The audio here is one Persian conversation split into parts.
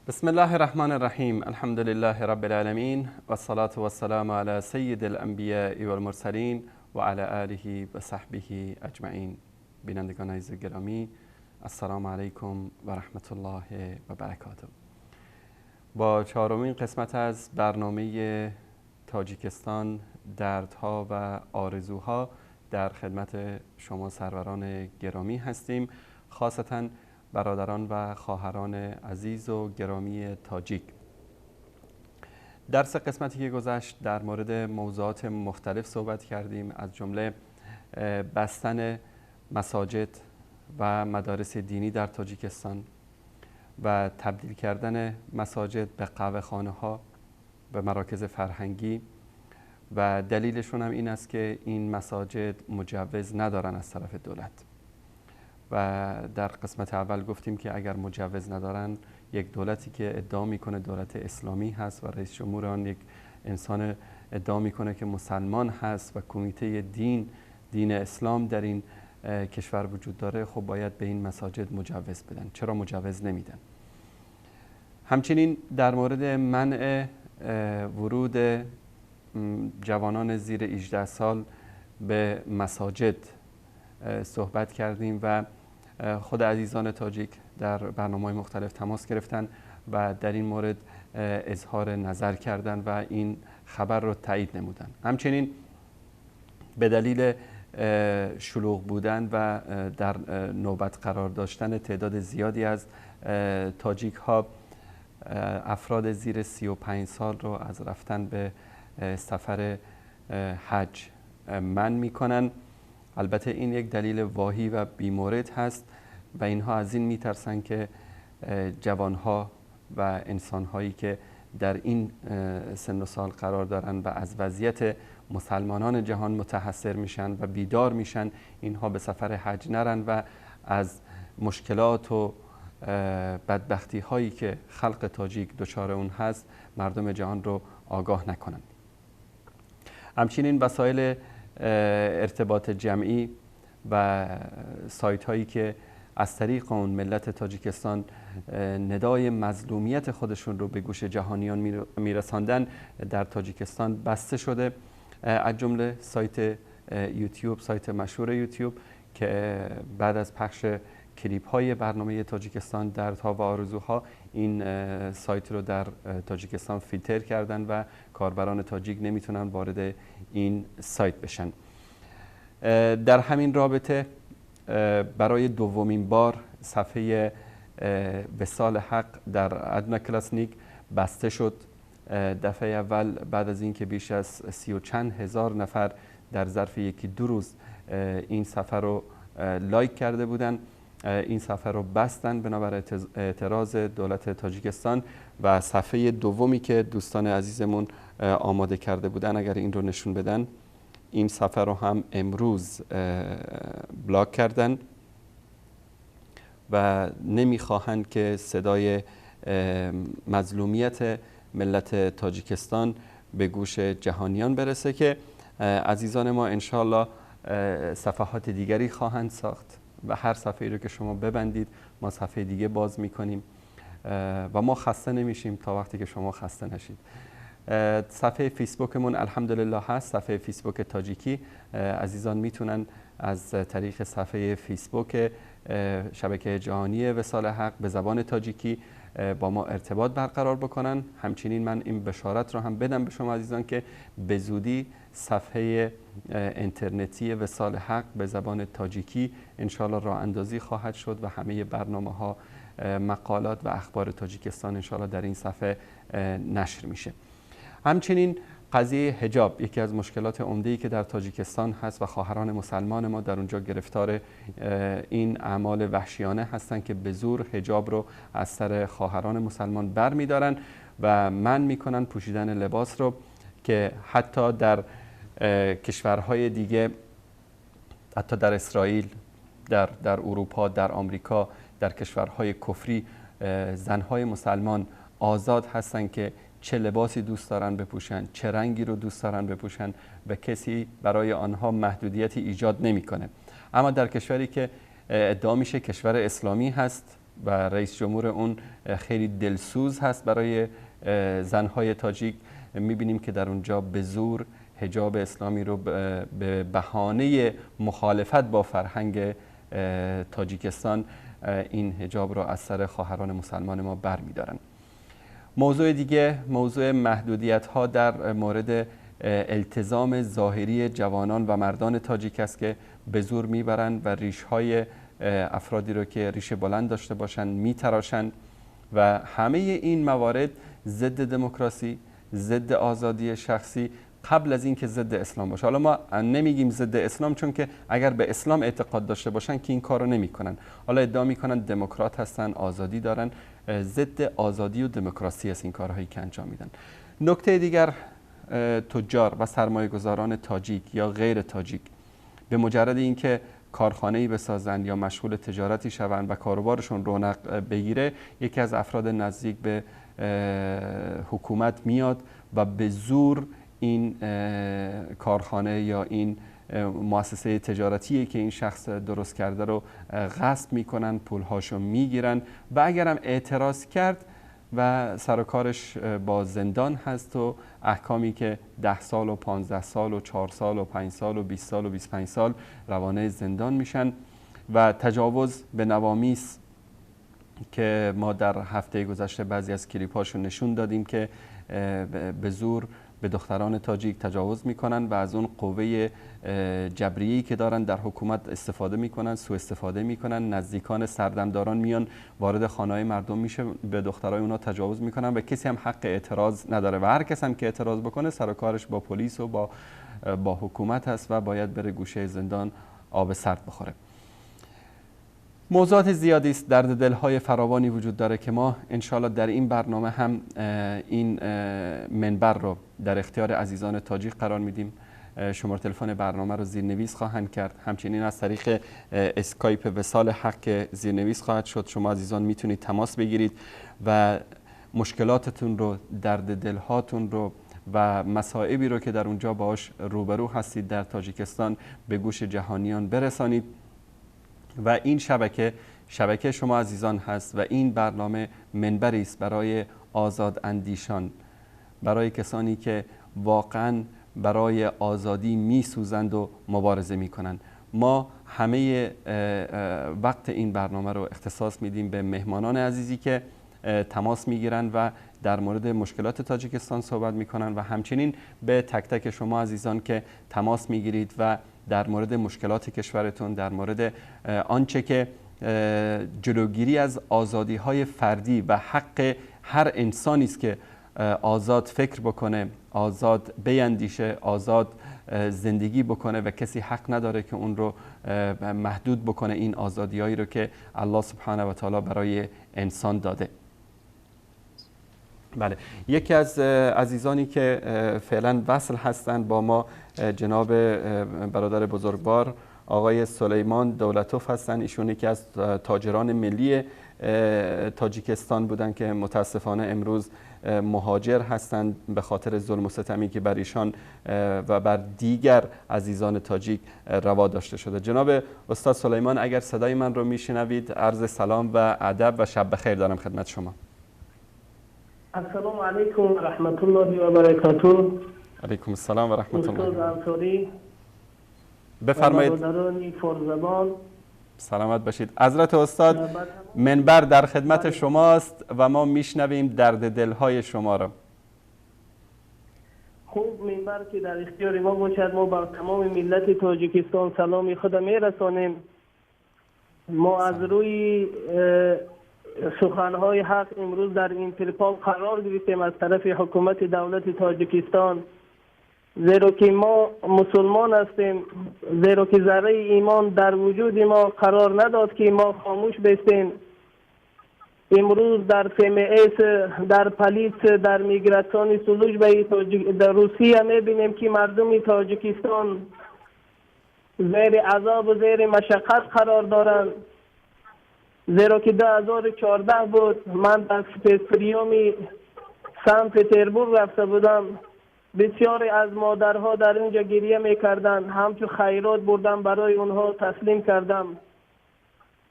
بسم الله الرحمن الرحیم. الحمد لله رب العالمین و الصلاة و السلام علی سید الانبیاء و المرسلین و علی آله و صحبه اجمعین. بینندگان عزیز گرامی، السلام علیکم و رحمت الله و برکاته. با چهارمین قسمت از برنامه تاجیکستان، دردها و آرزوها در خدمت شما سروران گرامی هستیم، خاصتاً برادران و خواهران عزیز و گرامی تاجیک. در سه قسمتی که گذشت در مورد موضوعات مختلف صحبت کردیم، از جمله بستن مساجد و مدارس دینی در تاجیکستان و تبدیل کردن مساجد به قهوه‌خانه ها، به مراکز فرهنگی، و دلیلشون هم این است که این مساجد مجوز ندارن از طرف دولت. و در قسمت اول گفتیم که اگر مجوز ندارن، یک دولتی که ادعا میکنه دولت اسلامی هست و رئیس جمهور آن یک انسان ادعا میکنه که مسلمان هست و کمیته دین اسلام در این کشور وجود داره، خب باید به این مساجد مجوز بدن. چرا مجوز نمیدن؟ همچنین در مورد منع ورود جوانان زیر 18 سال به مساجد صحبت کردیم و خود عزیزان تاجیک در برنامه‌های مختلف تماس گرفتن و در این مورد اظهار نظر کردن و این خبر رو تایید نمودن. همچنین به دلیل شلوغ بودن و در نوبت قرار داشتن تعداد زیادی از تاجیک ها، افراد زیر 35 سال رو از رفتن به سفر حج منع میکنن. البته این یک دلیل واهی و بیمورد هست و اینها از این میترسن که جوانها و انسانهایی که در این سن و سال قرار دارن و از وضعیت مسلمانان جهان متحسر میشن و بیدار میشن، اینها به سفر حج نرن و از مشکلات و بدبختی هایی که خلق تاجیک دچار اون هست مردم جهان رو آگاه نکنن. همچنین وسایل ارتباط جمعی و سایت هایی که از طریق اون ملت تاجیکستان ندای مظلومیت خودشون رو به گوش جهانیان میرساندن در تاجیکستان بسته شده، از جمله سایت یوتیوب، سایت مشهور یوتیوب که بعد از پخش کلیپ های برنامه تاجیکستان دردها و آرزوها این سایت رو در تاجیکستان فیلتر کردن و کاربران تاجیک نمیتونن وارد این سایت بشن. در همین رابطه برای دومین بار صفحه وصال حق در ادنا کلاسنیک بسته شد. دفعه اول بعد از اینکه بیش از 30 و چند هزار نفر در ظرف یکی دو روز این صفحه رو لایک کرده بودن، این صفحه رو بستن بنابر اعتراض دولت تاجیکستان. و صفحه دومی که دوستان عزیزمون آماده کرده بودن، اگر این رو نشون بدن، این صفحه رو هم امروز بلاک کردن و نمیخواهند که صدای مظلومیت ملت تاجیکستان به گوش جهانیان برسه، که عزیزان ما انشالله صفحات دیگری خواهند ساخت و هر صفحه‌ای رو که شما ببندید ما صفحه دیگه باز میکنیم و ما خسته نمیشیم تا وقتی که شما خسته نشید. صفحه فیسبوکمون الحمدلله هست، صفحه فیسبوک تاجیکی. عزیزان میتونن از طریق صفحه فیسبوک شبکه جهانی وصال حق به زبان تاجیکی با ما ارتباط برقرار بکنن. همچنین من این بشارت رو هم بدم به شما عزیزان که به زودی صفحه اینترنتی وصال حق به زبان تاجیکی انشالله راه اندازی خواهد شد و همه برنامه ها، مقالات و اخبار تاجیکستان انشالله در این صفحه نشر میشه. همچنین قضیه حجاب یکی از مشکلات عمده‌ای که در تاجیکستان هست و خواهران مسلمان ما در اونجا گرفتار این اعمال وحشیانه هستند که به زور حجاب رو از سر خواهران مسلمان بر می‌دارن و منع می‌کنن پوشیدن لباس رو، که حتی در کشورهای دیگه، حتی در اسرائیل، در اروپا، در آمریکا، در کشورهای کفری، زنهای مسلمان آزاد هستند که چه لباسی دوست دارن بپوشن، چه رنگی رو دوست دارن بپوشن و کسی برای آنها محدودیتی ایجاد نمیکنه. اما در کشوری که ادعا میشه کشور اسلامی هست و رئیس جمهور اون خیلی دلسوز هست برای زنهای تاجیک. میبینیم که در اونجا به زور حجاب اسلامی رو به بهانه مخالفت با فرهنگ تاجیکستان این حجاب رو از سر خواهران مسلمان ما بر می‌دارن. موضوع دیگه موضوع محدودیت ها در مورد التزام ظاهری جوانان و مردان تاجیک است که به زور میبرند و ریش های افرادی رو که ریش بلند داشته باشند میتراشند و همه این موارد ضد دموکراسی، ضد آزادی شخصی قبل از اینکه ضد اسلام باشه. حالا ما نمیگیم ضد اسلام چون که اگر به اسلام اعتقاد داشته باشن که این کارو نمیکنن. حالا ادعا میکنن دموکرات هستن، آزادی دارن. ضد آزادی و دموکراسی است این کارهایی که انجام میدن. نکته دیگر، تجار و سرمایه‌گذاران تاجیک یا غیر تاجیک به مجرد اینکه کارخانه‌ای بسازن یا مشغول تجارتی شوند و کاروبارشون رونق بگیره، یکی از افراد نزدیک به حکومت میاد و به زور این کارخانه یا این مؤسسه تجارتی که این شخص درست کرده رو غصب میکنن، پولهاشو میگیرن و اگرم اعتراض کرد و سر و کارش با زندان هست و احکامی که 10 سال و 15 سال و 4 سال و 5 سال و 20 سال و 25 سال روانه زندان میشن و تجاوز به نوامیس که ما در هفته گذشته بعضی از کلیپ‌هاشو نشون دادیم که به زور به دختران تاجیک تجاوز میکنن و از اون قوه جبریه‌ای که دارن در حکومت استفاده میکنن، سوء استفاده میکنن. نزدیکان سردمداران میان وارد خانه‌های مردم میشه، به دخترای اونا تجاوز میکنن و کسی هم حق اعتراض نداره و هر کس هم که اعتراض بکنه سر و کارش با پلیس و با حکومت هست و باید بره گوشه زندان آب سرد بخوره. موضوعات زیادی است، درد دل‌های فراوانی وجود داره که ما انشالله در این برنامه هم این منبر رو در اختیار عزیزان تاجیک قرار میدیم. شماره تلفن برنامه رو زیرنویس خواهند کرد، همچنین از طریق اسکایپ وصال حق زیرنویس خواهد شد. شما عزیزان میتونید تماس بگیرید و مشکلاتتون رو، درد دلهاتون رو و مصائبی رو که در اونجا باهاش روبرو هستید در تاجیکستان به گوش جهانیان برسانید. و این شبکه شما عزیزان هست و این برنامه منبری است برای آزاد اندیشان، برای کسانی که واقعا برای آزادی میسوزند و مبارزه میکنند. ما همه وقت این برنامه رو اختصاص میدیم به مهمانان عزیزی که تماس میگیرن و در مورد مشکلات تاجیکستان صحبت میکنن و همچنین به تک تک شما عزیزان که تماس میگیرید و در مورد مشکلات کشورتون، در مورد آنچه که جلوگیری از آزادی‌های فردی و حق هر انسانی است که آزاد فکر بکنه، آزاد بیندیشه، آزاد زندگی بکنه و کسی حق نداره که اون رو محدود بکنه، این آزادی‌هایی رو که الله سبحانه و تعالی برای انسان داده. بله، یکی از عزیزانی که فعلا وصل هستند با ما جناب برادر بزرگوار آقای سلیمان دولتوف هستند. ایشون یکی از تاجران ملی تاجیکستان بودند که متاسفانه امروز مهاجر هستند به خاطر ظلم و ستمی که بر ایشان و بر دیگر عزیزان تاجیک روا داشته شده. جناب استاد سلیمان، اگر صدای من رو میشنوید، عرض سلام و ادب و شب بخیر دارم خدمت شما. السلام علیکم و رحمت الله و برکاته. علیکم السلام و رحمت الله. استاد انصاری بفرمایید. برادران فرزبان سلامت باشید. حضرت استاد، منبر در خدمت شماست و ما میشنویم درد دلهای شما را. خوب، منبر که در اختیار ما باشد ما بر تمام ملت تاجیکستان سلامی خود میرسانیم. ما از روی سخنهای حق امروز در اینترپال قرار گرفتیم از طرف حکومت دولت تاجیکستان، زیرا که ما مسلمان هستیم، زیرا که ذره ایمان در وجود ما قرار نداد که ما خاموش بستیم. امروز در FMS، در پلیس، در میگراسیون سلوج در روسیه میبینیم که مردم تاجیکستان زیر عذاب و زیر مشقت قرار دارند. زیرا که 2014 بود من در سپیسپریومی سن پتربورگ رفته بودم، بسیاری از مادرها در اینجا گریه میکردن، همچون خیرات بردم برای اونها تسلیم کردم.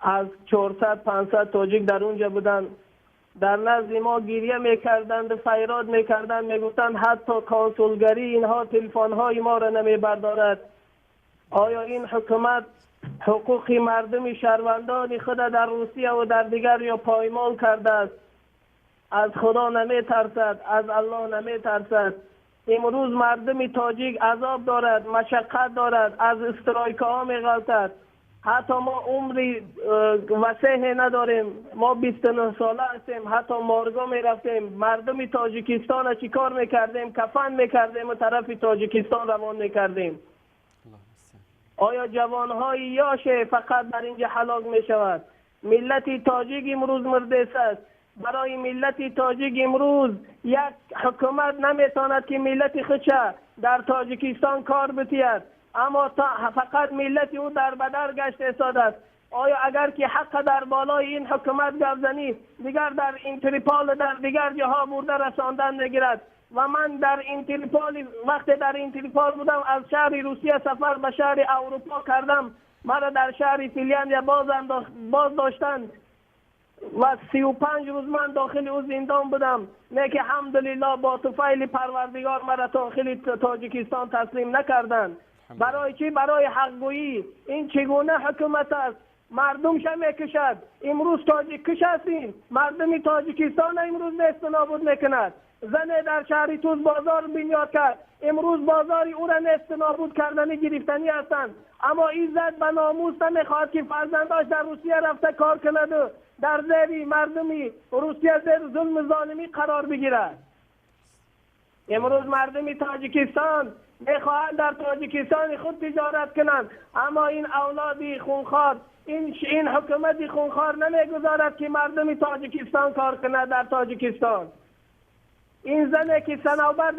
از 400 500 تاجیک در اونجا بودن. در نزد ما گریه میکردند، فریاد میکردند، میگفتند حتی کنسولگری اینها تلفن‌های ما را نمیبردارد. آیا این حکومت حقوق مردم شهروندان خود در روسیه و در دیگر یا پایمال کرده است؟ از خدا نمی ترسد، از الله نمی ترسد. امروز مردم تاجیک عذاب دارد، مشقت دارد، از استرایک ها می غلطد. حتی ما عمری وسیع نداریم، ما 29 ساله هستیم، حتی مارگا می رفتیم. مردم تاجیکستان چی کار می کردیم؟ کفن می کردیم و طرف تاجیکستان روان می کردیم. آیا جوانهای یاش فقط در اینجا هلاک می شود؟ ملت تاجیک امروز مرده است. برای ملت تاجیک امروز یک حکومت نمیتواند که ملت خودش در تاجیکستان کار بتید، اما فقط ملت او در بدر گشت ایستاده است. آیا اگر که حق در بالای این حکومت گپ زنی دیگر در اینترپول در دیگر جاها برده رساندن نگیرد؟ و من در اینترپول وقتی در اینترپول بودم از شهر روسیه سفر به شهر اروپا کردم، مرا در شهر فنلاند باز داشتند و 35 روز من داخل او زندان بودم. نه که الحمدلله با توفیل پروردگار مرا داخل تاجیکستان تسلیم نکردند. برای چی؟ برای حقگویی. این چگونه حکومت است؟ مردم شم میکشد. امروز تاجیک کش هستیم، مردم تاجیکستان امروز نیست نابود میکند. زن در شهر توز بازار بنیاد کرد، امروز بازاری او را نیست نابود کردنی گرفتنی هستند. اما این زد به ناموس نمیخواد که فرزنداش در روسیه رفته کار کند و در زیر مردمی روسیه زیر ظلم ظالمی قرار بگیرد. امروز مردم تاجیکستان میخواهند در تاجیکستان خود تجارت کنند، اما این اولادی خونخوار، این حکومتی خونخوار نمیگذارد که مردم تاجیکستان کار کند در تاجیکستان. این زنه که صنوبر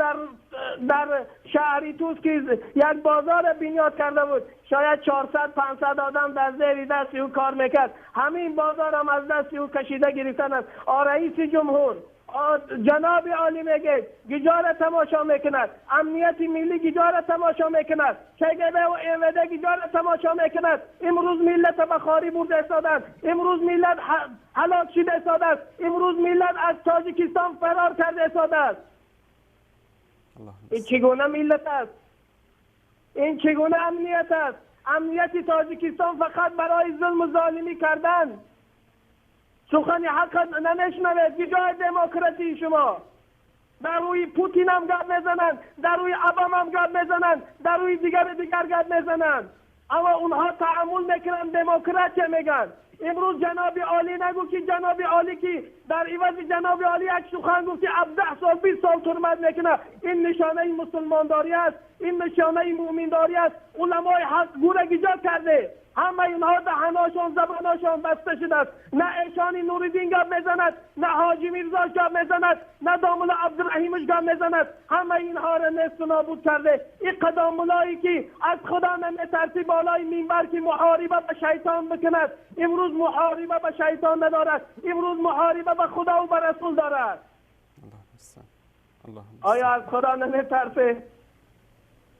در شهری توس که یک بازار بنیاد کرده بود، شاید 400 500 آدم در زیر دست او کار میکرد. همین بازار هم از دست او کشیده گرفتن است. رئیس جمهور جناب عالی میگه گجار تماشا میکند، امنیت ملی گجار تماشا میکند، کگبه و ایوده گجار تماشا میکند. امروز ملت بخاری برده استادند، امروز ملت هلاک شده استادند، امروز ملت از تاجیکستان فرار کرده استادند. این چگونه ملت است؟ این چگونه امنیت است؟ امنیت تاجیکستان فقط برای ظلم و ظالمی کردن. سخن حق نمیشنوید. کجای دموکراسی شما؟ در روی پوتین هم گپ میزنند، در روی ابام هم گپ میزنند، در روی دیگر گپ میزنند، اما اونها تعامل میکنند، دموکراسی میگن. امروز جناب عالی نگو که جناب عالی که در عوض جناب عالی یک سخن گفت که 17 سال 20 سال ترمت میکنه. این نشانه مسلمانداری است، این نشانه مومنداری است. علمای حق گوره گجا کرده، همه اینها دهناشون زباناشون بسته شده است. نه ایشانی نوریدین گپ میزند، نه حاجی میرزاش گپ میزند، نه داملا عبدالرحیمش گپ میزند. همه اینها را نیست و نابود کرده. این قداملایی که از خدا نمیترسی بالای منبر که محاربه به شیطان بکند، امروز محاربه به شیطان ندارد، امروز محاربه به خدا و به رسول دارد. آیا از خدا نمیترسه؟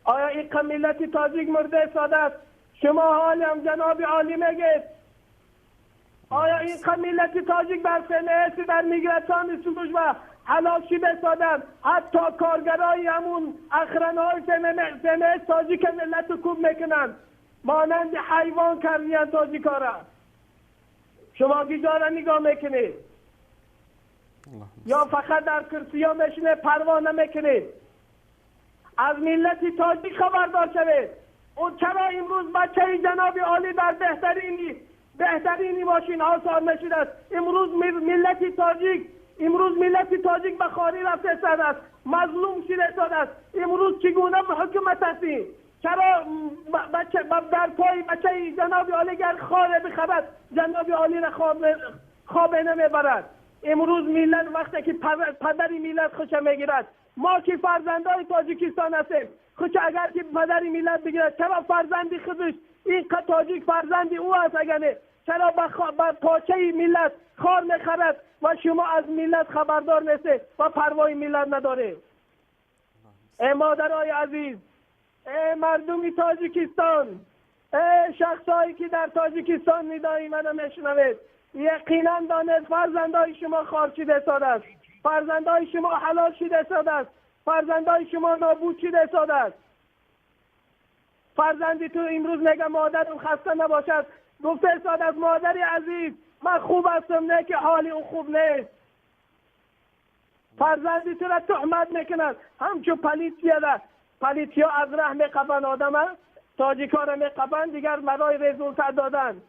آیا این ملت تاجیک مرده ساده است؟ شما حالی هم جناب عالی میگید. آیا این ملت تاجیک بر فنیسی در میگراسیون سروش و هلاک شده سادن؟ حتی کارگرای همون اخرانهای فنیس تاجیک ملت کوب میکنند، مانند حیوان کردین تاجیکا را. شما گجاره نگاه میکنید یا فقط در کرسی ها میشینه پروا نمیکنید؟ از ملت تاجیک خبردار شوید. او چرا امروز بچه جناب عالی در بهترینی ماشین ها سوار نشده است؟ امروز ملت تاجیک به خواری رفته است، مظلوم شده است. امروز چگونه حکومت هستی؟ چرا در پای بچه جناب عالی گر خواره بخرد جناب عالی را خواب نمیبرد؟ امروز ملت وقتی که پدری ملت خوش میگیرد، ما که فرزندای تاجیکستان هستیم، خوش اگر که پدری ملت بگیرد، چرا فرزندی خودش این تاجیک فرزندی او است؟ اگر نه چرا با پاچه ملت خار میخرد و شما از ملت خبردار نیستید و پروای ملت ندارید؟ ای مادرای عزیز، ای مردم تاجیکستان، شخصایی که در تاجیکستان ندای منو میشنوید، یقینا دانید فرزندای شما خارچیده شده است، فرزندای شما حلال شده شده است، فرزندای شما نابود شده شده است. فرزندی تو امروز میگه مادرم خسته نباشد، گفته شده است مادری عزیز من خوب هستم، نه که حالی او خوب نیست. فرزندی تو را تهمت میکنند، همچون پلیتیا را، پلیتیا از ره میقبند آدم، تاجیکا را میقبند، دیگر مرای رزولت دادن،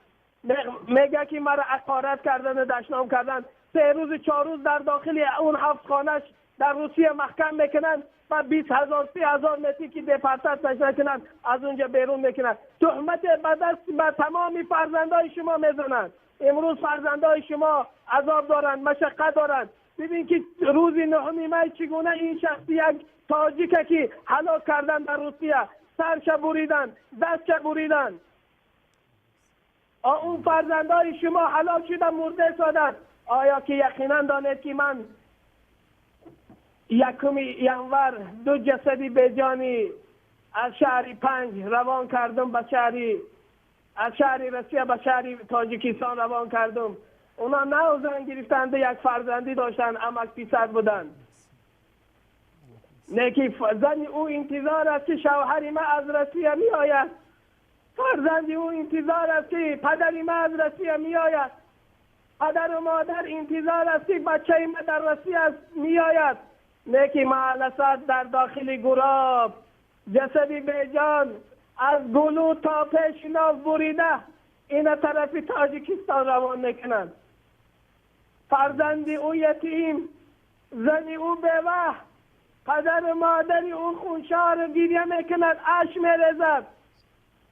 میگه که مرا حقارت کردن و دشنام کردن. 3 روز 4 روز در داخل اون حبس خانهش در روسیه محکم میکنن و 20,000 30,000 متری که دپارتاژ نکنن از اونجا بیرون میکنن. تهمت به دست به تمام فرزندای شما میزنند. امروز فرزندای شما عذاب دارند، مشقت دارند. ببین که روز 9 می چگونه این شخصی یک تاجیک که هلاک کردن در روسیه، سرش بریدن، دستش بریدن. اون فرزندای شما هلاک شده، مرده شدند. آیا که یقینا دانید که من 1 ینور 2 جسدی بیجانی از شهر 5 روان کردم به شهری، از شهر روسیه به شهر تاجیکستان روان کردم. اونا نه زن گرفتند، یک فرزندی داشتن، امک پیسر بودن. نیکی زن او انتظار است که شوهر ما از روسیه می آید، فرزندی او انتظار است که پدر ما از روسیه می آید، پدر و مادر انتظار است که بچه ما در روسیه می آید. نیکی معلسات در داخل گراب جسدی بیجان از گلو تا پیشناف بریده این طرف تاجیکستان روان میکنند. فرزندی او یتیم، زنی او بیوه، پدر و مادری او خونشار گریه میکند، اشک میریزد،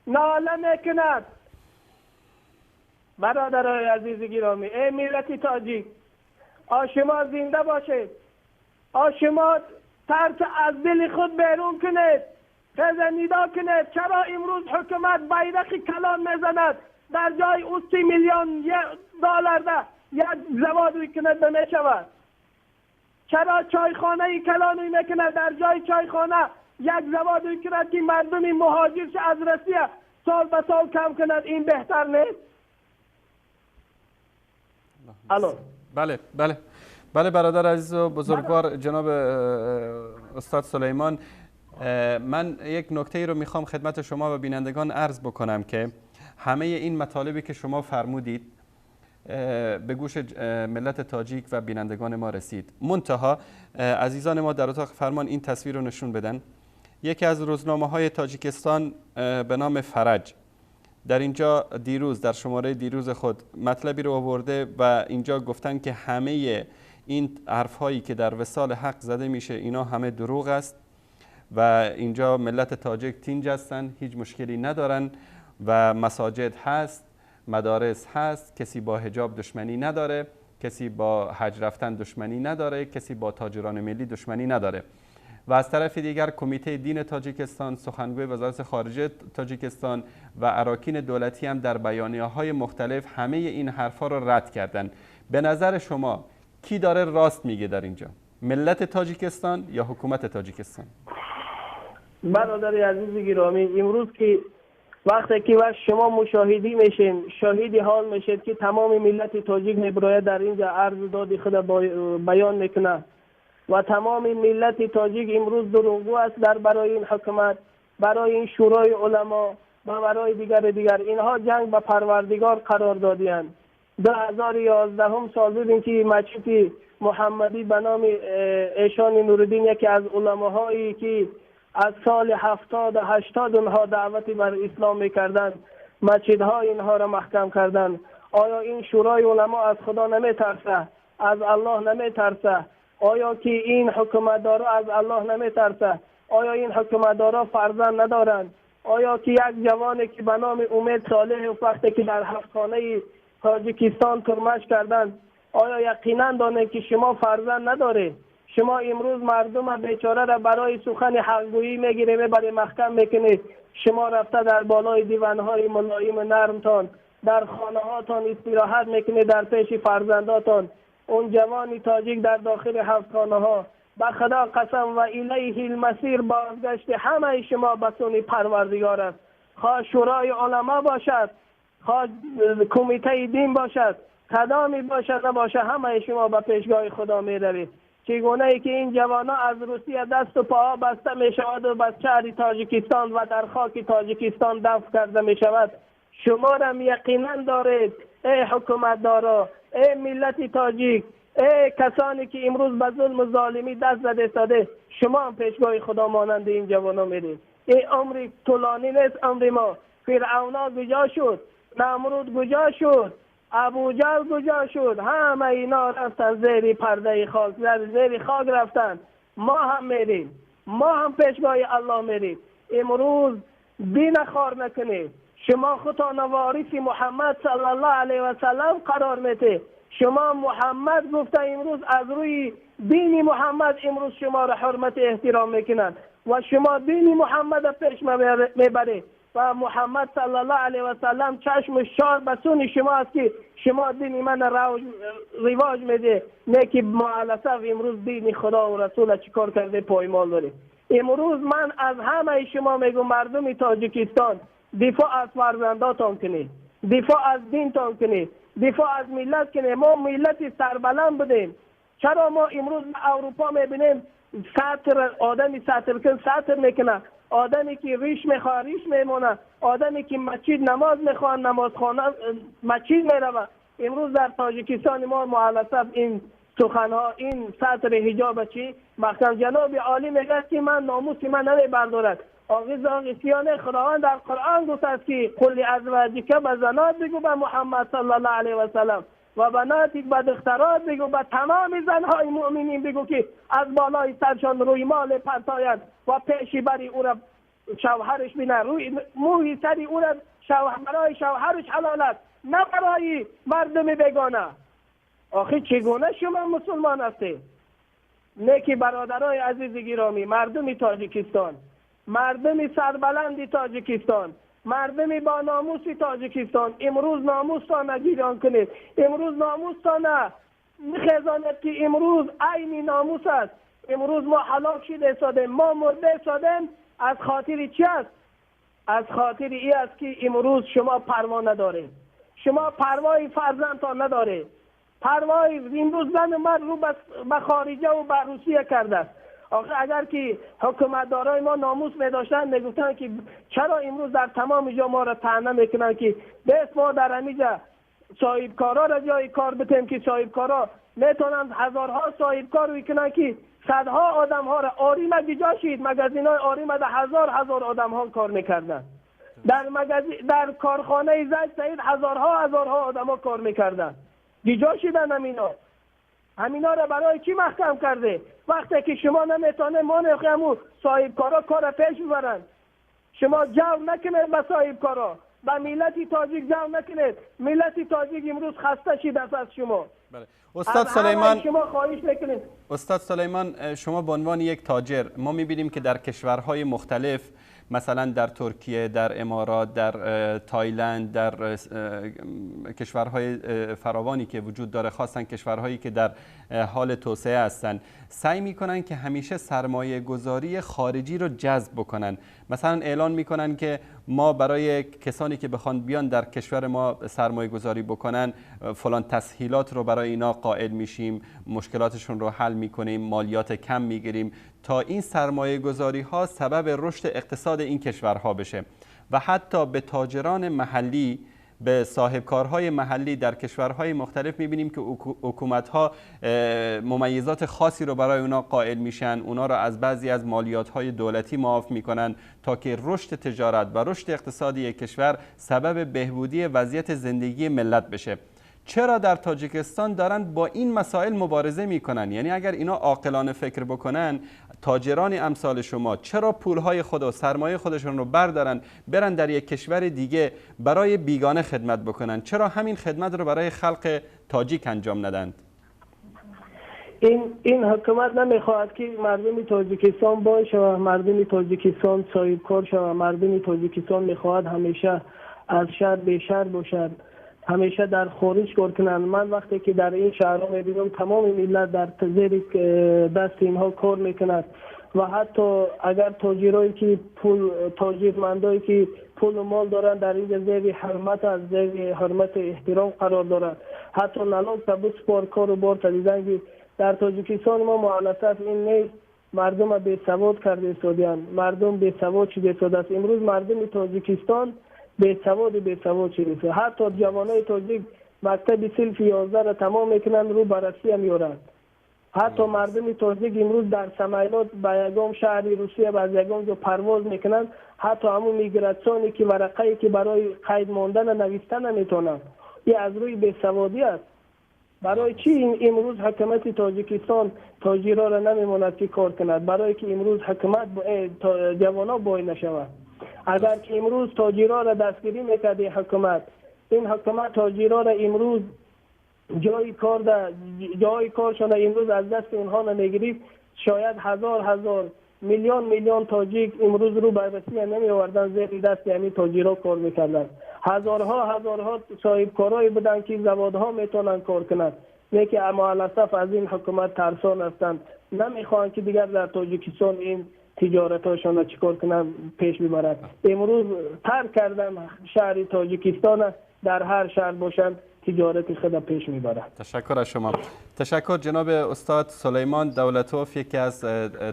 ناله میکند. برادرای عزیز گرامی، ای ملت تاجیک، شما زنده باشید، شما ترس از دل خود بیرون کنید، خیزه ندا کنید. چرا امروز حکومت بیرق کلان میزند در جای او 30 میلیون دلار ده یک زواد کند نمیشود؟ چرا چایخانه کلان میکند در جای چایخانه یک زواد کند که مردم مهاجرش از روسیه سال به سال کم کند؟ این بهتر نیست؟ الو. بله برادر عزیز و بزرگوار جناب استاد سلیمان، من یک نکته رو میخوام خدمت شما و بینندگان عرض بکنم که همه این مطالبی که شما فرمودید به گوش ملت تاجیک و بینندگان ما رسید. منتها عزیزان ما در اتاق فرمان این تصویر رو نشون بدن. یکی از روزنامه‌های تاجیکستان به نام فرج در اینجا دیروز در شماره دیروز خود مطلبی رو آورده و اینجا گفتن که همه این حرف‌هایی که در وصال حق زده میشه اینا همه دروغ است و اینجا ملت تاجیک تینج هستن، هیچ مشکلی ندارن و مساجد هست، مدارس هست، کسی با حجاب دشمنی نداره، کسی با حج رفتن دشمنی نداره، کسی با تاجران ملی دشمنی نداره. و از طرف دیگر کمیته دین تاجیکستان، سخنگوی وزارت خارجه تاجیکستان و اراکین دولتی هم در بیانیه‌های مختلف همه این حرفا رو رد کردن. به نظر شما کی داره راست میگه در اینجا؟ ملت تاجیکستان یا حکومت تاجیکستان؟ برادر عزیز گرامی، امروز که وقتی که شما مشاهدی میشین، شاهدی حال میشید که تمام ملت تاجیک میبراید در اینجا عرض داد خود بیان میکنه و تمام ملت تاجیک امروز دروغگو است در برای این حکومت، برای این شورای علما و برای دیگر. اینها جنگ به پروردگار قرار دادیند. 2011 سال بود که مسجد محمدی به نام ایشان نورالدین، یکی از علماهایی که از سال 70 80 اونها دعوتی بر اسلام میکردند، مسجدها اینها را محکم کردند. آیا این شورای علما از خدا نمیترسه؟ از الله نمیترسه؟ آیا که این حکومتدارا از الله نمیترسه؟ آیا این حکومتدارا فرزند ندارند؟ آیا که یک جوانی که به نام امید صالح وقتی که در حبسخانه تاجیکستان ترمش کردند، آیا یقینا دانید که شما فرزند نداره؟ شما امروز مردم بیچاره را برای سخن حقگویی میگیره میبری محکم میکنید. شما رفته در بالای دیوانهای ملایم نرمتان در خانه هاتان استراحت میکنید در پیش فرزنداتان. اون جوانی تاجیک در داخل حبسخانه ها، به خدا قسم و الیه المصیر، بازگشت همه شما به سوی پروردگار است. خواه شورای علما باشد، خواه کمیته دین باشد، کدامی باشد نباشد، همه شما به پیشگاه خدا می روید. چگونه ای که این جوانان از روسیه دست و پاها بسته می شود و به شهر تاجیکستان و در خاک تاجیکستان دفن کرده می شود، شما را یقینا دارید ای حکومت دارا، ای ملت تاجیک، ای کسانی که امروز به ظلم و ظالمی دست زده استاده، شما هم پیشگاه خدا مانند این جوانان میرید. این عمر طولانی نیست عمر ما. فرعونا کجا شد؟ نمرود کجا شد؟ ابوجهل کجا شد؟ همه اینا رفتن زیر پرده خاک، زیر خاک رفتن. ما هم میریم، ما هم پیشگاه الله میریم. امروز دین خار نکنید. شما خودتان نوارث محمد صلی الله علیه و سلم قرار میده. شما محمد گفته امروز از روی دین محمد امروز شما را حرمت احترام میکنند و شما دین محمد پیش میبرید و محمد صلی الله علیه و سلم چشم شار به سون شما است که شما دین من رواج میده، نه که معلسف امروز دین خدا و رسول چیکار کرده پایمال داره. امروز من از همه شما میگم مردم تاجیکستان دفاع از فرزنداتان کنید، دفاع از دینتان کنید، دفاع از ملت کنید. ما ملت سربلند بودیم. چرا ما امروز به اروپا میبینیم سطر آدمی سطر کن سطر میکنه، آدمی که ریش میخواه ریش میمونه، آدمی که مسجد نماز میخواه نمازخانه مسجد میروه. امروز در تاجیکستان ما معلسف این سخنها، این سطر حجاب چی محکم جناب عالی میگه که من ناموس من نمیبردارد. آقیان خداوند در قرآن گفته است که قل ازواجک به زنات بگو به محمد صلی الله علیه و سلم و بناتک به دخترات بگو، به تمام زنهای مؤمنین بگو که از بالای سرشان روی مال پرتاید و پیشی بری او را شوهرش بینه، روی موهی سری او را برای شوهرش حلال است، نه برای مردم بیگانه. آخه چگونه شما مسلمان هستید؟ نیکی برادرای عزیز گرامی، مردم تاجیکستان، مردم سربلند تاجیکستان، مردم با ناموس تاجیکستان، امروز ناموستان نگیران کنید. امروز ناموستان نخیزانید که امروز عین ناموس است. امروز ما هلاک شده سادیم، ما مرده سادیم. از خاطر چی است؟ از خاطر ای است که امروز شما پروا ندارید، شما پروای فرزندتان ندارید. پروای امروز زن مرد رو به خارجه و به روسیه کرده است. آخه اگر که حکومتدارای ما ناموس می داشتن میگفتن که چرا امروز در تمام جا ما را طعنه میکنن که بس ما در همینجا صاحبکارا را جای کار بتیم که صاحبکارا میتونن هزارها صاحبکار میکنن که صدها آدم ها را آریم گجا شید. مگزین های آریم در هزار آدم ها کار میکردن. در کارخانه زنگ سعید هزارها آدم ها کار میکردن. گجا شدن همینا را برای چی محکم کرده؟ وقتی که شما نمیتونه ما نخیمو صاحبکارا کار پیش ببرن. شما جو نکنید به صاحبکارا، به ملت تاجیک جو نکنید. ملت تاجیک امروز خسته شده از شما. بله. استاد سلیمان، شما خواهش میکنید. استاد سلیمان، شما به عنوان یک تاجر، ما میبینیم که در کشورهای مختلف، مثلا در ترکیه، در امارات، در تایلند، در کشورهای فراوانی که وجود داره، خاصا کشورهایی که در حال توسعه هستند، سعی میکنن که همیشه سرمایه گذاری خارجی رو جذب بکنن. مثلا اعلان میکنن که ما برای کسانی که بخوان بیان در کشور ما سرمایه گذاری بکنن فلان تسهیلات رو برای اینا قائل میشیم، مشکلاتشون رو حل میکنیم، مالیات کم میگیریم تا این سرمایه گذاری ها سبب رشد اقتصاد این کشورها بشه. و حتی به تاجران محلی، به صاحبکارهای محلی در کشورهای مختلف میبینیم که حکومت‌ها ممیزات خاصی رو برای اونا قائل میشن، اونا رو از بعضی از مالیات‌های دولتی معاف میکنن تا که رشد تجارت و رشد اقتصادی یک کشور سبب بهبودی وضعیت زندگی ملت بشه. چرا در تاجیکستان دارن با این مسائل مبارزه میکنن؟ یعنی اگر اینا عاقلانه فکر بکنن، تاجران امثال شما چرا پولهای خود و سرمایه خودشون رو بردارن برن در یک کشور دیگه برای بیگانه خدمت بکنن؟ چرا همین خدمت رو برای خلق تاجیک انجام ندند؟ این حکومت نمیخواهد که مردم تاجیکستان باشه و مردم تاجیکستان صاحبکار شود. مردم تاجیکستان میخواهد همیشه از شر به شر باشد، همیشه در خارج کار کنند. من وقتی که در این شهرها میبینم تمام ملت در زیر دست اینها کار میکند و حتی اگر تاجرایی که تاجرمندایی که پول و مال دارن در اینجا زیر حرمت از زیر حرمت احترام قرار دارن، حتی نلوک تا بسپار کار و بار دیدن که در تاجیکستان ما مؤلفات این نیست. مردم بی سواد کرده سودیان، مردم بی سواد شده سود است. امروز مردم تاجیکستان بی سواد شده. حتی جوانای تاجیک مکتب صنف 11 را تمام میکنن، رو بررسی هم میارن. حتی مردم تاجیک امروز در سمایلات با یگام شهری روسیه با یگام جو پرواز میکنن، حتی همون میگراسیونی که ورقه‌ای که برای قید ماندن نوشتن نمیتونن. این از روی بیسوادی است. برای چی این امروز حکومت تاجیکستان تاجرها را نمیماند که کار کند؟ برای که امروز حکومت جوانا بای نشود. اگر که امروز تاجرها را دستگیری میکرد این حکومت تاجرها را امروز جای کارشان امروز از دست اونها نمیگرفت، شاید هزار میلیون تاجیک امروز رو بررسی نمی آوردن، زیر دست یعنی تاجرها کار میکردن. هزارها صاحب کارایی بودن که زوادها میتونن کار کنند، نه که مؤلفه از این حکومت ترسان هستند، نمیخوان که دیگر در تاجیکستان این تجارتاشون را چیکار کنن پیش ببرند. امروز ترک کردن شهر تاجیکستان، در هر شهر باشند تجارت خود پیش میبرند. تشکر از شما. تشکر جناب استاد سلیمان دولتوف، یکی از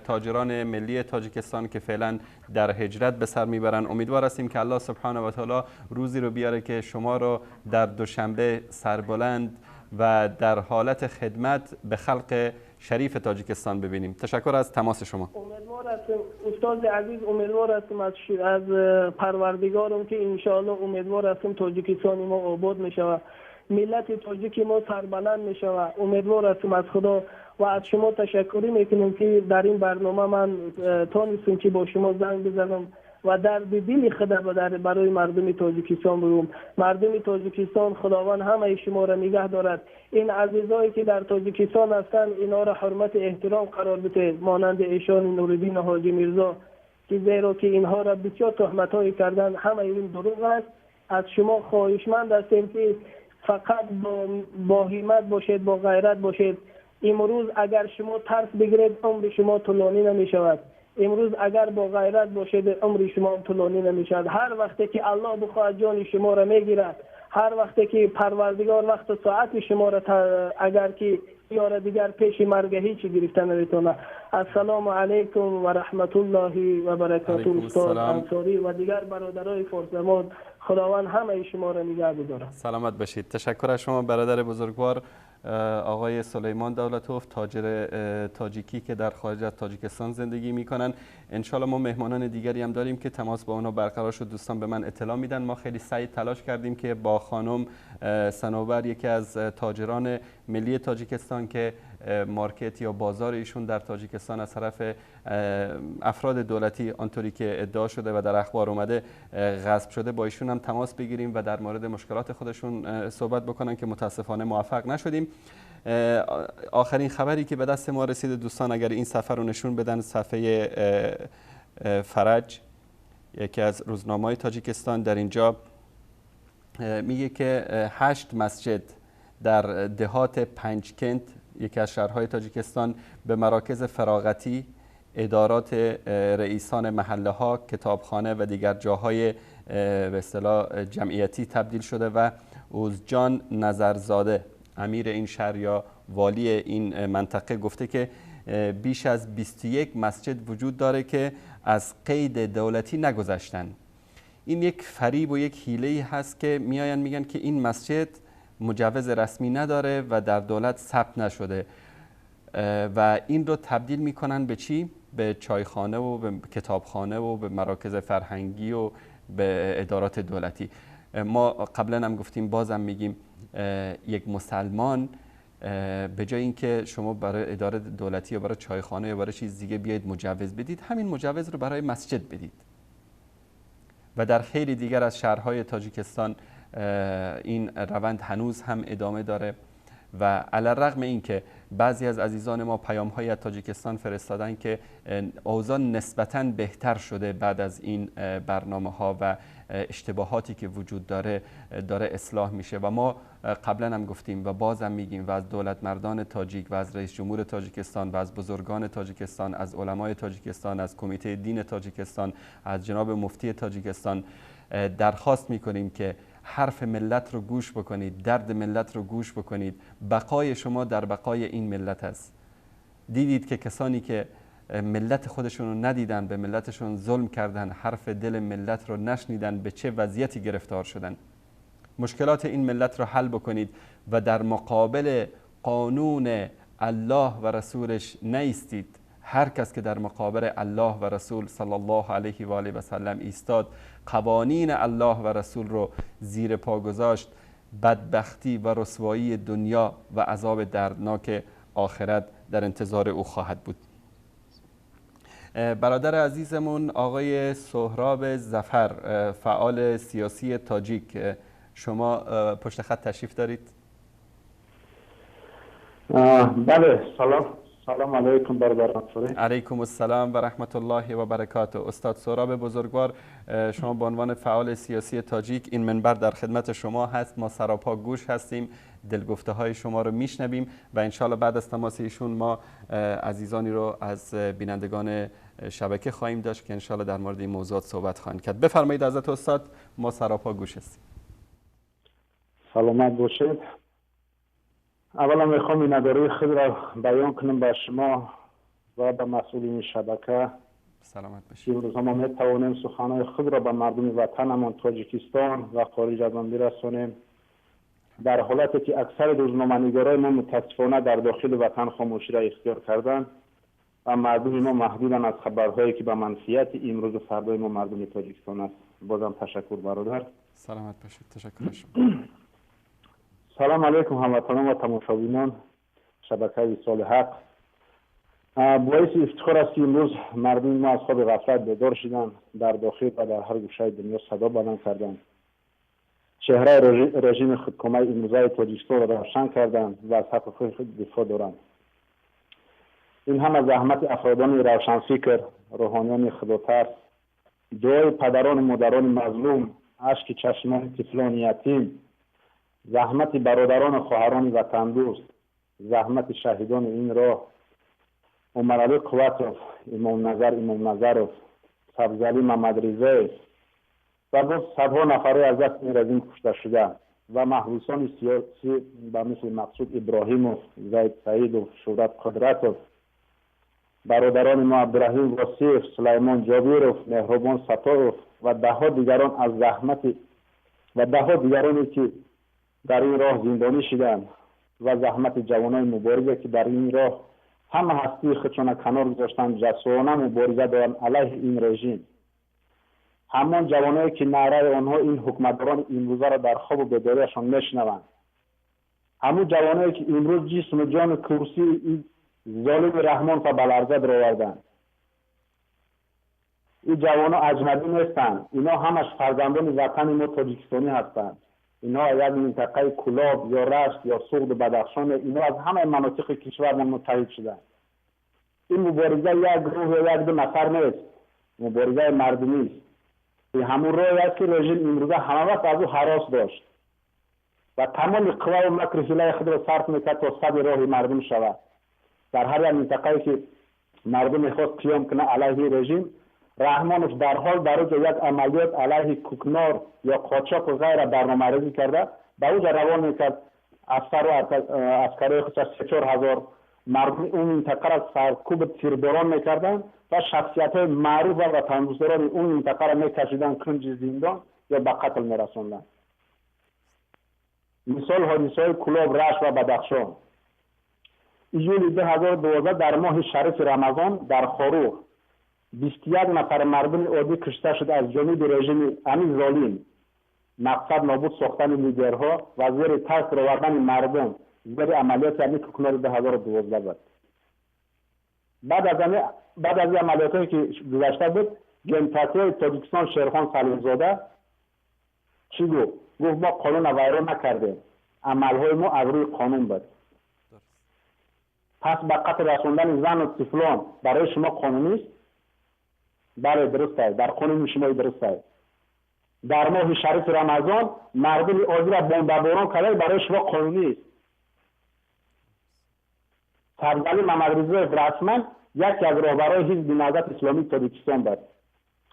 تاجران ملی تاجیکستان که فعلا در هجرت به سر میبرند. امیدوار هستیم که الله سبحانه و تعالی روزی رو بیاره که شما رو در دوشنبه سربلند و در حالت خدمت به خلق شریف تاجیکستان ببینیم. تشکر از تماس شما. امیدوار هستم استاد عزیز، امیدوار هستم از پروردگارم که ان شاء الله امیدوار هستم تاجیکستان ما آباد میشه، ملت تاجیک ما سربلند میشه. امیدوار هستم از خدا و از شما تشکری میکنم که در این برنامه من تونستم که با شما زنگ بزنم و درد دل خود برای مردم تاجیکستان بگم. مردم تاجیکستان خداوند همه شما را نگه دارد. این عزیزایی که در تاجیکستان هستند اینا را حرمت احترام قرار بده، مانند ایشان نورالدین حاجی میرزا، که زیرا که اینها را بسیار تهمت‌هایی کردن، همه این دروغ است. از شما خواهشمند هستیم که فقط با همت باشید، با غیرت باشید. امروز اگر شما ترس بگیرید عمر شما طولانی نمی شود. امروز اگر با غیرت باشید عمر شما طولانی نمی شود. هر وقتی که الله بخواهد جان شما را میگیرد، هر وقتی که پروردگار وقت و ساعت شما را اگر که یار دیگر پیش مرگ هیچ گرفتن نمیتونه. السلام علیکم و رحمت الله و برکاته. استاد انصاری و دیگر برادرای فارسمان، خداوند همه شما را نگه داره. سلامت باشید. تشکر از شما برادر بزرگوار آقای سلیمان دولتوف، تاجر تاجیکی که در خارج از تاجیکستان زندگی میکنن. انشالله ما مهمانان دیگری هم داریم که تماس با اونا برقرار شد. دوستان به من اطلاع میدن. ما خیلی سعی تلاش کردیم که با خانم صنوبر، یکی از تاجران ملی تاجیکستان که مارکت یا بازار ایشون در تاجیکستان از طرف افراد دولتی آنطوری که ادعا شده و در اخبار اومده غصب شده، با ایشون هم تماس بگیریم و در مورد مشکلات خودشون صحبت بکنن که متاسفانه موفق نشدیم. آخرین خبری که به دست ما رسیده دوستان، اگر این صفحه رو نشون بدن، صفحه فرج، یکی از روزنامه‌های تاجیکستان، در اینجا میگه که 8 مسجد در دهات پنجکنت، یکی از شهرهای تاجیکستان، به مراکز فراغتی، ادارات رئیسان محله ها، کتابخانه و دیگر جاهای به اصطلاح جمعیتی تبدیل شده و اوزجان نظرزاده، امیر این شهر یا والی این منطقه، گفته که بیش از 21 مسجد وجود داره که از قید دولتی نگذشتن. این یک فریب و یک حیله هست که میآیند میگن که این مسجد مجوز رسمی نداره و در دولت ثبت نشده و این رو تبدیل میکنن به چی؟ به چایخانه و به کتابخانه و به مراکز فرهنگی و به ادارات دولتی. ما قبلا هم گفتیم، بازم میگیم، یک مسلمان به جای اینکه شما برای اداره دولتی یا برای چایخانه یا برای چیز دیگه بیاید مجوز بدید، همین مجوز رو برای مسجد بدید. و در خیلی دیگر از شهرهای تاجیکستان این روند هنوز هم ادامه داره و علی‌الرغم این که بعضی از عزیزان ما پیام‌های از تاجیکستان فرستادن که اوضاع نسبتاً بهتر شده بعد از این برنامه‌ها و اشتباهاتی که وجود داره اصلاح میشه. و ما قبلا هم گفتیم و بازم میگیم و از دولت مردان تاجیک و از رئیس جمهور تاجیکستان و از بزرگان تاجیکستان، از علمای تاجیکستان، از کمیته دین تاجیکستان، از جناب مفتی تاجیکستان درخواست میکنیم که حرف ملت رو گوش بکنید، درد ملت رو گوش بکنید. بقای شما در بقای این ملت است. دیدید که کسانی که ملت خودشون رو ندیدن، به ملتشون ظلم کردن، حرف دل ملت رو نشنیدن، به چه وضعیتی گرفتار شدن. مشکلات این ملت رو حل بکنید و در مقابل قانون الله و رسولش نیستید. هر کس که در مقابل الله و رسول صلی الله علیه و آله و سلم ایستاد، قوانین الله و رسول رو زیر پا گذاشت، بدبختی و رسوایی دنیا و عذاب دردناک آخرت در انتظار او خواهد بود. برادر عزیزمون آقای سهراب ظفر، فعال سیاسی تاجیک، شما پشت خط تشریف دارید؟ بله، سلام علیکم برادران. علیکم السلام و رحمت الله و برکاته. استاد سهراب بزرگوار، شما به عنوان فعال سیاسی تاجیک، این منبر در خدمت شما هست. ما سراپا گوش هستیم، دلگفته های شما رو میشنویم و انشالله بعد از تماس ایشون ما عزیزانی رو از بینندگان شبکه خواهیم داشت که انشالله در مورد این موضوعات صحبت خواهند کرد. بفرمایید حضرت استاد، ما سراپا گوش هستیم. سلامت باشید. اولا میخوام این نداری خود را بیان کنم به شما و به مسئولین شبکه. سلامت باشید. امروز ما میتوانیم سخنهای خود را به مردم وطنمان تاجیکستان و خارج از آن برسانیم، در حالتی که اکثر روزنامه‌نگاران ما متاسفانه در داخل وطن خاموشی را اختیار کردند و مردم ما محدودن از خبرهایی که به منفیت امروز و فردای ما مردم تاجیکستان است. بازم تشکر برادر. سلامت باشید. تشکر شما. سلام علیکم هموطنان و تماشابینان شبکه وصال حق. باعث افتخار است که امروز مردم ما از خواب غفلت بیدار شدند، در داخل و در هر گوشه دنیا صدا بلند کردند، چهره رژیم خودکامه امروزه تاجیکستان را روشن کردند و از حق خود دفاع دارند. این همه زحمت افرادان روشنفکر، روحانیان خداترس، دعای پدران و مادران مظلوم، اشک چشمان طفلان یتیم، زحمت برادران و خواهران وطن دوست، زحمت شهیدان این راه، عمر علی قوتوف، امام نظرов، سبزعلی محمد رضایی و باز صدها نفر از دست این رژیم کشته شده و محبوسان سیاسی به مثل مقصود ابراهیموف، زید سعیدوف، شهرت قدرتوف، برادران ما عبدالرحیم واسیف، سلیمان جابیروف، مهربان ستاروف و دهها دیگران از زحمت و دهها دیگرانی که در این راه زندانی شدند و زحمت جوانان مبارزه که در این راه همه هستی خودشان کنار گذاشتند، جسورانه مبارزه دارند علیه این رژیم. همان جوانایی که نعره آنها این حکمتداران امروزه را در خواب و بیداریشان میشنوند، همون جوانایی که امروز جسم و جان کرسی این ظالم رحمان و بلرزه در آوردند. این جوانا اجنبی نیستند، اینا همش فرزندان وطن ما تاجیکستانی هستند. اینا از منطقه کلاب یا رشت یا سوغد و بدخشان، اینا از همه مناطق کشور ما متحد شدند. این مبارزه یک گروه یا یک دو نفر نیست، مبارزه مردمی است. این همون راهی است که رژیم امروزه همه وقت از او هراس داشت و تمام قوا و مکر و حیله خود را صرف میکرد تا صد راه مردم شود. در هر یک منطقه‌ای که مردم میخواست قیام کنه علیه رژیم، رحمانش در حال برای یک عملیات علیه کوکنار یا قاچاق و غیره برنامه‌ریزی کرده، به اوجا روان میکرد. افسر و عسکری خودش 3-4 هزار مردم اون منطقه را سرکوب تیرباران میکردن و شخصیت‌های معروف و وطن‌دوستان اون منطقه را میکشیدن کنج زندان یا به قتل میرساندن. مثال حادثه‌های کلاب، رشت و بدخشان. ایولی 2012 در ماه شریف رمضان در خاروخ 21 نفر مردم عادی کشته شد از جانب رژیم امین ظالم. مقصد نابود ساختن لیدرها و زیر تاثیر آوردن مردم زیر عملیات امین کوکنار 2012 بود. بعد از عملیاتی که گذشته بود، جنتاتی تاجیکستان شیرخان سلیمزاده چی گفت؟ گفت ما قانون ویران نکردیم، عملهای ما از روی قانون بود. پس به قتل رساندن زن و طفلان برای شما قانونی است؟ بله درست است، در قانون شما درست است. در ماه شریف رمضان مردم عادی را بمباران کردن برای شما قانونی است. سرزمین محمد رضا رسما یکی از رهبران حزب نهضت اسلامی تاجیکستان بود،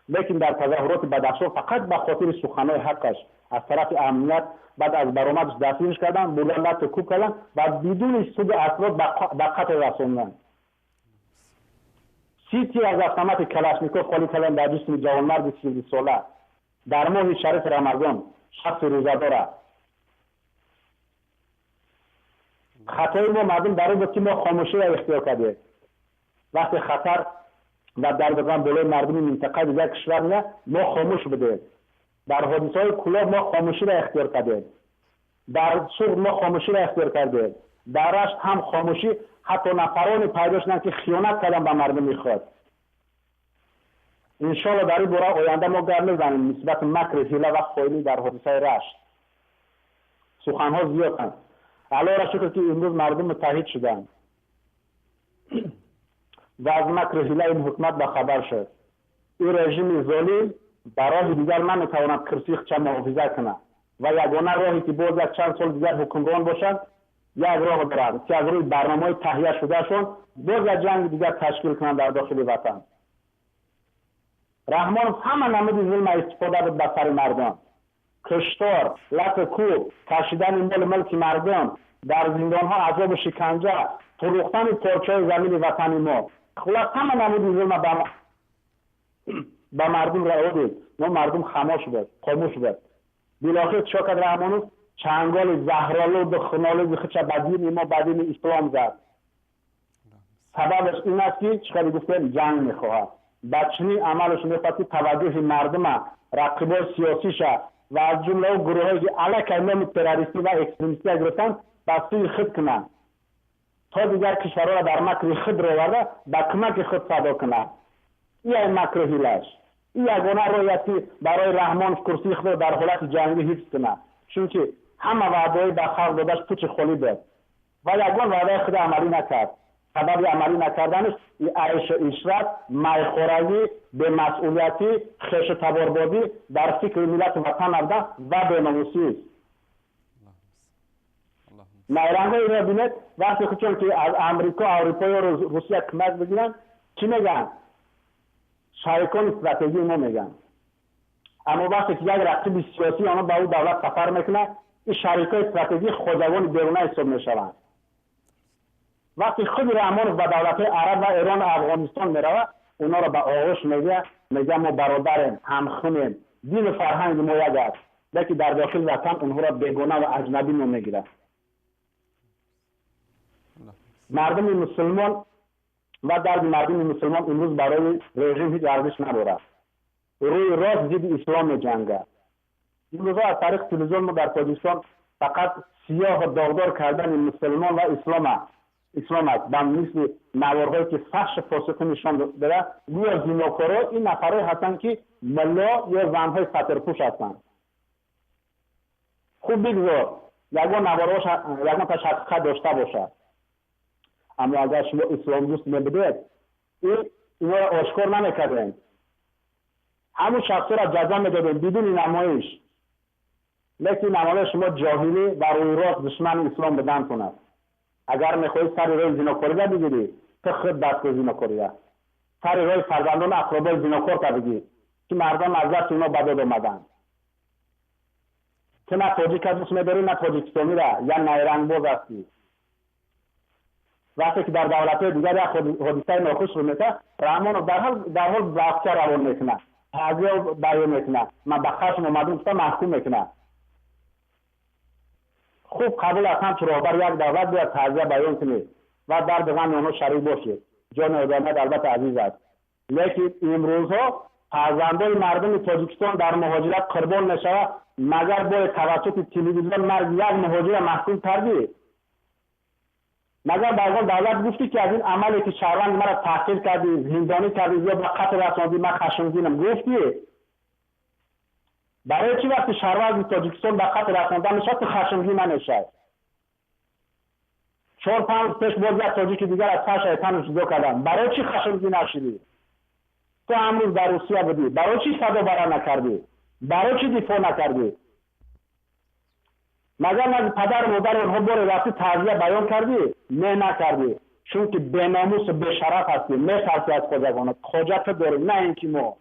لیکن در تظاهرات بدخشان فقط به خاطر سخنهای حقش از طرف امنیت بعد از برآمدش دستگیرش کردن، بردن لطف کوب کردن و بدون سود اسباب به قتل رساندن. 30 تیر از автомат کلاشنیکوف خالی کردن در جسم جوانمرد 30 ساله در ماه شریف رمضان شخص روزه‌دار. خطای ما مردم در این بود که ما خاموشی را اختیار کردیم. وقتی خطر و دردگان بالای مردم منطقه دیگر کشور میاد ما خاموش بدیم. در حادثه‌های کلاه ما خاموشی را اختیار کردیم. در سوق ما خاموشی را اختیار کردیم. در رشت هم خاموشی، حتی نفرانی پیدا شدن که خیانت کردن به مردم میخواد. انشاءالله در این دوره آینده ما گام میزنیم نسبت مکر حیله و خائنی در حادثه رشت. سخنها زیادند. الله را شکر که امروز مردم متحد شدند و از مکر حیله این حکومت به خبر شد. این رژیم ظالم برای دیگر نمیتواند کرسی خودش محافظت کنه و یگانه راهی که باز از چند سال دیگر حکمران باشند یک راه دارند که از روی برنامه‌های تهیه شدهشون باز از جنگ دیگر تشکیل کنند در داخل وطن. رحمان همه نمود ظلم استفاده بود به سر مردم. کشتار، لطف کوب، کشیدن مال ملک مردم، در زندان‌ها عذاب و شکنجه، فروختن پارچه‌های زمین وطن ما. خلاص همه نمود ظلم به مردم راه داد. ما مردم خاموش بود. بالاخره چه کرد رحمانوف؟ چنگال زهرآلود و خونالود خودش بدین ما بدین اسلام زد. سببش این است که چقدر گفتن جنگ میخواهد. بچنی عملش میخواد که توجه مردم رقیبای سیاسیش و از جمله گروهایی که علیه نام تروریستی و اکستریمیستی گرفتن به سوی خود کنند تا دیگر کشورها را در مکر خود را ورده به کمک خود صدا کنند. این مکر حیله‌اش. این یگانه راهی است که برای رحمان کرسی خود در حالت جنگی حفظ کنه، چون که همه وعده‌های به خلق دادش پوچ خالی بود و یگان وعده خود عملی نکرد. سبب عملی نکردنش عیش و عشرت، میخورگی، به مسئولیتی، خش و تباربازی در فکر ملت وطن نبوده و بیناموسی است. نیرنگ این را بینید وقتی خودشون که از امریکا، اروپا و روسیه کمک بگیرن چی میگن؟ شریکان استراتژی ما میگن. اما وقتی که یک رقیب سیاسی آنها به اون دولت سفر میکنه این شریکان استراتژی خودجوان بیرونه حساب میشوند. وقتی خود رحمان به دولت عرب و ایران و افغانستان میروه اونا را به آغوش میگه ما برادریم، همخونیم، دین و فرهنگ ما یک است، لیکن در داخل وطن اونها را بیگانه و اجنبی نمیگیره. مردم مسلمان و درد مردم مسلمان امروز برای رژیم هیچ ارزش نداره. روی راست ضد اسلام میجنگه. امروز از طریق تلویزیون ما در تاجیکستان فقط سیاه و داغدار کردن مسلمان و اسلام است. به مثل نوارهایی که فحش فاسقی نشان داده گویا زیناکارا این نفرهای هستند که ملا یا زنهای سترپوش هستند. خوب بگذار یگان نوارهاش یگان تاش حقیقت داشته باشد. اما اگر شما اسلام دوست میبودید اینا را آشکار نمیکردین، همون شخص را جزا میدادین بدون نمایش. لیکن نمایش شما جاهلی و روی راست دشمن اسلام بدن کند. اگر میخواهی سر روی زیناکاری را بگیری تو خود دست به زیناکاری را، سر روی فرزندان اقربای زیناکار را بگیر که مردم از دست اونا بداد آمدن که نه تاجیک دوست میداری نه تاجیکستانی را یا نیرنگ باز هستی. وقتی که در دولت‌های دیگر یک حادثه ناخوش رو میکنه رحمان در حال بحثه روان میکنه، تعزیه بیان میکنه، من به خشم اومدم گفتم محکوم میکنه. خوب قبول است هم رهبر یک دولت بیاد تعزیه بیان کنه و در غم آنها شریک باشه. جان آدمیت البته عزیز است، لیکن امروزها فرزندان مردم تاجیکستان در مهاجرت قربان میشود مگر با توسط تلویزیون مرگ یک مهاجر محکوم کردی؟ مگر بعضا دولت گفتی که از این عملی که شهروند مرا تحقیر کردی، زندانی کردی یا به قتل رساندی من خشمگینم گفتی؟ برای چی وقتی شهروند تاجیکستان به قتل رساندن میشد تو خشمگین نمیشد؟ 4-5 پیش باز یک تاجیک دیگر از سر شیطان جدا کردن، برای چی خشمگین نشدی؟ تو امروز در روسیه بودی، برای چی صدا برا نکردی؟ برای چی دفاع نکردی؟ مگر از پدر و مادر اونها بار رفتی تعزیه بیان کردی؟ نه نکردی. چون که بیناموس و بیشرف هستی، میترسی از خداوند، حاجت داری، نه اینکه ما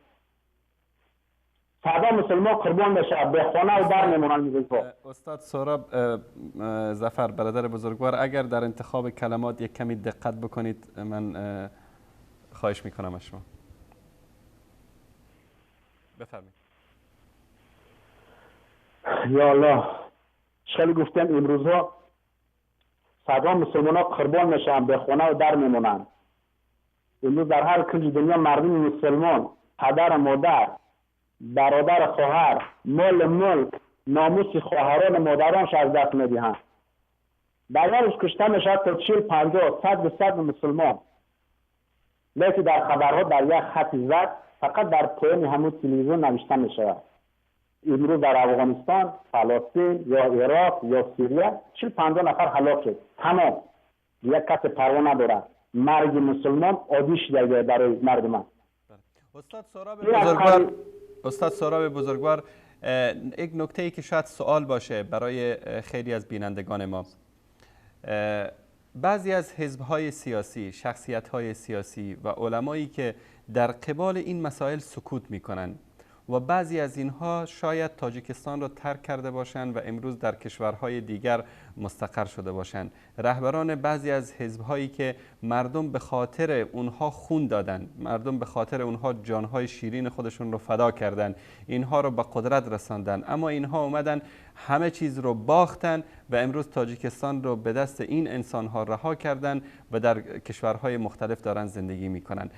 ساده مسلمان قربان بشه به خانه و در میمونن. استاد سهراب ظفر برادر بزرگوار، اگر در انتخاب کلمات یک کمی دقت بکنید من خواهش میکنم از شما. بفرمایید. یا الله، چقدر گفتم امروزها ساده مسلمان ها قربان میشن به خانه و در میمونن. امروز در هر کنج دنیا مردم مسلمان، پدر مادر، برادر خواهر، مال ملک، ناموس خواهران مادرانش از دست میدهند. در روز کشته میشد تا 40 50 100 مسلمان. لیکن در خبرها در یک خط زد فقط در پایان همون تلویزیون نوشته میشود امروز در افغانستان، فلسطین یا عراق یا سوریه 40 50 نفر هلاک شد. تمام. یک کس پروا نداره. مرگ مسلمان عادی شده برای مردم. استاد سهراب بزرگوار، یک نکته ای که شاید سوال باشه برای خیلی از بینندگان ما. بعضی از حزب‌های سیاسی، شخصیت‌های سیاسی و علمایی که در قبال این مسائل سکوت می‌کنند و بعضی از اینها شاید تاجیکستان را ترک کرده باشند و امروز در کشورهای دیگر مستقر شده باشند. رهبران بعضی از حزب‌هایی که مردم به خاطر اونها خون دادن، مردم به خاطر اونها جانهای شیرین خودشون رو فدا کردن، اینها رو به قدرت رساندن، اما اینها اومدن همه چیز رو باختن و امروز تاجیکستان رو به دست این انسان‌ها رها کردن و در کشورهای مختلف دارن زندگی می‌کنن.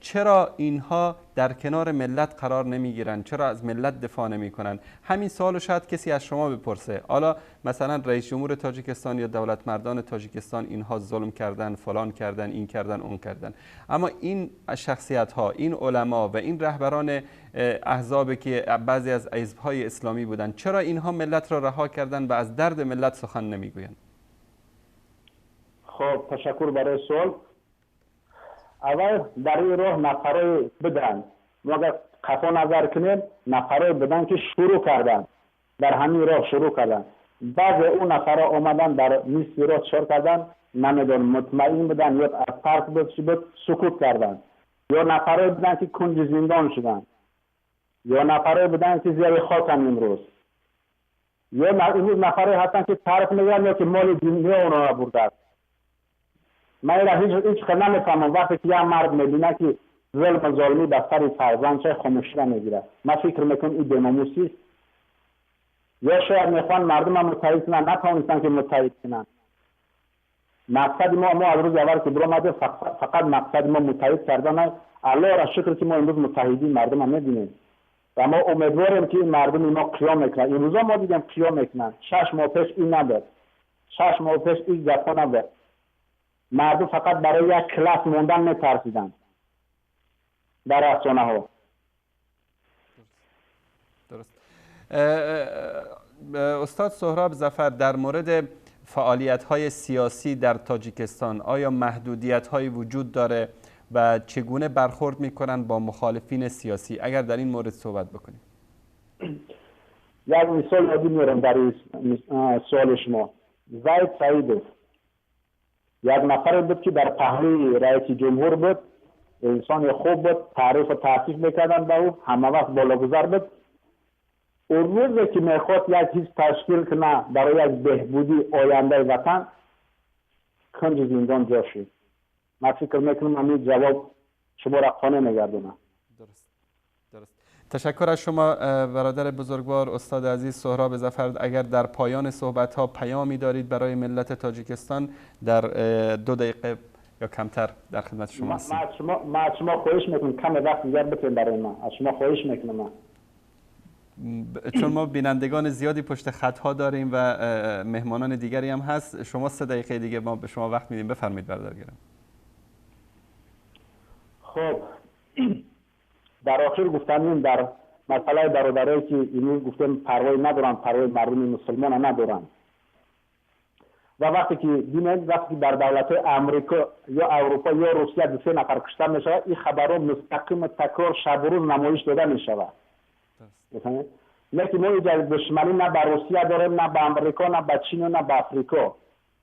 چرا اینها در کنار ملت قرار نمیگیرن؟ چرا از ملت دفاع نمی کنن؟ همین سوالو شاید کسی از شما بپرسه. حالا مثلا رئیس جمهور تاجیکستان یا دولت مردان تاجیکستان اینها ظلم کردن، فلان کردن، این کردن، اون کردن، اما این شخصیت ها، این علما و این رهبران احزابی که بعضی از حزب‌های اسلامی بودن، چرا اینها ملت را رها کردن و از درد ملت سخن نمیگویند؟ خب تشکر برای سوال. اول در این راه نفرای بدن، ما اگر قفا نظر کنیم نفرای بدن که شروع کردن، در همین راه شروع کردن. بعض اون نفرها آمدن در نیستی راه چهار کردن، نمیدون مطمئن بدن یا از ترک بود سکوت کردن، یا نفرای بدن که کنج زندان شدن، یا نفرای بدن که زیر خاکن امروز، یا امروز نفرای هستن که طرف میگن یا که مال دنیا اونا برده. من هیچ خیلی نمیفهمم وقتی که یه مرد میبینه که ظلم و ظالمی به سر فرزندش خاموشی را میگیره. من فکر میکنم این بیناموسی است. یا شاید میخوان مردم هم متحد کنن، نتوانستن که متحد کنن. مقصد ما از روز اول که برآمده فقط مقصد ما متحد کردن. الله را شکر که ما امروز متحدین مردم هم میبینیم و ما امیدواریم که این مردم ما قیام میکنن. امروز ما دیدیم قیام میکنن. 6 ماه پیش این نبود. 6 ماه پیش این گپا نبود. مردم فقط برای یک کلاس موندن میترسیدن در رسانه ها. درست. استاد سهراب ظفر، در مورد فعالیت های سیاسی در تاجیکستان آیا محدودیت های وجود داره و چگونه برخورد میکنن با مخالفین سیاسی؟ اگر در این مورد صحبت بکنیم. یک مثال یادی میارم در سوال شما. زید سعیدوف یک نفر بود که در پهلوی رئیس جمهور بود، انسان خوب بود، تعریف و تعریف میکردن به او، همه وقت بالاگذار بود. اون روزی که میخواد یک چیز تشکیل کنه برای یک بهبودی آینده وطن، کنج زندان جا شد. من فکر میکنم همین جواب شما را قانع نگردونه. درست. تشکر از شما برادر بزرگوار استاد عزیز سهراب ظفر. اگر در پایان صحبت ها پیامی دارید برای ملت تاجیکستان در 2 دقیقه یا کمتر در خدمت شما هستم. ما از شما خواهش میکنم کم وقت دیگر بتین برای ما. از شما خواهش میکنم. چون ما بینندگان زیادی پشت خط ها داریم و مهمانان دیگری هم هست، شما 3 دقیقه دیگه ما به شما وقت میدیم. بفرمایید برادر گرامی. خب در آخر گفتم در مسئله برادرایی که اینو گفتم پروایی ندارن، پروای مردم مسلمان ندارن. و وقتی که در دولت امریکا یا اروپا یا روسیه 2 نفر کشته میشه، این خبرها مستقیم تکرار شب و روز نمایش داده میشود. لیکن ما اینجا دشمنی نه با روسیه داریم، نه با امریکا، نه با چین، نه با افریقا.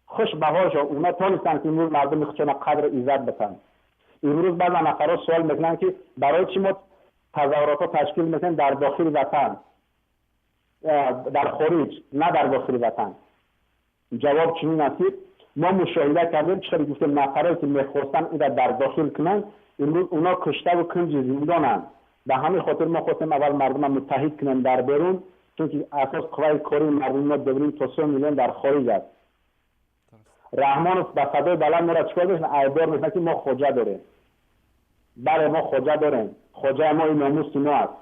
خوش بهاشو اونا تونستن که امروز مردم خودشون قدر عزت بدن. امروز بعضی نفرا سوال میکنن که برای چی ما تظاهرات تشکیل میکنیم در داخل وطن، در خارج، نه در داخل وطن؟ جواب چنین است: ما مشاهده کردیم چطور گفتیم نفرایی که میخواستن این در داخل کنن امروز اونا کشته و کنج زندانن. به همین خاطر ما خواستیم اول مردم متحد کنیم در بیرون، چون که اساس قوای کاری مردم ما 2 تا 3 میلیون در خارج است. رحمان با صدای بلند ما را چیکار میکنه؟ اعبار میکنه که ما خوجه داریم. بله ما خوجه داریم، خوجه ما این ناموس ما است.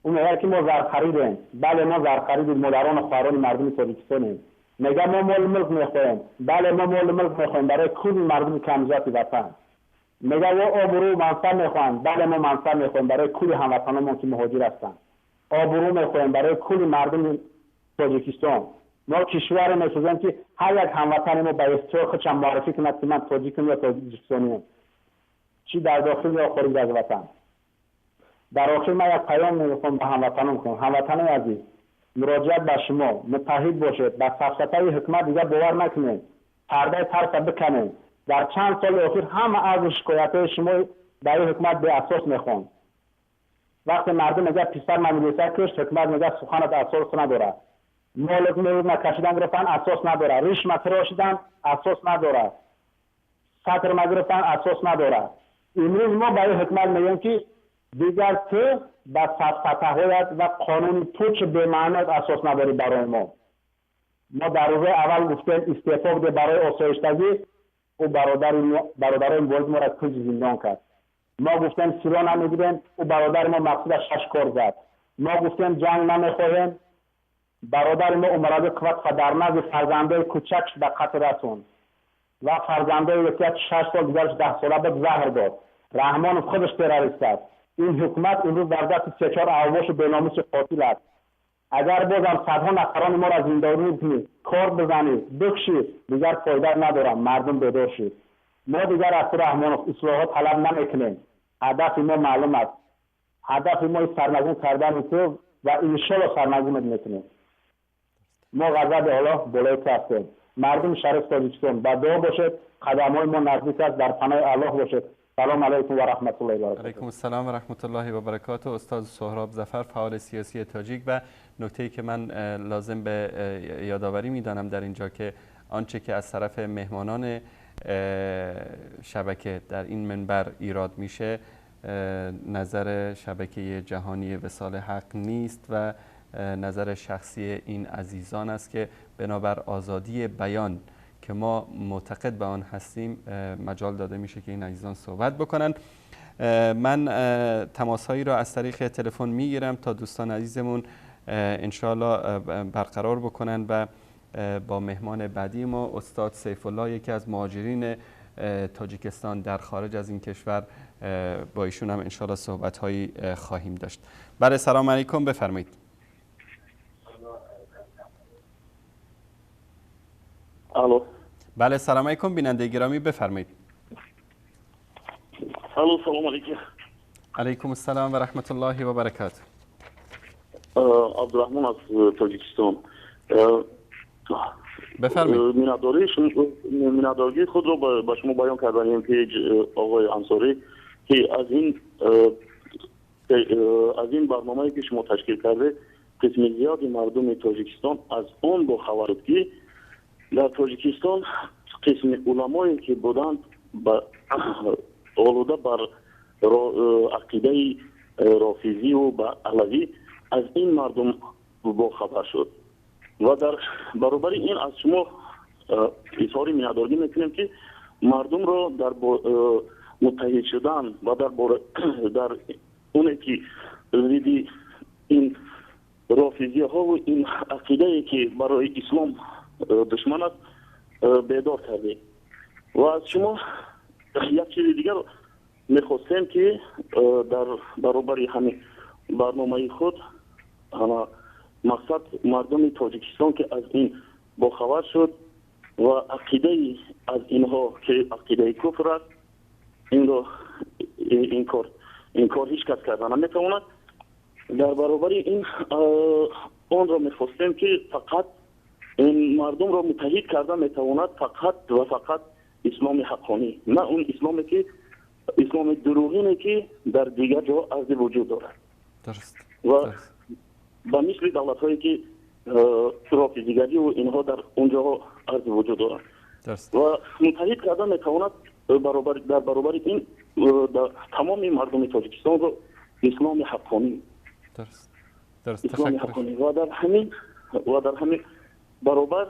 اون میگه که ما زر خریدیم. بله ما زر خریدیم، مادران و خواهران مردم تاجیکستانیم. میگه ما مال ملک میخوایم. بله ما مال ملک میخوایم برای کل مردم کمزات وطن. میگه و آبرو منصب میخوایم. بله ما منصب میخوایم برای کل هموطنان که مهاجر هستن. آبرو میخوایم برای کل مردم تاجیکستان. ما کشور میسازیم که هر یک هموطن ما به اصطلاح خودش معرفی کند که من تاجیکم یا تاجیکستانیم، چی در داخل یا خارج از وطن. در آخر من یک پیام میگم به هموطنان کنم: هموطنان عزیز، مراجعت به شما متحد باشید، به سفسطه حکومت دیگه باور نکنید، پرده ترس بکنید. در چند سال اخیر همه از شکایت شما برای حکومت به اساس میخوان. وقتی مردم میگه پسر مملکت کشت، حکومت میگه سخنت اساس نداره. مالک میگه کشیدن گرفتن اساس نداره. ریش متراشیدن اساس نداره. سطر مگرفتن اساس نداره. امروز ما برای حکومت میگیم که دیگر تو به سفسطه‌هایت و قانون تو چه به معنات اساس نداری برای ما. ما در روز اول گفتیم استعفا بده برای آسایشتگی و برادر این ما را کنج زندان کرد. ما گفتیم سیرا نمیگیریم و برادر ما مقصود 6 کار زد. ما گفتیم جنگ نمیخواهیم، برادر ما عمران قوت و در نزد فرزندای کوچکش به قتل رسوند و فرزندای یکی 6 سال دیگرش 10 ساله به زهر داد. رحمان خودش تروریست است. این حکومت امروز در دست 3-4 اعواش بیناموس قاتل است. اگر بازم صدها نفران ما را زندانی کنید، کار بزنید، بکشید، دیگر فایده ندارم. مردم بیدار شید. ما دیگر از رحمان اصلاحات طلب نمیکنیم. هدف ما معلوم است. هدف ما سرنگون کردن تو و انشالله سرنگونت میکنیم. ما غضب الله بالای هستیم. مردم شهر تاجیکستان با دعا باشید، قدم‌های ما نزدیک است، در پناه الله باشید. سلام علیکم و رحمت الله و برکاته. علیکم السلام و رحمت الله و برکاته. استاد سهراب ظفر، فعال سیاسی تاجیک. و نکته‌ای که من لازم به یادآوری می‌دانم در اینجا که آنچه که از طرف مهمانان شبکه در این منبر ایراد میشه نظر شبکه جهانی وصال حق نیست و نظر شخصی این عزیزان است که بنابر آزادی بیان که ما معتقد به آن هستیم مجال داده میشه که این عزیزان صحبت بکنن. من تماسهایی را از طریق تلفن میگیرم تا دوستان عزیزمون انشاءالله برقرار بکنن و با مهمان بعدی ما استاد سیف الله، یکی از مهاجرین تاجیکستان در خارج از این کشور، با ایشون هم انشاءالله صحبت هایی خواهیم داشت. بله سلام علیکم، بفرمایید. الو. بله سلام علیکم بیننده گرامی، بفرمایید. الو سلام علیکم. علیکم السلام و رحمت الله و برکاته. عبدالرحمن از تاجیکستان. بفرمایید. مینداری خود رو به شما بیان کردن این پیج آقای انصاری که از این برنامه‌ای که شما تشکیل کرده قسم زیادی مردم تاجیکستان از اون با خبرت که در تاجیکستان قسم علمایی که بودند آلوده بر عقیده رافیزی و با علوی از این مردم با خبر شد و در برابر این از شما اظهار میهدارگی میکنیم که مردم را در متحد شدن و در اونه که ضد این رافیزی ها و این عقیده که برای اسلام دشمن است بیدار کرده و از شما یک چیز دیگر میخواستیم که در برابر همین برنامه خود مقصد مردم تاجیکستان که از این باخبر شد و عقیده از اینها که عقیده کفر است این کار هیچ کس کردن نمیتواند در برابر این آن را میخواستیم که فقط این مردم را متحد کرده میتواند فقط و فقط اسلام حقانی، نه اون اسلامی که اسلام دروغینه که در دیگر جا از وجود دارد. درست. و با مثل دولت هایی که رافضیگری و اینها در اونجا از وجود دارد. درست. و متحد کرده میتواند در برابر این تمام مردم تاجیکستان رو اسلام حقانی. درست. درست. اسلام حقانی و در همین برابر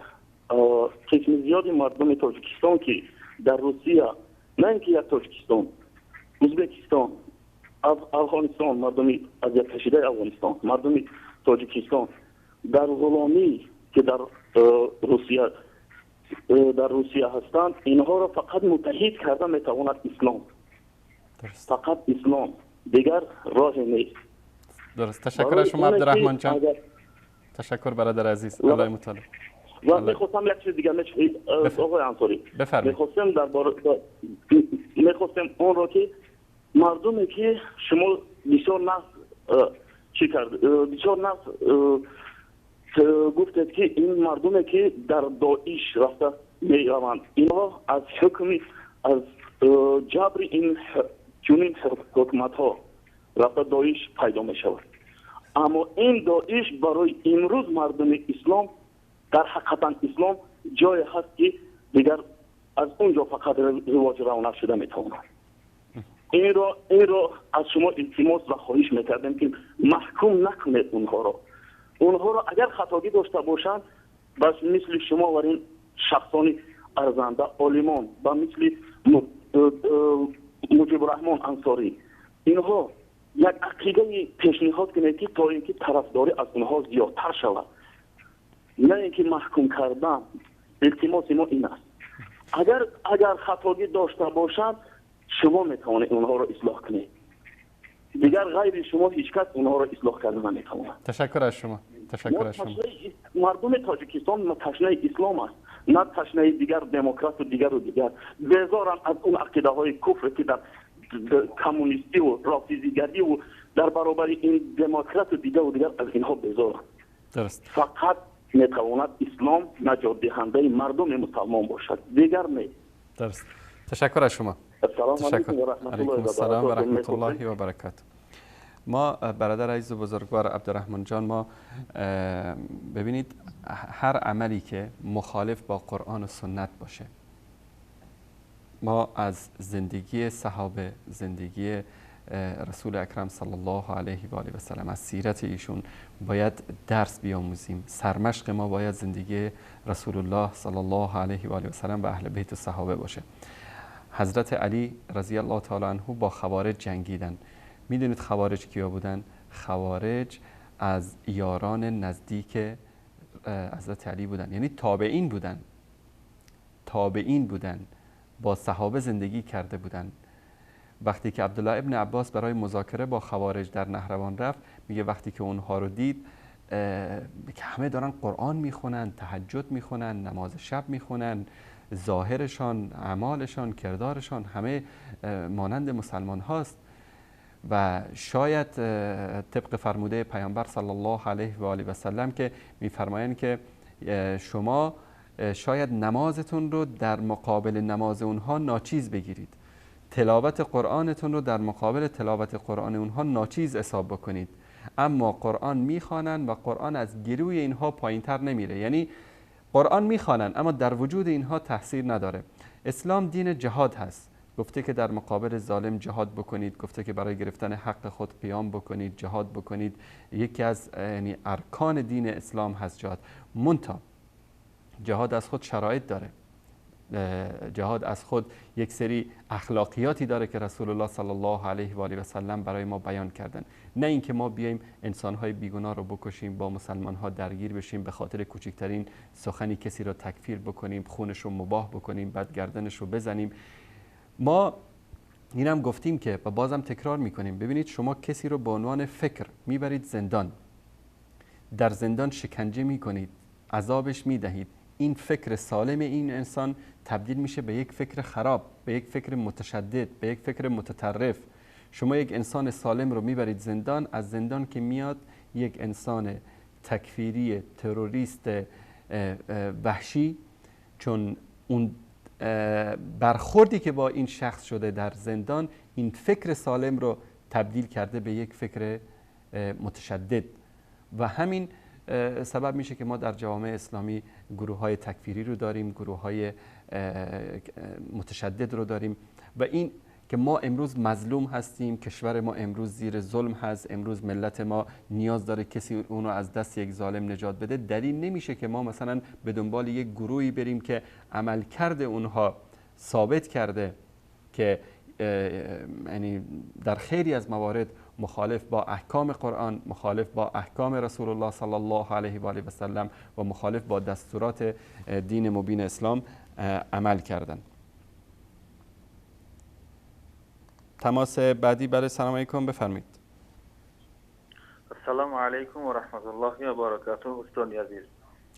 قسم زیادی مردم تاجیکستان که در روسیه، نه اینکه یک تاجیکستان، ازبکستان، افغانستان، مردم اذیت کشیده افغانستان، مردم تاجیکستان در غلامی که در روسیه هستند، اینها را فقط متحد کرده میتواند اسلام. درست. فقط اسلام، دیگر راه نیست. درست. تشکر از شما عبدالرحمن جان. تشکر برادر عزیز. الله مطالب. و میخواستم یک چیز دیگر آقای انصاری میخواستم اون را که مردمی که شما بسیار نفس چی کرد، بسیار نفس گفتید که این مردمی که در داعش رفته میروند، اینها از حکمی از جبر این چنین حکومت ها رفته داعش پیدا می شود. اما این داعش برای امروز مردم اسلام در حقیقت اسلام جای هست که دیگر از اونجا فقط رواج رونق شده میتواند. این را از شما التماس و خواهش میکردم که محکوم نکنید اونها را اگر خطاگی داشته باشند، بس مثل شما و این شخصان ارزنده عالمان و مثل مجیب الرحمن انصاری، اینها یک عقیده پیشنهاد کنید که تا اینکه طرفداری از اونها زیادتر شود، نه اینکه محکوم کردن. التماس ما این است اگر خطاگی داشته باشند شما میتوانید اونها را اصلاح کنید، دیگر غیر شما هیچ کس اونها را اصلاح کردن نمیتواند. تشکر از شما. تشکر از شما. مردم تاجیکستان تشنه اسلام است، نه تشنه دیگر دموکرات و دیگر بیزارن از اون عقیده های کفر که در کمونیستی و رافضیگری و در برابر این دموکرات و دیگر از اینها بیزارن. درست. فقط میتواند اسلام نجات دهنده مردم مسلمان باشد، دیگر نه. درست. تشکر از شما. علیکم السلام و رحمت الله و برکاته. ما برادر عزیز و بزرگوار عبدالرحمن جان، ما ببینید هر عملی که مخالف با قرآن و سنت باشه، ما از زندگی صحابه، زندگی رسول اکرم صلی الله علیه و آله و سلم، از سیرت ایشون باید درس بیاموزیم. سرمشق ما باید زندگی رسول الله صلی الله علیه و آله و سلم و اهل بیت و صحابه باشه. حضرت علی رضی الله تعالی عنه با خوارج جنگیدن. میدونید خوارج کیا بودن؟ خوارج از یاران نزدیک حضرت علی بودن، یعنی تابعین بودن، با صحابه زندگی کرده بودن. وقتی که عبدالله ابن عباس برای مذاکره با خوارج در نهروان رفت، میگه وقتی که اونها رو دید که همه دارن قرآن میخونن، تهجد میخونن، نماز شب میخونن، ظاهرشان، اعمالشان، کردارشان همه مانند مسلمان هاست و شاید طبق فرموده پیامبر صلی الله علیه و آله و سلم که میفرمایند که شما شاید نمازتون رو در مقابل نماز اونها ناچیز بگیرید، تلاوت قرآنتون رو در مقابل تلاوت قرآن اونها ناچیز حساب بکنید، اما قرآن میخوانن و قرآن از گروی اینها پایینتر نمیره. یعنی قرآن میخوانن اما در وجود اینها تاثیر نداره. اسلام دین جهاد هست، گفته که در مقابل ظالم جهاد بکنید، گفته که برای گرفتن حق خود قیام بکنید، جهاد بکنید. یکی از یعنی ارکان دین اسلام هست جهاد. منتها جهاد از خود شرایط داره، جهاد از خود یک سری اخلاقیاتی داره که رسول الله صلی الله علیه و آله و سلم برای ما بیان کردن. نه اینکه ما بیایم انسان‌های بیگناه رو بکشیم، با مسلمان‌ها درگیر بشیم، به خاطر کوچکترین سخنی کسی رو تکفیر بکنیم، خونش رو مباح بکنیم، بعد گردنش رو بزنیم. ما اینم گفتیم که و بازم تکرار میکنیم، ببینید شما کسی رو به عنوان فکر میبرید زندان، در زندان شکنجه میکنید، عذابش میدهید، این فکر سالم این انسان تبدیل میشه به یک فکر خراب، به یک فکر متشدد، به یک فکر متطرف. شما یک انسان سالم رو میبرید زندان، از زندان که میاد یک انسان تکفیری تروریست وحشی، چون اون برخوردی که با این شخص شده در زندان این فکر سالم رو تبدیل کرده به یک فکر متشدد و همین سبب میشه که ما در جوامع اسلامی گروه های تکفیری رو داریم، گروه های متشدد رو داریم و این که ما امروز مظلوم هستیم، کشور ما امروز زیر ظلم هست، امروز ملت ما نیاز داره کسی اونو از دست یک ظالم نجات بده، دلیل نمیشه که ما مثلا به دنبال یک گروهی بریم که عملکرد اونها ثابت کرده که یعنی در خیلی از موارد مخالف با احکام قرآن، مخالف با احکام رسول الله صلی الله علیه و آله و سلم و مخالف با دستورات دین مبین اسلام عمل کردن. تماس بعدی. بله سلام علیکم، بفرمایید. السلام علیکم و رحمت الله و برکاته. استاد عزیز.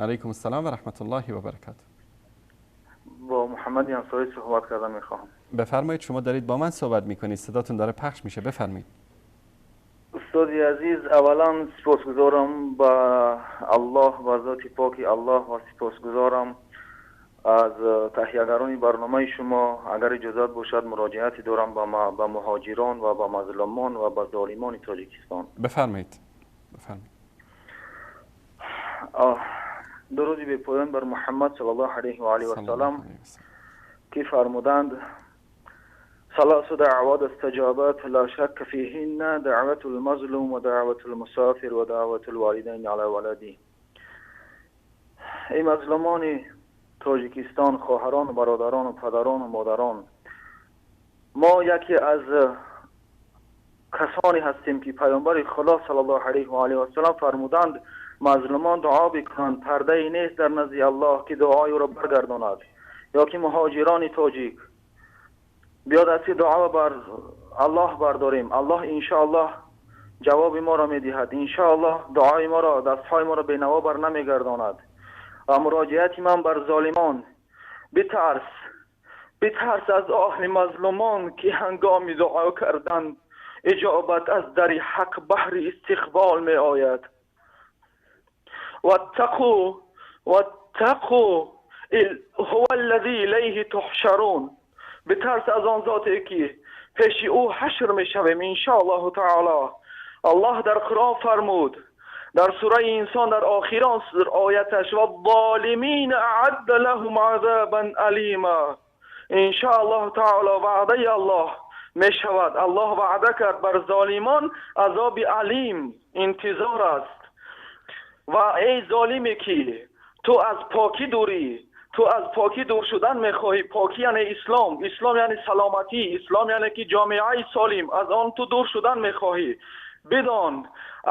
علیکم السلام و رحمت الله و برکاته. با محمد انصاری صحبت کردم میخواهم. بفرمایید، شما دارید با من صحبت میکنید، صداتون داره پخش میشه، بفرمایید. استاد عزیز، اولا سپاسگزارم با الله و ذات پاک الله و سپاسگزارم از تهیه‌گران برنامه شما. اگر اجازت باشد مراجعتی دارم با مهاجران و با مظلومان و با ظالمان تاجیکستان. بفرمایید. درودی به پایان بر محمد صلی الله علیه و آله و سلم که فرمودند ثلاث دعوات استجابت لا شک فیهن دعوت المظلوم و دعوت المسافر و دعوت الوالدین علی ولده. ای مظلومان تاجیکستان، خواهران و برادران و پدران و مادران، ما یکی از کسانی هستیم که پیامبر خدا صلی الله علیه و آله و سلم فرمودند مظلومان دعا بکنند، پرده ای نیست در نزد الله که دعای او را برگرداند. یا که مهاجران تاجیک بیاد از دعا بر الله برداریم، الله انشاءالله جواب ما را میدهد، انشاءالله دعای ما را، دستهای ما را به نوا بر نمیگرداند. و مراجعت من بر ظالمان، بترس از اهل مظلومان که هنگام دعا کردن اجابت از در حق بحر استقبال می آید. واتقوا هو الذی الیه تحشرون. بترس از آن ذاتی که پیش او حشر می شویم ان شاء الله تعالی. الله در قرآن فرمود در سوره انسان در آخران آیتش و ظالمین اعد لهم عذابا الیما. ان شاء الله تعالی وعده الله می شود، الله وعده کرد بر ظالمان عذاب علیم انتظار است. و ای ظالمی که تو از پاکی دوری، تو از پاکی دور شدن میخواهی، پاکی یعنی اسلام، اسلام یعنی سلامتی، اسلام یعنی که جامعه سالم، از آن تو دور شدن میخواهی. بدان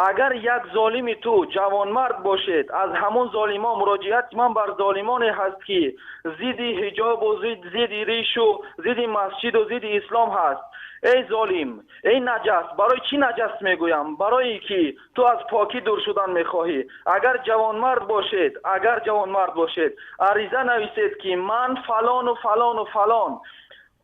اگر یک ظالم تو جوانمرد باشد، از همون ظالمان مراجعت من بر ظالمان هست که ضد حجاب و ضد ریش و ضد مسجد و ضد اسلام هست. ای ظالم، ای نجس، برای چی نجس میگویم؟ برای که تو از پاکی دور شدن میخواهی. اگر جوانمرد باشد عریضه نویسید که من فلان و فلان و فلان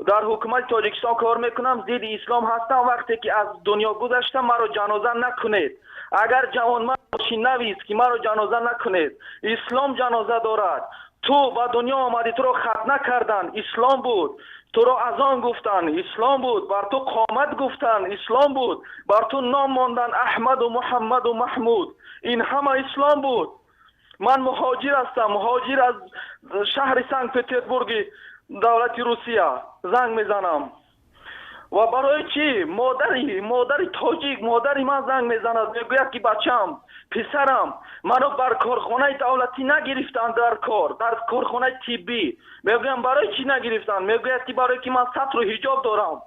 در حکومت تاجیکستان کار میکنم، ضد اسلام هستم، وقتی که از دنیا گذشتم مرا جنازه نکنید. اگر جوانمرد باشی نویس که مرا جنازه نکنید. اسلام جنازه دارد. تو با دنیا آمدی، تو را ختنه کردن، اسلام بود. تو را اذان گفتن، اسلام بود. بر تو قامت گفتن، اسلام بود. بر تو نام ماندن احمد و محمد و محمود، این همه اسلام بود. من مهاجر هستم، مهاجر از شهر سنت پترزبورگ دولت روسیه زنگ میزنم. و برای چی مادری تاجیک مادری من زنگ میزند، میگوید که بچم، پسرم، منو بر کارخانه دولتی نگرفتن، در کارخانه طبی. میگویم برای چی نگرفتن؟ میگوید که برای که من سطر و حجاب دارم.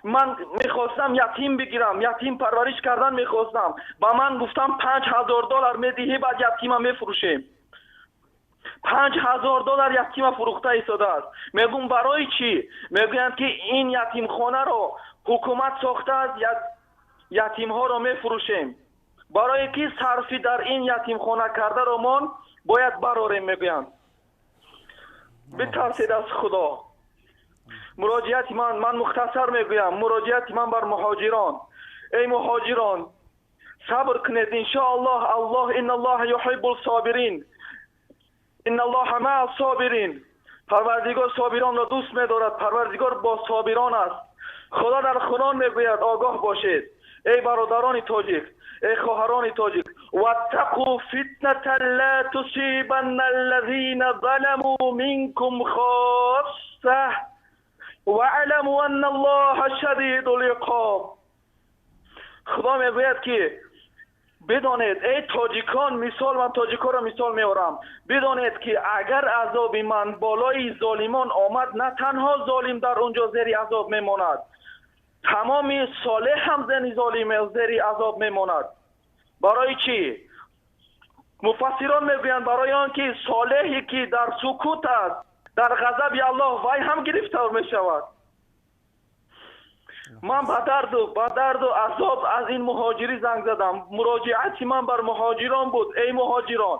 من میخواستم یتیم بگیرم، یتیم پرورش کردن میخواستم. با من گفتم $5,000 میدهی بعد یتیم میفروشیم. $5,000 یتیم فروخته ایستاده است. میگم برای چی؟ میگویند که این یتیم خانه رو حکومت ساخته است، یتیم ها رو میفروشیم. برای کی صرفی در این یتیم خانه کرده رو من باید براریم. میگویند بترسید از خدا. مراجعت من مختصر میگویم، مراجعت من بر مهاجران: ای مهاجران صبر کنید، ان شاء الله ان الله یحب الصابرین، ان الله مع الصابرین. پروردگار صابران را دوست می‌دارد، پروردگار با صابران است. خدا در قرآن میگوید آگاه باشید ای برادران تاجیک، ای خواهران تاجیک: واتقوا فتنة لا تصيبن الذين ظلموا منكم خاصة واعلموا ان الله شدید العقاب. خدا میگوید که بدانید ای تاجیکان، من تاجیکان را مثال میارم، بدانید که اگر عذاب من بالای ظالمان آمد، نه تنها ظالم در اونجا زیر عذاب میماند، تمام صالح هم زیر عذاب میماند. برای چی؟ مفسران میگویند برای آنکه صالحی که در سکوت است در غضب الله وای هم گرفتار میشود. من با درد و عذاب از این مهاجری زنگ زدم. مراجعتی من بر مهاجران بود: ای مهاجران،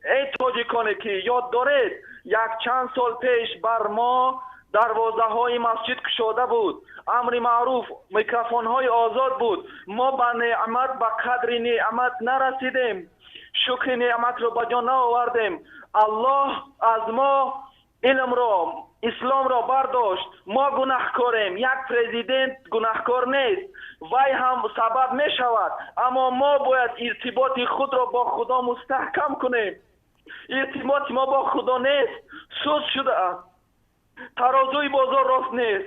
ای تاجیکانی که یاد دارید یک چند سال پیش بر ما دروازه های مسجد کشاده بود، امر معروف، میکروفون های آزاد بود، ما به نعمت به قدر نعمت نرسیدیم، شکر نعمت رو به جا نآوردیم. الله از ما علم را، اسلام را برداشت، ما گناهکاریم. یک پرزیدنت گناهکار نیست، وای هم سبب می شود، اما ما باید ارتباط خود را با خدا مستحکم کنیم. ارتباط ما با خدا نیست، سوز شده است، ترازوی بازار راست نیست،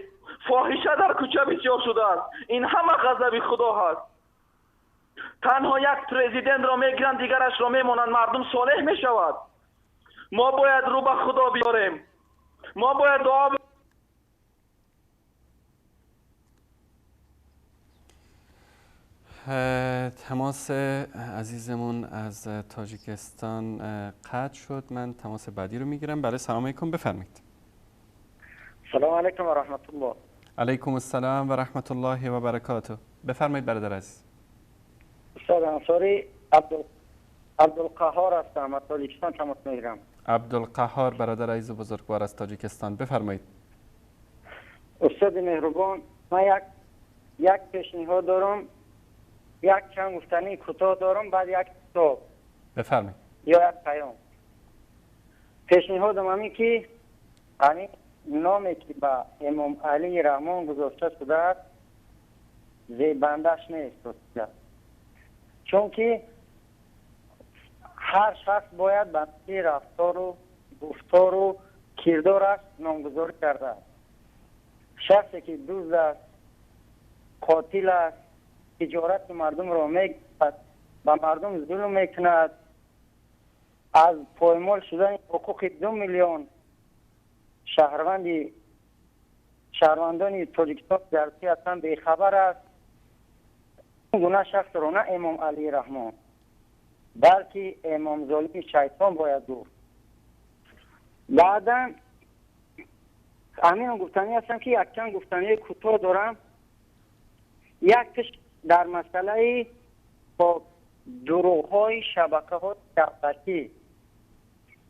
فاحشه در کوچه بسیار شده است. این همه غضب خدا هست. تنها یک پرزیدنت را میگیرند، دیگرش را میمانند، مردم صالح می شود. ما باید رو به خدا بیاریم، ما باید دعا تماس عزیزمون از تاجیکستان قطع شد. من تماس بعدی رو میگیرم. بله، سلام علیکم، بفرمایید. سلام علیکم و رحمت الله. علیکم السلام و رحمت الله و برکاته. بفرمایید برادر عزیز. استاد انصاری عبدالقهار هستم، از تاجیکستان تماس میگیرم. عبدالقهار برادر عزیز و بزرگوار از تاجیکستان، بفرمایید. استاد مهربان، من یک پیشنهاد دارم، یک چند گفتنی کوتاه دارم، بعد یک کتاب. بفرمایید. یا یک پیام. پیشنهادم همین که همین نامی که به امام علی رحمان گذاشته شده است زیبندش نیست، چون که هر شخص باید به رفتار و گفتار و کردارش نامگذاری کرده است. شخصی که دزد است، قاتل است، تجارت مردم را میکند، به مردم ظلم میکند، از پایمال شدن حقوق 2 میلیون شهروندان تاجیکستان درسی هستن بیخبر است. این گونه شخص را نه امام علی رحمان بلکه امام ظالم شیطان باید گفت. بعدا همین گفتنی هستم که یک چند گفتنی کوتاه دارم. یکش در مسئله با دروغ‌های شبکه‌های دولتی.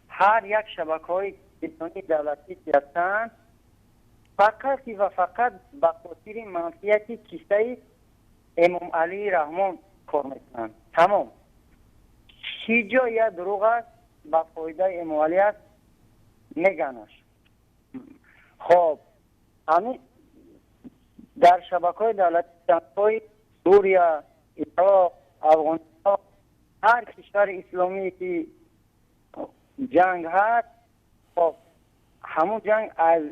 هر یک شبکه‌های دولتی که هستند فقط و فقط به خاطر منفیت کیسه امام علی رحمان کار میکنند. تمام. هیچ جا یک دروغ است به فایده امام علی است نگنش. خب همین در شبکه‌های دولتی های سوریه، عراق، افغانستان، هر کشور اسلامی که جنگ هست، خب همون جنگ از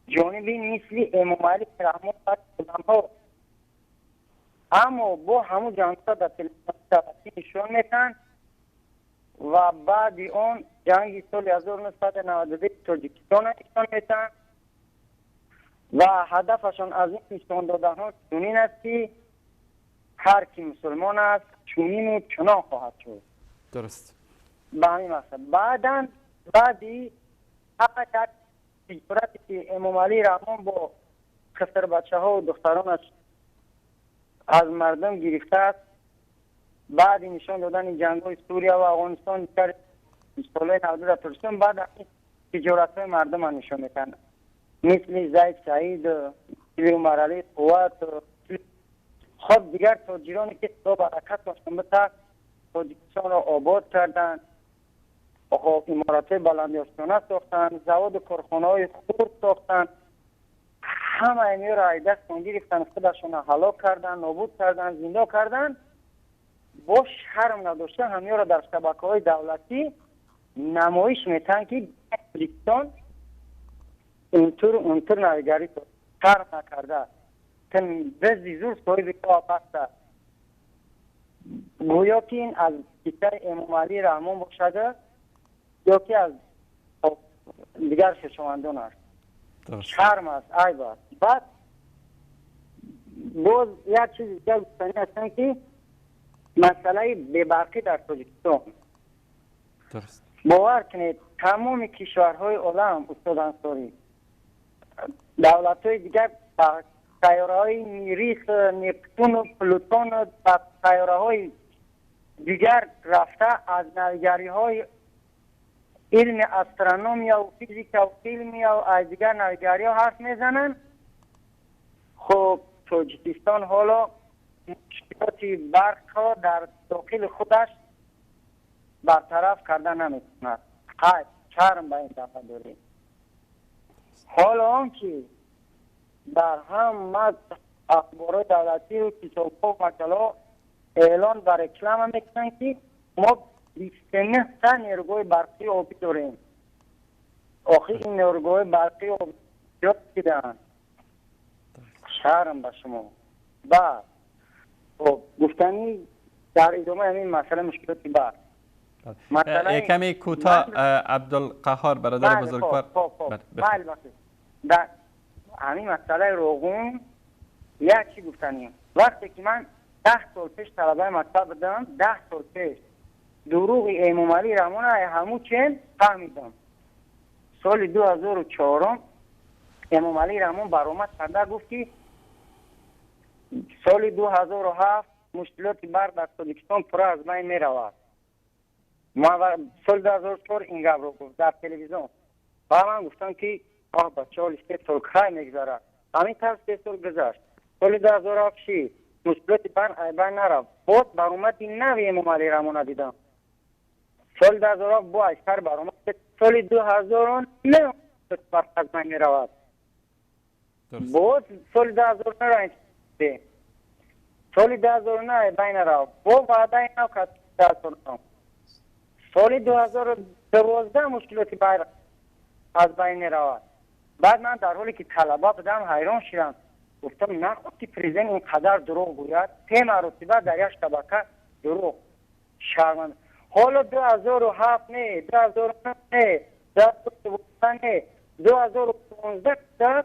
جانبی مثل امام علی رحمه الله، اما با همون جنگ ها در تلویزیون نشون میدن و بعد اون جنگ سال 1992 تاجیکستان نشون میدن و هدفشون از این نشان دادن ها چنین است که هر کی مسلمان است چنین و چنان خواهد شد. درست. به همین مقصد بعدی حقیقت تجارتی که امام علی رحمان با خسر بچه ها و دخترانش از مردم گرفته است، بعد نشان دادن جنگ های سوریه و افغانستان در سال 92 ترسیم، بعد تجارت های مردم ها نشان میتن. مثل زید سعید، مثل عمر علی قوت. خب دیگر تاجرانی که خدا برکت داشتن بتا تاجیکستان را آباد کردن، خب امارات بلندی آستانه ساختن، زواد کارخانه های خرد ساختن، همه اینها را دست گرفتن، خودشون هلاک کردن، نابود کردن، زنده کردن. با شرم نداشته همه را در شبکه های دولتی نمایش میتن که تاجیکستان اونطور نویگری کار نکرده. تن بزی زور صاحب کار بسته. گویا که این از کتای امام علی رحمان باشده یا که از دیگر ششمندان است. شرم است، عیب است. بعد باز یک چیز دیگر گفتنی هستن که مسئله بی‌برقی در تاجیکستان. درست. باور کنید تمام کشورهای عالم استاد انصاری، دولت‌های دیگر سیاره‌های مریخ، نپتون و پلوتون و سیاره‌های دیگر رفته از نویگری‌های علم استرونومیا و فیزیک و کیمیا و از دیگر نویگری‌ها حرف میزنن. خب تاجیکستان حالا مشکلات برق ها در داخل خودش برطرف کرده نمیتونه. های شرم به این دفعه داریم. حالا هم که در همه اخبار دولتی و کتاب ها و مجله اعلان و رکلام میکنن که ما 29 تا نیروگاه برقی آبی داریم. آخه این نیروگاه برقی آبی جا دیدن. شرم به شما. بعد گفتنی در ادامه همین مسئله مشکلاتی برق. کمی کوتاه عبدالقهار برادر بزرگوار. بله در همین مسئله روغون یک چی گفتنیم. وقتی که من 10 سال پیش طلبه مکتب بودم، 10 سال پیش دروغ امام علی رحمان همو چین فهمیدم. سال 2004 امام علی رحمان برآمد کرده گفت که سال 2007 مشکلات برق در تاجیکستان پر از بین می رود. ما سال 2004 این گپ رو گفت در تلویزیون و من گفتم که بچه ها 3 سال خیلی میگذره. همین طرز 3 سال گذشت. سال 2007 مشکلات برق بین نرفت. باز برآمد این نوی امام علی رحمان دیدم. سال 2007 با اشتر برآمد. سال 2009 برق از بین می رود. باز سال 2009 سال 2009 بین رفت. با وعده اینا که 2009 سال 2012 مشکلاتی برق از بین رفت. بعد من در حالی که طلبه بودم حیران شدم. گفتم نخود که پریزن اینقدر دروغ گوید 3 مرتبه در یک شبکه دروغ. شرمنده. حالا 2007 نه، 2009 نه، 2012 نه، 2015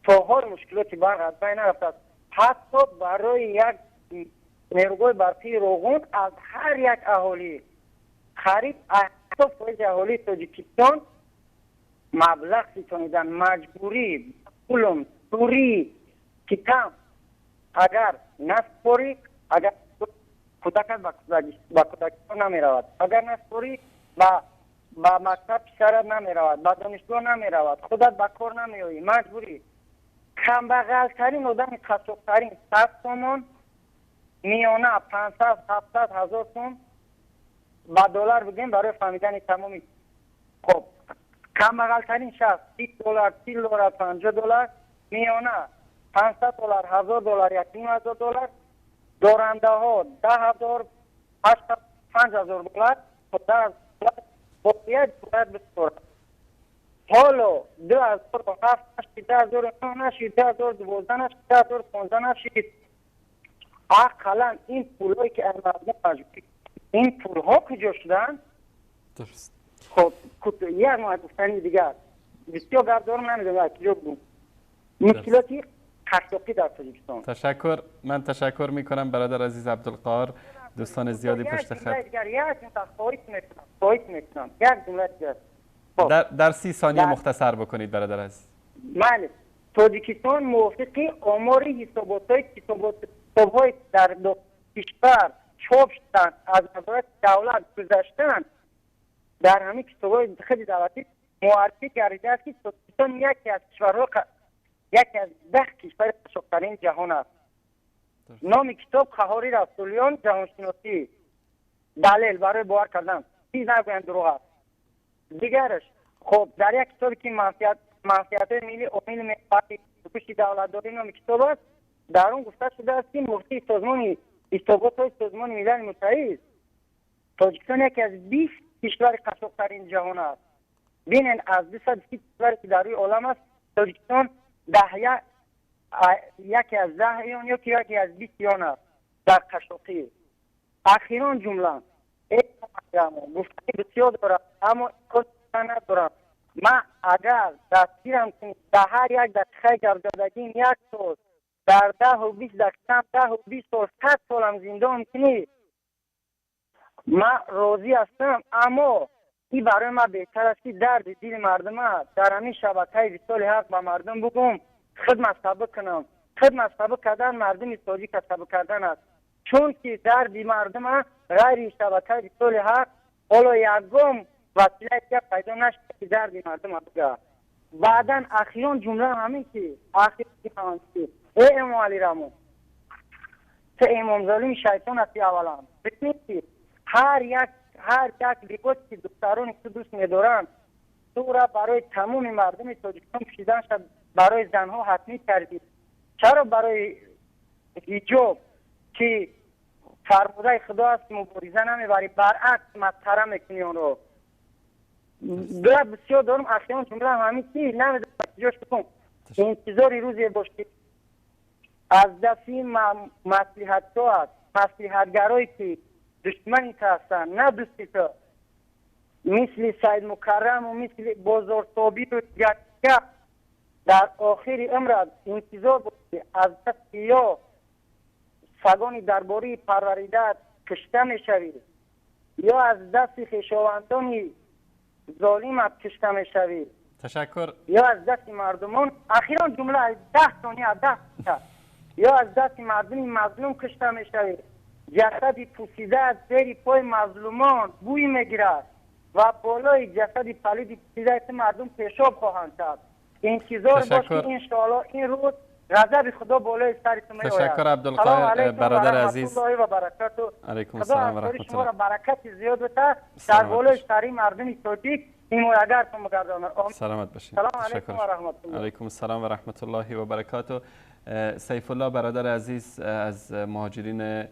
تا حال مشکلاتی برق از بین نرفت. حتی برای یک نیروگاه برقی روغون از هر یک اهالی قریب 80% اهالی تاجیکستان مبلغ ستانیدن. مجبوری پولم توری کتم اگر نسپوری، اگر کودکت با کودکستان نمی رود، اگر نسپوری با مکتب پسرت نمی رود، با دانشگاه نمی رود، خودت با کار نمی آیی، مجبوری. کمبغل ترین آدم قصاب ترین 100 تومان میانه 500 700 هزار تومان با دلار بگیم برای فهمیدن تمامی. خب کمبغل ترین شخص 20 دلار 30 دلار 50 دلار میانه 500 دلار 1000 دلار 1000 دلار دارنده ها 10000 5000 دلار خودت باید بسپرد. حالا 2007 نشید، 2009 نشید، 2012 نشید، 2015 نشید. اقلا این پولایی که مردم مجبوری این پولها کجا شدن؟ درست. خب یک نوع گفتنی دیگر بسیار گرد دارم نمیدونم کجا بگم. مشکلاتی قشاقی در تاجیکستان. تشکر. من تشکر میکنم برادر عزیز عبدالقهار. دوستان زیادی پشت خط. یک جمله دیگر در 30 ثانیه مختصر بکنید برادر عزیز. بله. تاجیکستان موافقی آمار حسابهای در کشور چاپ شدن از نظارت دولت گذشتن در همین کتاب‌های خیلی دولتی معرفی گردیده است که تاجیکستان یکی از 10 کشور قشنگترین جهان است. نام کتاب خواهری رسولیان جهانشناسی. دلیل برای باور کردن چیز نگویند دروغ است. دیگرش خب در یک کتابی که منفعت ملی امیل مفاتی کشی دولتداری نام کتاب است، در اون گفته شده است که مفتی سازمان استخبارات سازمان ملل متحد تاجیکستان یکی از 20 کشور قشنگترین جهان است. ببینید از 230 کشوری که در روی عالم است، تاجیکستان یکی از 10 یا یکی از 20 یان است در قشنگی. اخیرا جمله گفتن بسیار دارم اما کل ندارم. من اگر دستگیرم کنید در هر یک دقیقه گردادگی یک سال، در 10 و 20 دقیقه 10 و 20 سال 100 سالم زندان کنید، من راضی هستم. اما این برای من بهتر است که درد دل مردم در همین شبکه وصال حق به مردم بگم، خدمت ثابت کنم. خدمت ثابت کردن مردم تاجیک ثابت کردن است، چون که درد مردم غیر شبکه وصال حق حالا یکم وسیله که پیدا نشد که درد مردم بگه. بعدا اخیران جمله همین که اخیران که ای امام علی رحمه که امام ظالم شیطان است اولا. ببینید که هر یک لباس که دختران که دوست می‌دارند تو را برای تمام مردم تاجیکستان پوشیدن شد برای زنها حتمی کردید. چرا برای حجاب که فرموده خدا است مبارزه نمیبری، برعکس مسخره میکنی اون رو؟ بسیار دارم اخیران جمله همین که نمیدونم جاش بکن انتظاری روزی باشید از دفعی مصلحت تو است، مصلحتگرایی که دشمنی تو هستن نه دوستی تو، مثل سید مکرم و مثل بازار صابی و گرچه در آخر عمر انتظار باشید از دست یا سگانی درباری پروریده کشته میشوید یا از دست خویشاوندانی ظالم کشته میشوید. تشکر. یا از دست مردمان اخیرا جمله 10 ثانیه یا از دست مردم مظلوم کشته میشوید. جسد پوسیده از زیر پای مظلومان بوی میگیرد و بالای جسد پلید پوسیده مردم پیشاب خواهند کرد. انتظار باشید انشاءالله این روز غضب خدا بالای سرتون میآید. تشکر عبدالقاهر برادر عزیز. علیکم السلام و رحمت الله. برکت زیاد بده در بالای سری مردم تاجیک حمایتگرتون بگردانم. سلامت باشید. سلام علیکم و رحمت الله. علیکم السلام و رحمت الله و برکاته. سیف الله برادر عزیز از مهاجرین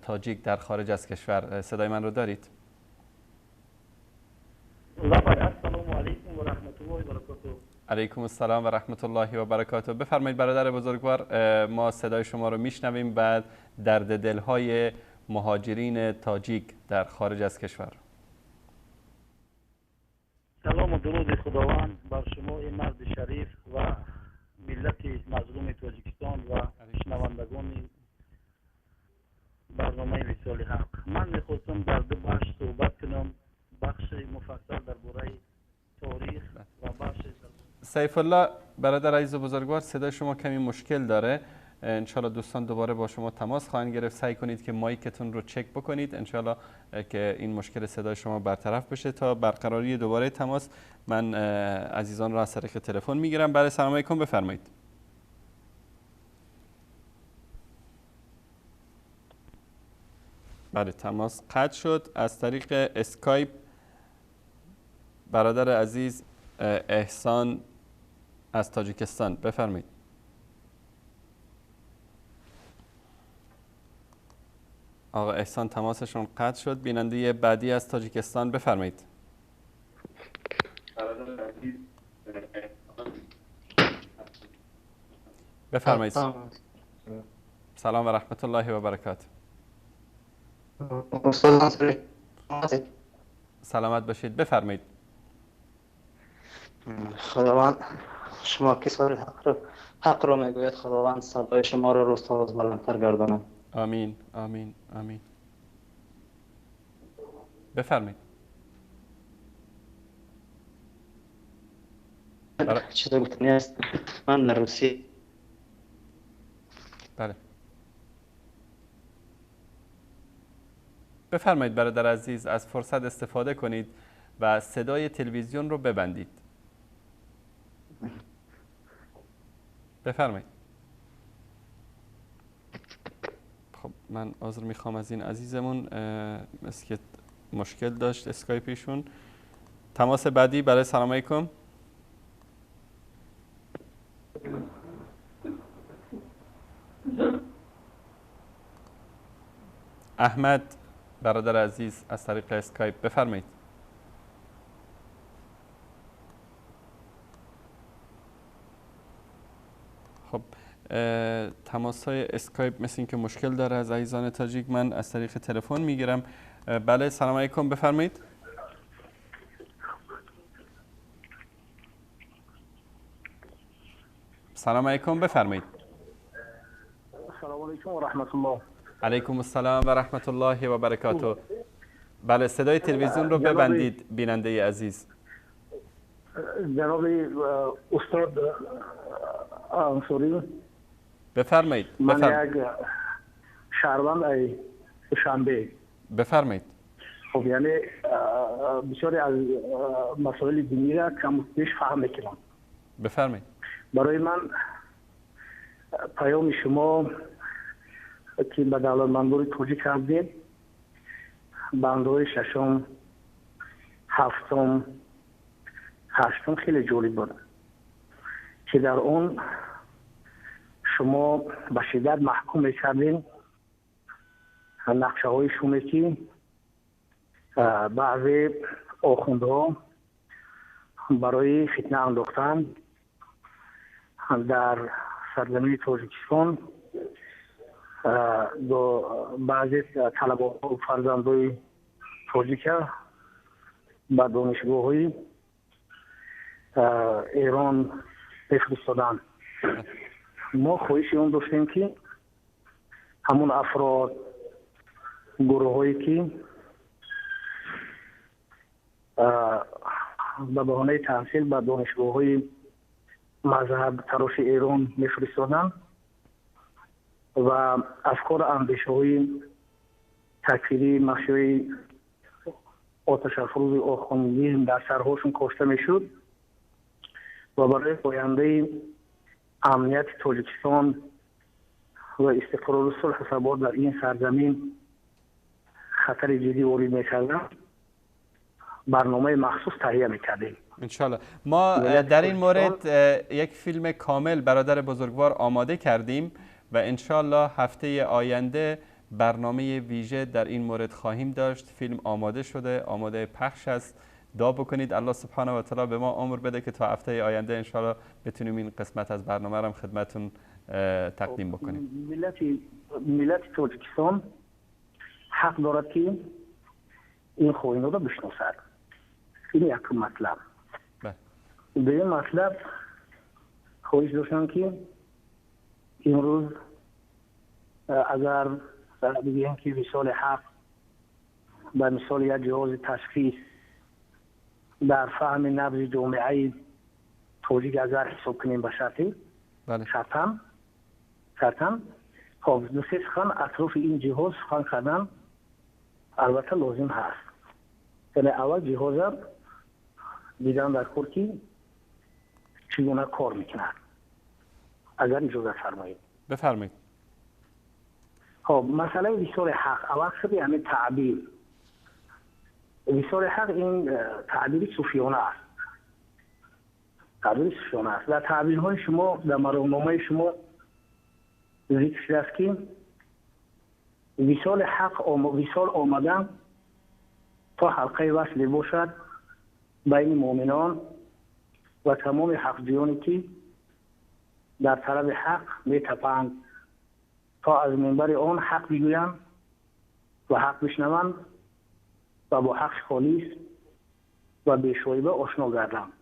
تاجیک در خارج از کشور، صدای من رو دارید؟ السلام علیکم و رحمت الله و برکاته. علیکم السلام و رحمت الله و برکاته. بفرمایید برادر بزرگوار، ما صدای شما رو میشنویم بعد درد دلهای مهاجرین تاجیک در خارج از کشور. سلام و درود خداوند بر شما مرد شریف و ملت مظلوم تاجیکستان و شنوندگان برنامه وصال حق. من میخواستم در دو بخش صحبت کنم، بخش مفصل درباره تاریخ و بخش سیف الله برادر عزیز و بزرگوار، صدای شما کمی مشکل داره. انشالله دوستان دوباره با شما تماس خواهند گرفت. سعی کنید که مایکتون رو چک بکنید انشالله که این مشکل صدای شما برطرف بشه. تا برقراری دوباره تماس من عزیزان را از طریق تلفن میگیرم. بله سلام علیکم، بفرمایید. بله تماس قطع شد. از طریق اسکایپ برادر عزیز احسان از تاجیکستان، بفرمایید. آقا احسان تماسشون قطع شد. بیننده بعدی از تاجیکستان، بفرمایید. بفرمایید. سلام و رحمت الله و برکاته. سلامت باشید، بفرمایید. خداوند شما کسان حق رو میگوید، خداوند صدای شما رو روز تا روز بلندتر گرداند. آمین آمین آمین. بفرمایید. چیزی گفتنی است من در روسیه. بله بفرمایید برادر عزیز، از فرصت استفاده کنید و صدای تلویزیون رو ببندید. بفرمایید. خب من عذر میخوام از این عزیزمون، مثل که مشکل داشت اسکایپیشون. تماس بعدی برای سلام علیکم. احمد برادر عزیز از طریق اسکایپ، بفرمایید. خب تماس‌های اسکایپ مثل این که مشکل داره از عزیزان تاجیک. من از طریق تلفن میگیرم. بله سلام علیکم، بفرمایید. سلام علیکم، بفرمایید. سلام علیکم و رحمت الله. علیکم السلام و رحمت الله و برکاته. بله صدای تلویزیون رو ببندید بیننده عزیز. جناب استاد انصاری، بفرمایید. من یک شهروند شنبه. بفرمایید. خب یعنی بسیاری از مسائل دینی را کم بیش فهم میکنم. بفرمایید. برای من پیام شما که به دولت منظور توجیه کردید بندهای ششم، هفتم، هشتم خیلی جالب بود که در اون شما به شدت محکوم میکردین نقشه های شما که بعضی آخوندها برای فتنه انداختن در سرزمین تاجیکستان با بعضی طلبه و فرزندای تاجیک به دانشگاه های ایران بفرستادن. ما خواهش اون داشتیم که همون افراد، گروه هایی که به بهانه تحصیل به دانشگاه های مذهب طرف ایران میفرستادن و افکار اندیشه های تکفیری مخشوی آتش افروز آخوندی در سرهاشون کاشته میشد و برای پاینده امنیت تاجیکستان و استقرار و صلح و ثبات در این سرزمین خطر جدی وارد میکردن برنامه مخصوص تهیه میکردیم. انشالله. ما در این مورد یک فیلم کامل برادر بزرگوار آماده کردیم و انشالله هفته آینده برنامه ویژه در این مورد خواهیم داشت. فیلم آماده شده، آماده پخش است. دعا بکنید الله سبحانه و تعالی به ما عمر بده که تا هفته آینده انشالله بتونیم این قسمت از برنامه رو خدمتون تقدیم بکنیم. ملت تاجیکستان حق دارد که این خواهینا رو بشناسد. این یک مطلب. به این مطلب خواهش داشتم که امروز اگر بگیم که وصال حق به مثال یک جهاز تشخیص در فهم نبض جامعه تاجیک اگر حساب کنیم به شرطی شرطاً خب دوستی سخن اطراف این جهاز سخن کردن البته لازم هست. یعنی اول جهاز دیدن در کار که چگونه کار میکنند. اگر اجازه فرمایید. بفرمایید. خب مسئله وصال حق اول شده همین تعبیر. وصال حق این تعبیر صوفیانه است. تعبیر صوفیانه است. در تعبیرهای شما در مرامنامه شما ذکر شده است که وصال حق وصال آمدن تا حلقه وصل باشد بین مؤمنان و تمام حقجویانی که در طلب حق می‌تپند تا از منبر آن حق بگویند و حق بشنوند و با حق خالص و بی‌شایبه آشنا گردند.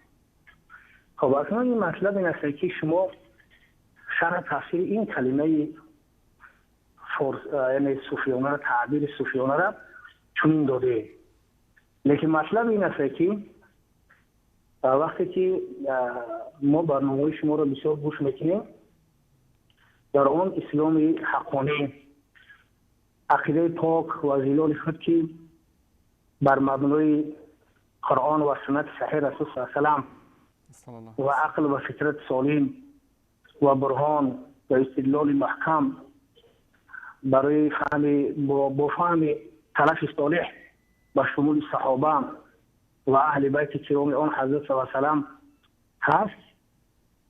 خب اکنون این مطلب این است که شما شرح تفسیر این کلمه یعنی صوفیانه تعبیر صوفیانه را چنین داده. لیکن مطلب این است که وقتی که ما برنامه شما را بسیار گوش میکنیم در آن اسلام حقانی عقیده پاک و زلال خود که بر مبنای قرآن و سنت صحیح رسول صلی الله علیه و و عقل و فطرت سالم و برهان و استدلال محکم برای فهم با فهم سلف صالح و شمول صحابه و اهل بیت کرام آن حضرت صلی الله علیه و هست.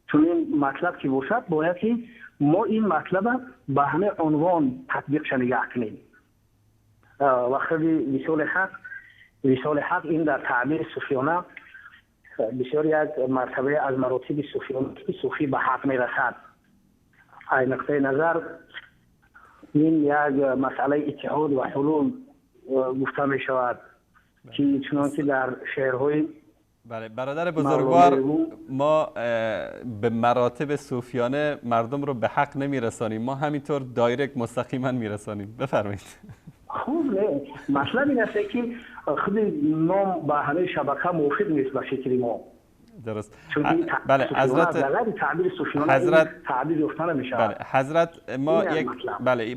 چون این مطلب که باشد باید که ما این مطلب به همه عنوان تطبیق نگاه کنیم. و خیلی وصال حق این در تعبیر صوفیانه بسیار یک مرتبه از مراتب صوفیانه که صوفی به حق میرسد. از نقطه نظر این یک مسئله اتحاد و حلول گفته می شود که چنانکه در شعرهای بله برادر بزرگوار ما به مراتب صوفیانه مردم رو به حق نمیرسانیم، ما همینطور دایرکت مستقیما میرسانیم. بفرمایید. خوب نه مطلب این است که خود نام به همه شبکه موافق نیست به شکل ما. درست. بله حضرت تعبیر صوفیانه تعبیر گفتن میشه. بله حضرت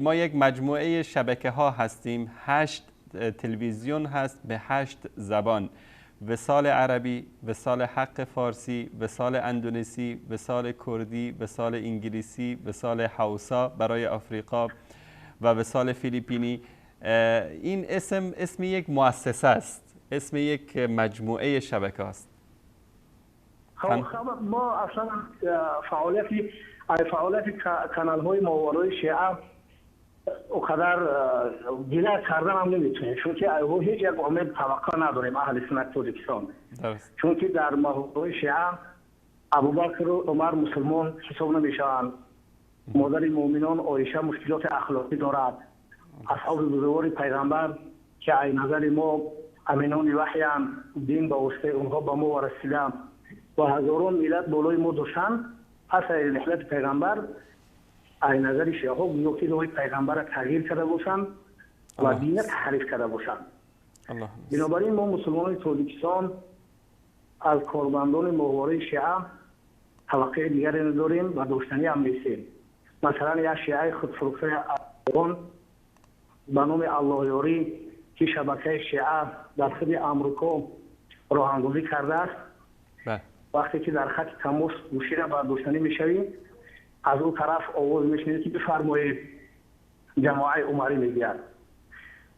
ما یک مجموعه شبکه ها هستیم، 8 تلویزیون هست به 8 زبان: وصال عربی، وصال حق فارسی، وصال اندونزی، وصال کردی، وصال انگلیسی، وصال حوسا برای آفریقا و وصال فیلیپینی. این اسم یک مؤسسه است، اسم یک مجموعه شبکه است. ما اصلا فعالیت کانال های ماورای شیعه اقدر گله کردن هم نمیتونیم، چون که هیچ یک امید توقع نداریم اهل سنت تاجیکستان. چون که در ماورای شیعه ابوبکر و عمر مسلمان حساب نمیشن، مادر مومنان عایشه مشکلات اخلاقی دارد، اصحاب بزرگوار پیغمبر که ای نظر ما امینان وحی دین با واسطه اونها با ما ورسیدن و هزاران ملت بالای ما داشتن. پس رحلت پیغمبر ای نظر شیعه ها گویا که پیغمبر را تغییر کرده باشند و دین تحریف کرده باشند. بنابراین ما مسلمانان تاجیکستان از کارمندان ماهواره شیعه توقع دیگری نداریم و داشتنی هم نیستیم. مثلا یک شیعه خودفروخته افغان به نام الله یاری که شبکه شیعه در خود امریکا راهاندازی کرده است، وقتی که در خط تماس گوشی را برداشتنی میشویم از اون طرف آواز میشنید که بفرمایید جماعه عمری میگوید،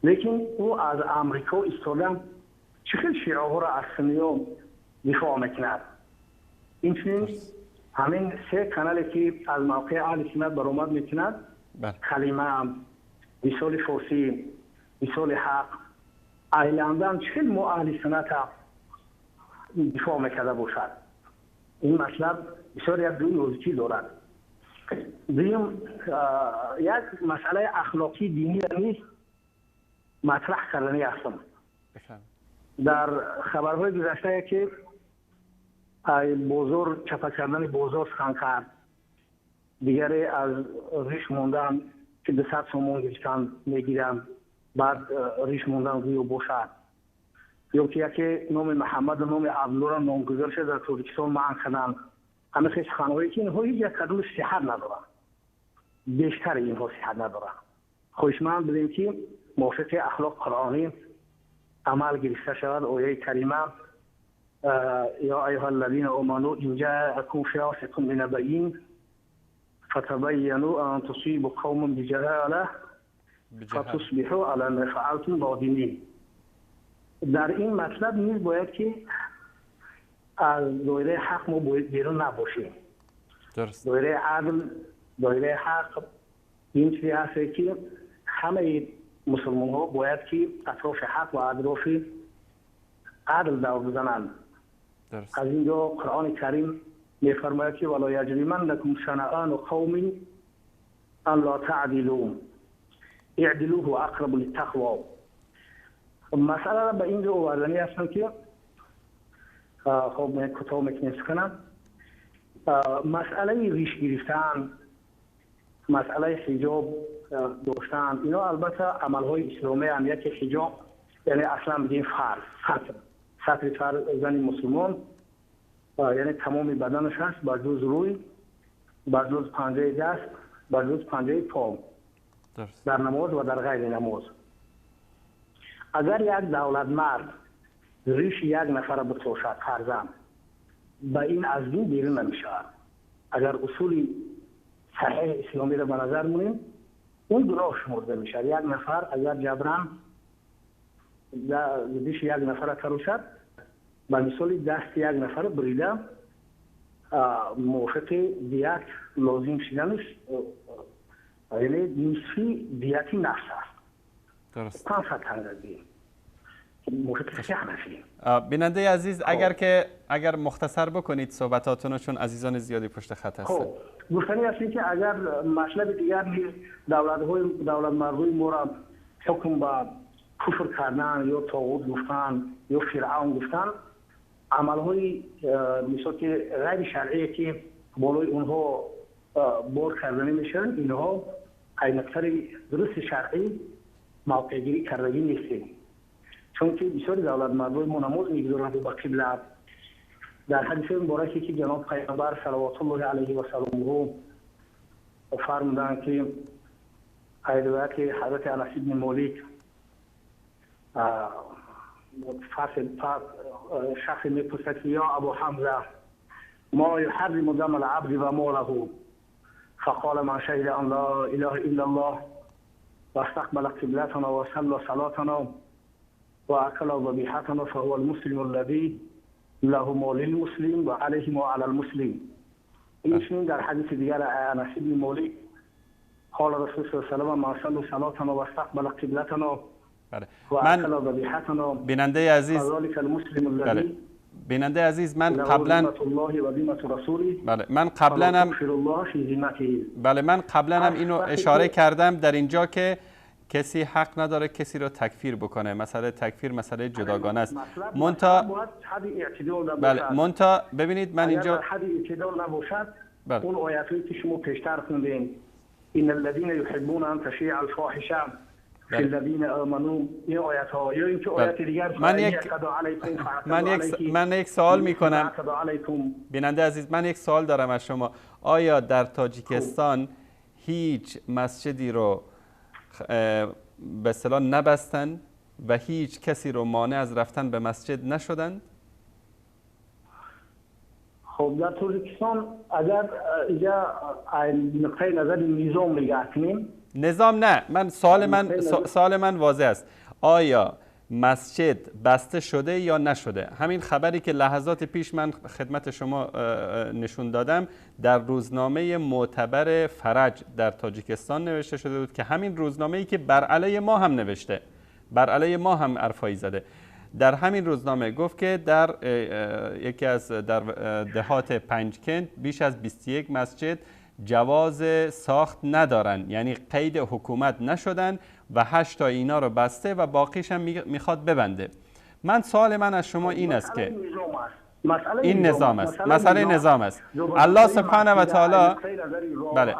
لیکن او از امریکا ایستادن چه شیعه ها را از سنیا دفاع میکند. این همین 3 کانالی که از موقع اهل سنت برآمد میکند، کلمه، وصال فارسی، وصال حق، ایلندن چه ما اهل سنت دفاع میکرده باشد. این مطلب بسیار یک دوی نوزیکی دارد. دویم یک مسئله اخلاقی دینی نیست، مطرح کردنی هستم. در خبرهای گذشته که بازار چپا کردن بازار سخن کرد، دیگری از ریش موندن که 200 سومون گرفتن میگیرن، بعد ریش موندن روی باشد، یا که یکی نام محمد و نام عبدالله را نامگذار شد در تاجیکستان منع کردن. همه خیلی خانهایی که اینها هیچ یک کدوم صحت ندارن، بیشتر اینها صحت ندارن. خوشمند بدیم که موافق اخلاق قرآنی عمل گرفته شود. آیه کریمه یا ایها الذین آمنوا ان جاءکم فاسق بنبأ فتبینوا ان تصیبوا قوما بجهاله فتصبحوا علی ما فعلتم نادمین. در این مطلب نیز باید که از دایره حق ما باید بیرون نباشیم. دایره عدل، دایره حق این چیزی هست که همه مسلمان ها باید که اطراف حق و اطراف عدل دور بزنند. از اینجا قرآن کریم میفرماید که ولا یجرمنکم شنآن قوم ان لا تعدلوا اعدلوا هو اقرب للتقوی. مسئله را به اینجا آوردنی هستم که خب من کوتاه میکنم کنم. مسئله ریش گرفتن، مسئله حجاب داشتن، اینا البته عملهای اسلامی هم. یکی حجاب یعنی اصلا بگیم فرض، سطر فرض زن مسلمان یعنی تمام بدنش هست با جز روی، با جز پنجه دست، با جز پنجه پا در نماز و در غیر نماز. اگر یک دولت مرد ریش یک نفر بتراشد فرزند به این از دین بیرون نمیشه. اگر اصول صحیح اسلامی را به نظر مونیم اون گناه شمرده میشه. یک نفر اگر جبران ریش یک نفر تراشد به مثال دست یک نفر بریده موافق دیت لازم شدنش یعنی نصفی دیتی نفس است. درست. 500 تنگی موافق فقه نفی. بیننده عزیز اگر مختصر بکنید صحبتاتونو، چون عزیزان زیادی پشت خط هستن. خب گفتنی هستی که اگر مطلب دیگر نیز دولت مردوی ما را حکم به کفر کردن یا طاغوت گفتن یا فرعون گفتن، عملهای مثل که غیر شرعی که بالای اونها بار کردنی میشن، اینها قیمت‌تر درست شرعی موقع گیری کردگی نیستیم. چون که بسیاری دولت مردوی ما نماز میگذارند با قبله. در حدیث مبارکی که جناب پیامبر صلوات الله علیه و سلامه فرمودند که روایت حضرت انس بن مالک شخص میپرسد که یا ابو حمزه ما یحرم دم العبد و ماله، فقال من شهد ان لا اله الا الله و استقبل قبلتنا و صلى صلاتنا و اکل ذبیحتنا فهو المسلم الذي له ما للمسلم و علیه ما علی المسلم. این در حدیث دیگر انس بن مالک قال رسول الله صلی الله علیه و سلم ما صلى صلاتنا و استقبل قبلتنا من بیننده عزیز من قبلا هم اینو اشاره کردم در اینجا که کسی حق نداره کسی رو تکفیر بکنه. مسئله تکفیر مسئله جداگانه است. منتها ببینید من اینجا حد اعتدال نباشد اون آیاتی که شما پیشتر خوندین ان الذين يحبون ان تشيع الفاحشه في الذين آمنوا، این آیات ها یا اینکه آیات دیگر من یک سوال میکنم بیننده عزیز، من یک سوال دارم از شما. آیا در تاجیکستان هیچ مسجدی رو به اصطلاح نبستن و هیچ کسی رو مانع از رفتن به مسجد نشدند؟ خب در تاجیکستان اگر اینجا نقطه نظر نظام نگاه کنیم، نظام نه، سوال من واضح است. آیا مسجد بسته شده یا نشده؟ همین خبری که لحظات پیش من خدمت شما نشون دادم در روزنامه معتبر فرج در تاجیکستان نوشته شده بود که همین روزنامه‌ای که بر علیه ما هم نوشته، بر علیه ما هم حرفایی زده، در همین روزنامه گفت که در یکی از دهات پنجکند بیش از 21 مسجد جواز ساخت ندارن، یعنی قید حکومت نشدن و 8 تا اینا رو بسته و باقیش هم میخواد ببنده. سوال من از شما این است که این نظام است، مسئله نظام است. الله سبحانه و تعالی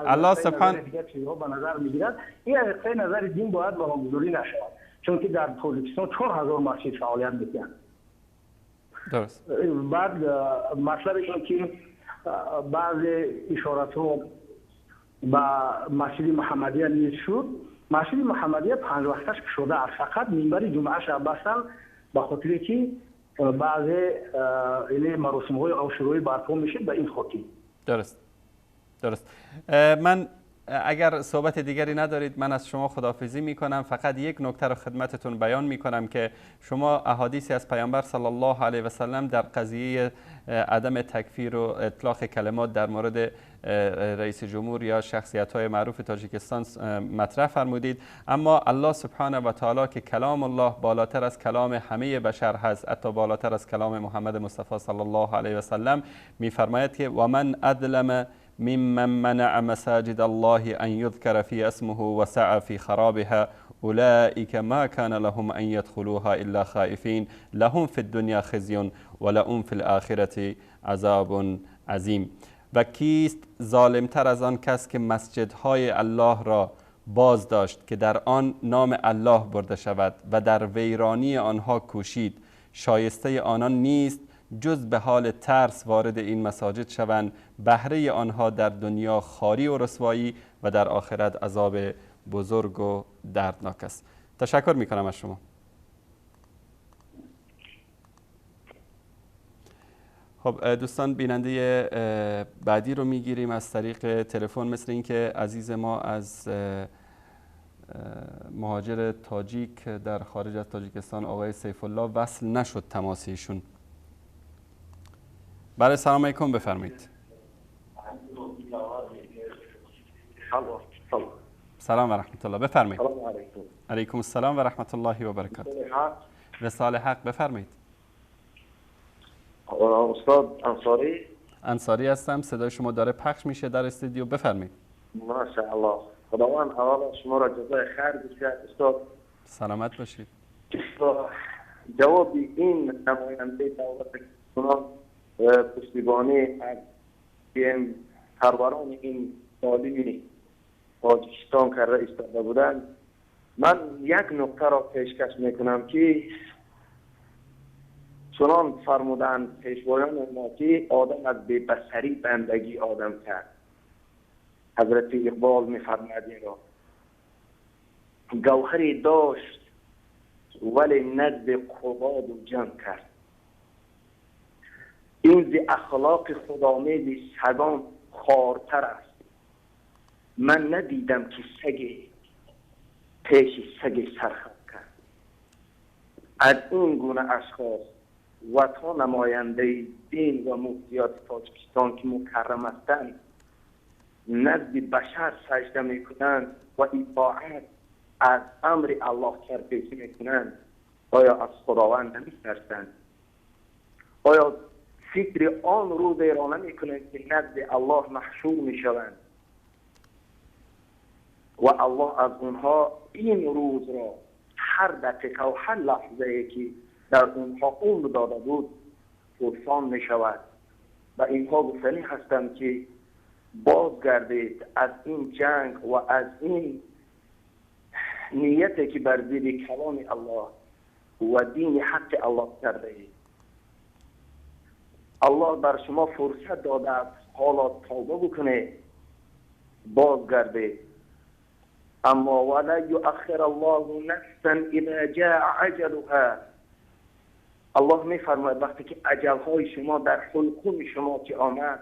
الله سبحانه به نظر میگیرد این نقطه نظر دین باید با گذاری نشود، چون که در تاجیکستان 4000 مسجد فعالیت میکنند. درست. بعد مطلبش این که بعض اشارات ها با مسجد محمدیه نیز شد. مسجد محمدیه 5 وقتش شده است، فقط منبر جمعه شب بستن به خاطر که بعض مراسم های عاشورایی برپا میشه به این خاطر. درست. من اگر صحبت دیگری ندارید من از شما خداحافظی میکنم. فقط یک نکته رو خدمتتون بیان میکنم که شما احادیثی از پیامبر صلی الله علیه و سلم در قضیه عدم تکفیر و اطلاق کلمات در مورد رئیس جمهور یا شخصیت‌های معروف تاجیکستان مطرح فرمودید، اما الله سبحانه و تعالی که کلام الله بالاتر از کلام همه بشر هست، حتی بالاتر از کلام محمد مصطفی صلی الله علیه و سلم، می‌فرماید که و من ادلم ممن منع مساجد الله ان يذكر في اسمه وسعى في خرابها اولئك ما كان لهم ان يدخلوها الا خائفين لهم في الدنيا خزي ولهم في الاخره عذاب عظیم. و کیست ظالمتر از آن کس که مسجدهای الله را باز داشت که در آن نام الله برده شود و در ویرانی آنها کوشید، شایسته آنان نیست جز به حال ترس وارد این مساجد شوند، بهره آنها در دنیا خواری و رسوایی و در آخرت عذاب بزرگ و دردناک است. تشکر میکنم از شما. خب دوستان، بیننده بعدی رو میگیریم از طریق تلفن. مثل اینکه عزیز ما از مهاجر تاجیک در خارج از تاجیکستان آقای سیف الله وصل نشد تماس ایشون. بله، سلام علیکم، بفرمایید. سلام و رحمت الله، بفرمایید. علیکم السلام و رحمت الله و برکاته. رسال حق، بفرمایید. استاد انصاری هستم، صدای شما داره پخش میشه در استودیو، بفرمایید. ماشاءالله، خداوند حوال شما را جزای خیر بشه. استاد سلامت باشید. جواب این نماینده دولت کنان پشتیبانی از سروران این ظالمی تاجیکستان کرده ایستاده بودند، من یک نکته را پیشکش میکنم که چنان فرمودند پیشوایان ما که آدم از ببصری بندگی آدم کرد. حضرت اقبال میفرماید این را گوهری داشت ولی نزد قباد و جمع کرد. این ز اخلاق خودآمیز سگان خوارتر است. من ندیدم که سگ پیش سگ سرخم کرد. از این گونه اشخاص و تا نماینده دین و مفتیات تاجیکستان که مکرم هستند نزد بشر سجده میکنند و اطاعت از امر الله سرپیچی میکنند، آیا از خداوند نمیترسند؟ آیا فکر آن روز را نمیکنند که نزد الله محشور میشوند و الله از اونها این روز را هر دقیقه و هر لحظه ای که در اونها عمر داده بود پرسان میشود و اینها گفتنی هستند که بازگردید از این جنگ و از این نیتی که بر ضد کلام الله و دین حق الله کرده اید. الله بر شما فرصت داده است حالا توبه بکنید، بازگردید. اما ولا یؤخر الله نفسا اذا جاء عجلها. الله میفرماید وقتی که اجلهای شما در حلقوم شما که آمد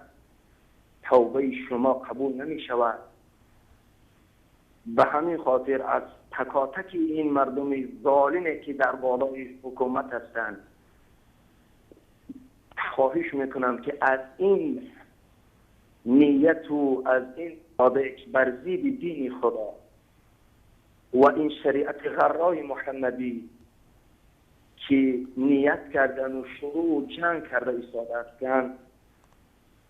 توبه شما قبول نمی شود. به همین خاطر از تکاتک این مردم ظالمی که در بالای حکومت هستند خواهش میکنم که از این نیت و از این صادق بر ضد دین خدا و این شریعت غرای محمدی که نیت کردن و شروع جنگ کرده ایستاده هستند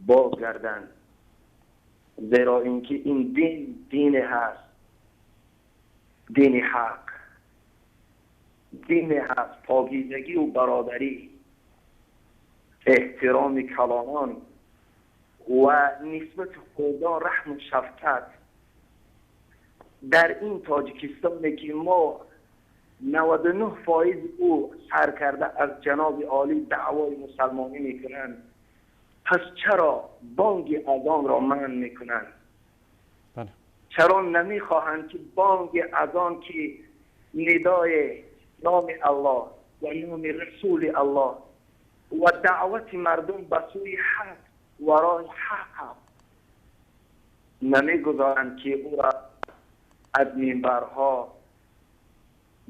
بازگردند، زیرا اینکه این دین هست، دین حق، دین هست پاکیزگی و برادری، احترام کلامان و نسبت خدا رحم و شفقت. در این تاجیکستان که ما 99% او سر کرده از جناب عالی دعوای مسلمانی میکنند، پس چرا بانگ اذان را منع میکنند؟ چرا نمیخواهند که بانگ اذان که ندای نام الله و نام رسول الله و دعوت مردم به سوی حق و راه حق نمیگذارند که او را از منبرها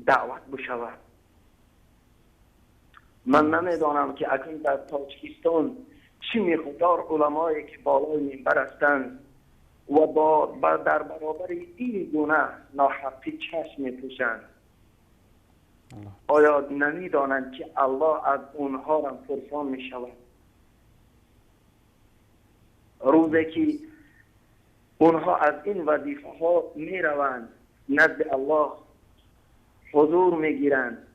دعوت بشود؟ من نمیدانم که اکنون در تاجیکستان چی میخواد علمایی که بالای منبر هستند و در برابر این گونه ناحقی چشم میپوشند. آیا نمیدانند که الله از اونها را پرسان میشود؟ روزی که اونها از این وظیفه ها میروند نزد الله حضور میگیرند،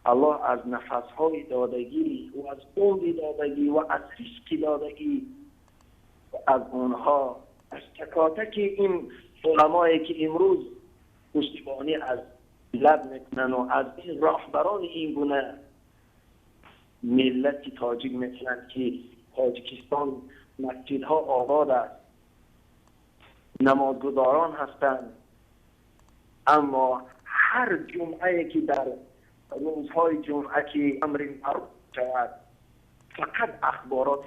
الله از نفسهای دادگی و از عمر دادگی و از رزق دادگی از اونها، از تکاتک این علمایی که امروز پشتیبانی از لب میکنن و از این راهبران این گونه ملت تاجیک میکنند که تاجیکستان مسجدها آباد است، نمازگزاران هستند، اما هر جمعه که در روزهای جمعه که امر معروف شود فقط اخبارات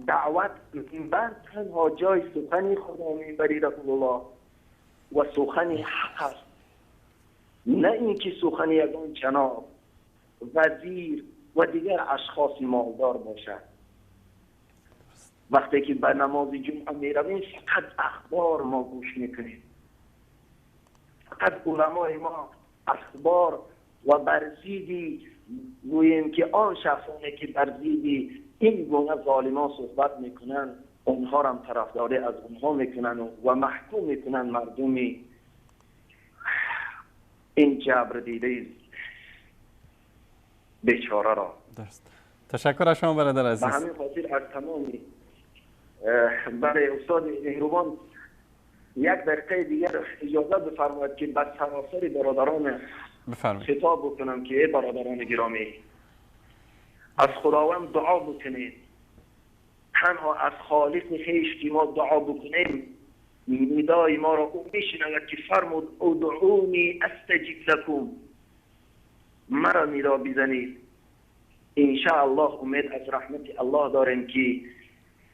دعوت منبر تنها جای سخن خدا منبری رسول الله و سخن حق است، نه اینکه سخن یگان جناب وزیر و دیگر اشخاص مالدار باشد. وقتی که به نماز جمعه می رویم فقط اخبار ما گوش میکنیم، فقط علمای ما اخبار و برزیدی گوییم که آن شخصانی که برزیدی این گونه ظالمان صحبت میکنن اونها را هم طرفداری از اونها میکنن و محکوم میکنن مردمی این جبر دیده بیچاره را. درست. تشکر از شما برادر عزیز. به همین خاطر از تمامی برای استاد مهربان یک دقیقه دیگر اجازه بفرمایید که به سراسر برادران خطاب بکنم که ای برادران گرامی، از خداوند دعا بکنید. تنها از خالق خویش که ما دعا بکنیم ندای ما را او میشنود که فرمود ادعونی استجیب لکم، مرا ندا بزنید انشاءالله. امید از رحمت الله داریم که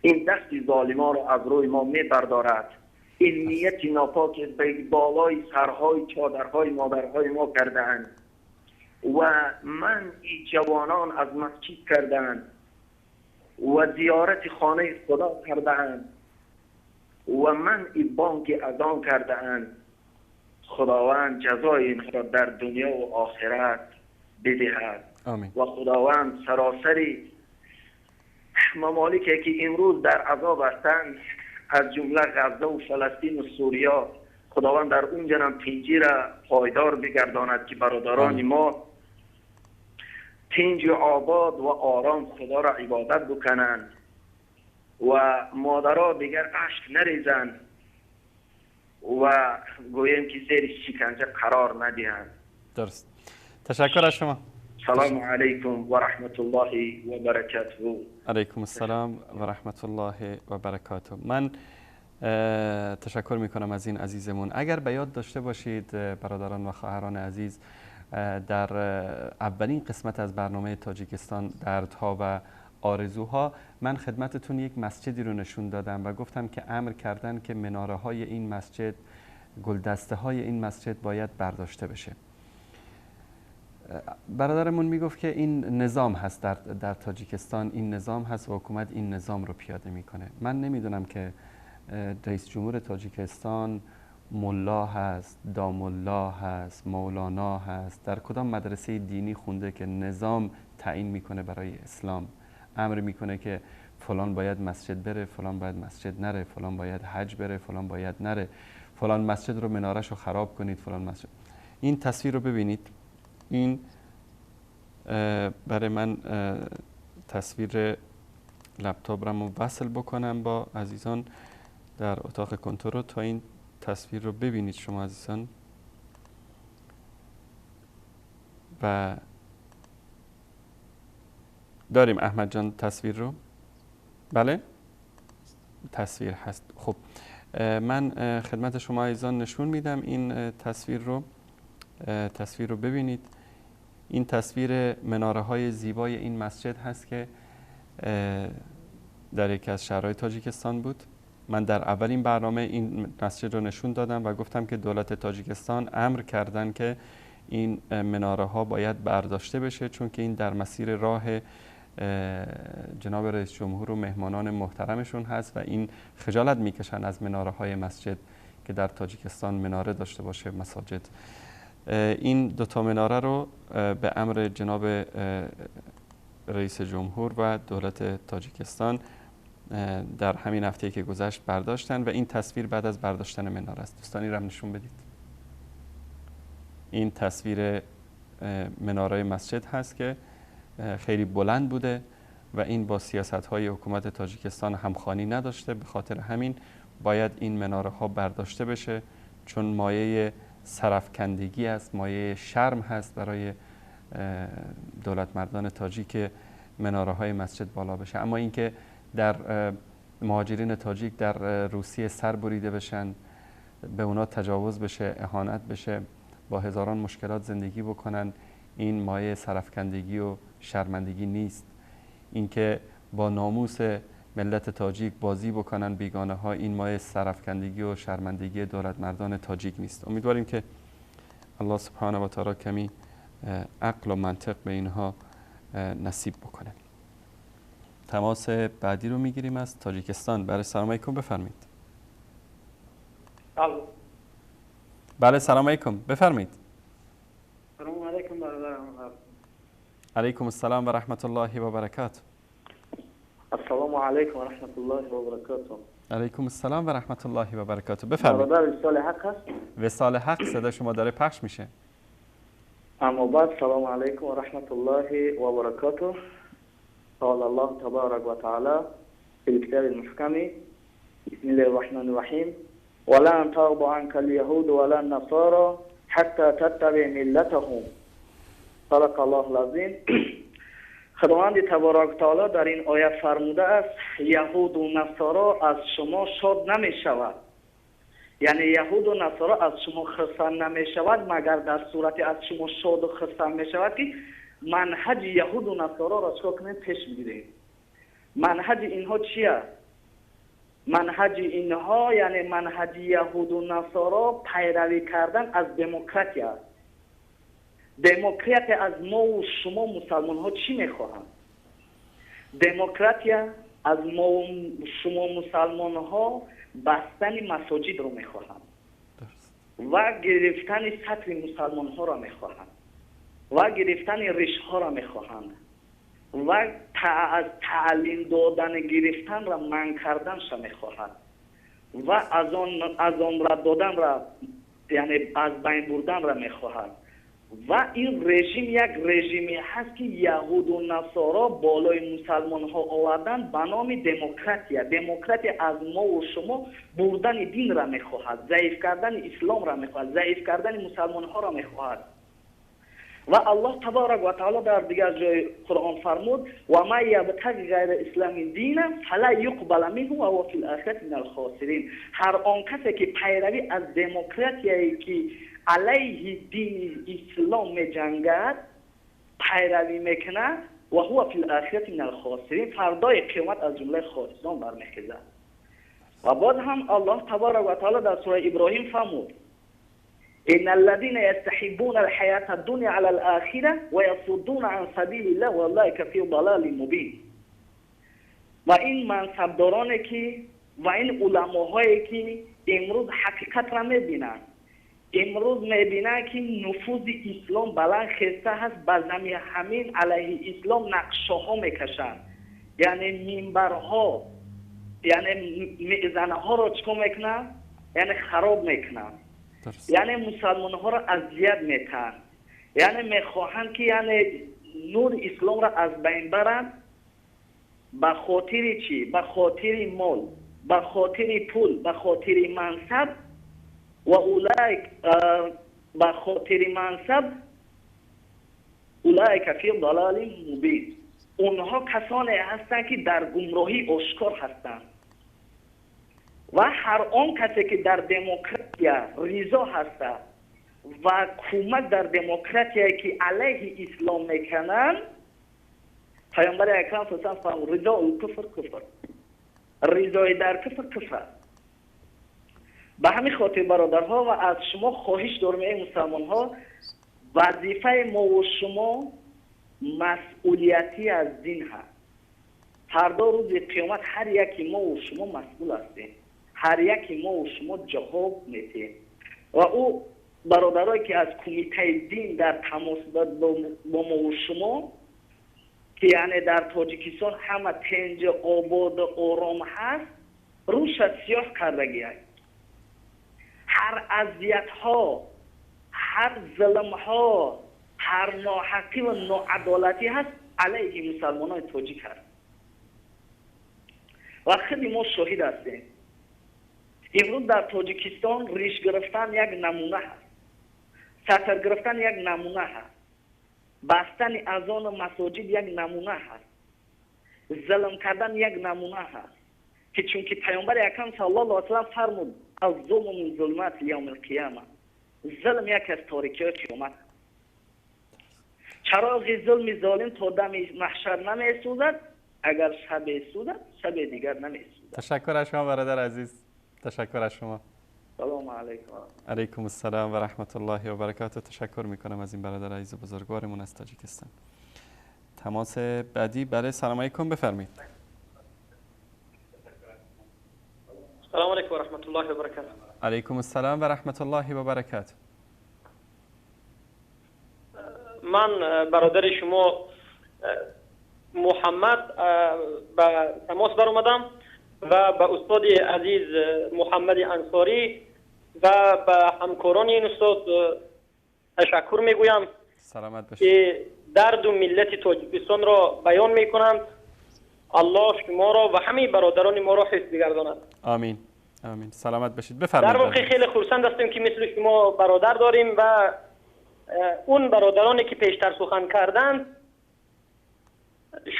این دست ظالمان را از روی ما میبردارد. این نیت ناپاک به بالای سرهای چادرهای مادرهای ما کردند و من این جوانان از مسجد کردند و زیارت خانه خدا کردند و من این بانک اذان کردند. خداوند جزای اینها را در دنیا و آخرت بدهد. آمین. و خداوند سراسری ممالکی که امروز در عذاب هستند از جمله غزه و فلسطین و سوریه، خداوند در اونجا هم تنجی را پایدار بگرداند که برادران ما تنج و آباد و آرام خدا را عبادت بکنند و مادرها دیگر اشک نریزند و گویم که زیر شکنجه قرار ندهند. درست. تشکر از شما. سلام علیکم و رحمت الله و برکاته. علیکم السلام و رحمت الله و برکاته. من تشکر میکنم از این عزیزمون. اگر به یاد داشته باشید برادران و خواهران عزیز، در اولین قسمت از برنامه تاجیکستان دردها و آرزوها من خدمتتون یک مسجدی رو نشون دادم و گفتم که امر کردن که مناره های این مسجد، گلدسته های این مسجد باید برداشته بشه. برادرمون میگفت که این نظام هست در تاجیکستان، این نظام هست و حکومت این نظام رو پیاده میکنه. من نمیدونم که رئیس جمهور تاجیکستان ملا هست، داملا هست، مولانا هست، در کدام مدرسه دینی خونده که نظام تعیین میکنه برای اسلام، امر میکنه که فلان باید مسجد بره، فلان باید مسجد نره، فلان باید حج بره، فلان باید نره، فلان مسجد رو منارش رو خراب کنید، فلان مسجد. این تصویر رو ببینید. این برای من تصویر لپتاپ رو وصل بکنم با عزیزان در اتاق کنترل تا این تصویر رو ببینید شما عزیزان. و داریم احمد جان تصویر رو؟ بله؟ تصویر هست. خب من خدمت شما عزیزان نشون میدم این تصویر رو ببینید. این تصویر مناره های زیبای این مسجد هست که در یکی از شهرهای تاجیکستان بود. من در اولین برنامه این مسجد رو نشون دادم و گفتم که دولت تاجیکستان امر کردن که این مناره ها باید برداشته بشه، چون که این در مسیر راه جناب رئیس جمهور و مهمانان محترمشون هست و این خجالت میکشن از مناره های مسجد که در تاجیکستان مناره داشته باشه مساجد. این دوتا مناره رو به امر جناب رئیس جمهور و دولت تاجیکستان در همین هفته که گذشت برداشتن و این تصویر بعد از برداشتن مناره است. دوستانی رو هم نشون بدید. این تصویر مناره مسجد هست که خیلی بلند بوده و این با سیاست‌های حکومت تاجیکستان همخوانی نداشته، به خاطر همین باید این مناره ها برداشته بشه، چون مایه سرفکندگی است، مایه شرم هست برای دولت مردان تاجیک مناره های مسجد بالا بشه. اما اینکه در مهاجرین تاجیک در روسیه سر بریده بشن، به اونا تجاوز بشه، اهانت بشه، با هزاران مشکلات زندگی بکنن، این مایه سرفکندگی و شرمندگی نیست. اینکه با ناموس ملت تاجیک بازی بکنن بیگانه ها، این مایه سرفکندگی و شرمندگی دولت مردان تاجیک نیست. امیدواریم که الله سبحانه و تعالی کمی عقل و منطق به اینها نصیب بکنه. تماس بعدی رو میگیریم از تاجیکستان. بله سلام علیکم، بفرمایید. بله سلام علیکم، بفرمایید. سلام علیکم برادرم. علیکم السلام و رحمت الله و برکاته. السلام علیکم و رحمت الله و برکاته. علیکم السلام و رحمت الله و برکاته. بفرمایید. برادر وصال حق است؟ وصال حق، صدا شما داره پخش میشه. اما بعد سلام علیکم و رحمت الله و برکاته. قال الله تبارک و تعالی في الكتاب المحكم بسم الله الرحمن الرحیم ولن ترضى عنك اليهود ولا النصارى حتى تتبع ملتهم. صدق الله العظیم. خداوند تبارک تعالی در این آیه فرموده است یهود و نصارا از شما شاد نمی شود، یعنی یهود و نصارا از شما خرسند نمی شود مگر در صورتی از شما شاد و خرسند می شود که منهج یهود و نصارا را چکار کنیم پیش بگیریم. منهج اینها چیه؟ منهج اینها یعنی منهج یهود و نصارا پیروی کردن از دموکراسی است. دموکراسی از ما و شما مسلمان ها چی میخواهند؟ دموکراسی از ما و شما مسلمان ها بستن مساجد رو میخواهند و گرفتن سطر مسلمان ها را میخواهند و گرفتن ریش ها را میخواهند و از تعلیم دادن گرفتن را منع کردنش میخواهند و از آن را دادن را یعنی از بین بردن را میخواهند. و این رژیم یک رژیمی هست که یهود و نصارا بالای مسلمان ها آوردن به نام دموکراسی. دموکراسی از ما و شما بردن دین را میخواهد، ضعیف کردن اسلام را میخواهد، ضعیف کردن مسلمان ها را میخواهد. و الله تبارک و تعالی در دیگر جای قرآن فرمود و ما یبتغی غیر اسلام دینا فلا یقبل منه و هو فی الاخرة من الخاسرین. هر آن کسی که پیروی از دموکراسی که علیه دین اسلام می جنگد پیروی میکنه و هو فی الاخرة من الخاسرین، فردای قیامت از جمله خاسران برمیخیزد. و بعد هم الله تبارک و تعالی در سوره ابراهیم فرمود ان الذين يستحبون الحياة الدنيا على الآخرة ويصدون عن سبيل الله واولئك في ضلال مبين. و این منصبدارانی که و این علماهایی که امروز حقیقت را میبینند، امروز میبینند که نفوذ اسلام بلند خسته هست، به زمین همین علیه اسلام نقشه ها میکشند، یعنی منبرها یعنی میزنه ها را چکو میکنند، یعنی خراب میکنند، یعنی مسلمان ها را اذیت میکنند، یعنی میخواهند که یعنی نور اسلام را از بین برند. به خاطر چی؟ به خاطر مال، به خاطر پول، به خاطر منصب و اولئک به خاطر منصب اولئک فی ضلال مبین. اونها کسانی هستند که در گمراهی آشکار هستند. و هر آن کسی که در دموکراسی رضا هست و کمک در دموکراسی که علیه اسلام میکنن، پیامبر اکرم صلی الله علیه و آله فرمود رضا الکفر کفر، رضای در کفر کفر. به همین خاطر برادرها و از شما خواهش دارم ای مسلمان ها، وظیفه ما و شما مسئولیتی از دین هست. فردا روز قیامت هر یکی ما و شما مسئول هستیم، هر یکی ما و شما جواب میدیم. و او برادرایی که از کمیته دین در تماس با ما و شما که یعنی در تاجیکستان همه تنج آباد آرام هست، روش سیاه کردگی هست. هر اذیت ها، هر ظلم ها، هر ناحقی و ناعدالتی هست علیه مسلمان های تاجیک هست و خیلی ما شاهد هستیم. امروز در تاجیکستان ریش گرفتن یک نمونه هست، سطر گرفتن یک نمونه هست، بستن اذان و مساجد یک نمونه هست، ظلم کردن یک نمونه هست که چون که پیامبر اکرم صلی الله علیه و سلم فرمود از ظلم من ظلمات یوم القیامه، ظلم یک از تاریکی قیامت. چراغ ظلم ظالم تا دم محشر نمیسوزد، اگر شب سوزد شب دیگر نمیسوزد. تشکر از شما برادر عزیز. تشکر از شما. سلام علیکم. علیکم السلام و رحمت الله و برکاته. تشکر میکنم از این برادر عزیز بزرگوارمون از تاجیکستان. تماس بعدی. بله سلام علیکم، بفرمایید. سلام علیکم و رحمت الله و برکاته. علیکم السلام و رحمت الله و برکاته. من برادر شما محمد به تماس بر اومدم و به استاد عزیز محمد انصاری و به همکاران این استاد تشکر میگویم. سلامت باشید. که درد و ملت تاجیکستان را بیان میکنند. الله شما را و همه برادران ما را حفظ بگرداند. آمین آمین. سلامت باشید. بفرمایید. در واقع خیلی خرسند هستیم که مثل شما برادر داریم و اون برادرانی که پیشتر سخن کردند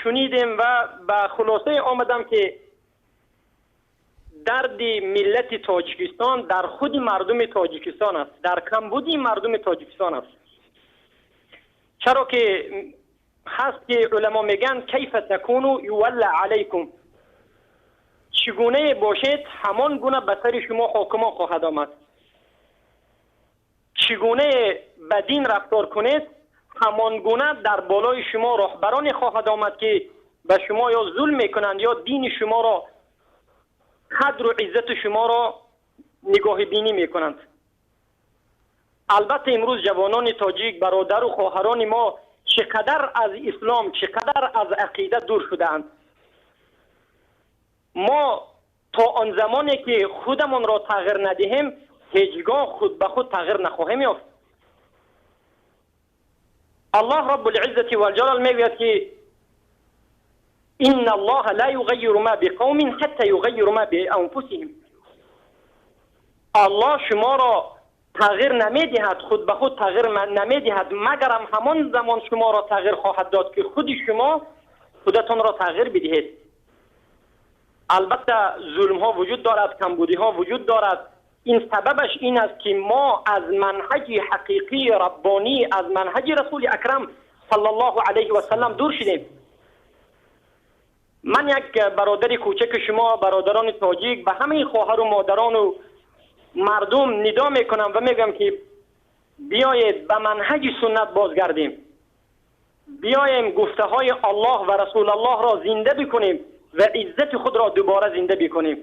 شنیدیم و به خلاصه آمدم که درد ملت تاجیکستان در خود مردم تاجیکستان است، در کمبودی مردم تاجیکستان است. چرا که هست که علما میگن کیف تکونو یولى علیکم، چگونه باشید همان گونه به سر شما حاکمان خواهد آمد. چگونه بدین رفتار کنید همان گونه در بالای شما رهبران خواهد آمد که به شما یا ظلم میکنند یا دین شما را، قدر و عزت شما را نگاه بینی میکنند. البته امروز جوانان تاجیک برادر و خواهران ما چقدر از اسلام چقدر از عقیده دور شدند. ما تا آن زمانی که خودمان را تغییر ندهیم هیچگاه خود به خود تغییر نخواهیم یافت. الله رب العزة والجلال میگوید که ان الله لا یغیر ما بقوم حتى یغیر ما بانفسهم. الله شما را تغییر نمیدهد، خود به خود تغییر نمیدهد مگر همان زمان شما را تغییر خواهد داد که خود شما خودتان را تغییر بدهید. البته ظلم ها وجود دارد، کمبودی ها وجود دارد. این سببش این است که ما از منهج حقیقی ربانی، از منهج رسول اکرم صلی الله علیه و سلم دور شدیم. من یک برادر کوچک شما برادران تاجیک به همه خواهر و مادران و مردم ندا میکنم و میگم که بیایید به منهج سنت بازگردیم، بیاییم گفته های الله و رسول الله را زنده بکنیم و عزت خود را دوباره زنده بکنیم.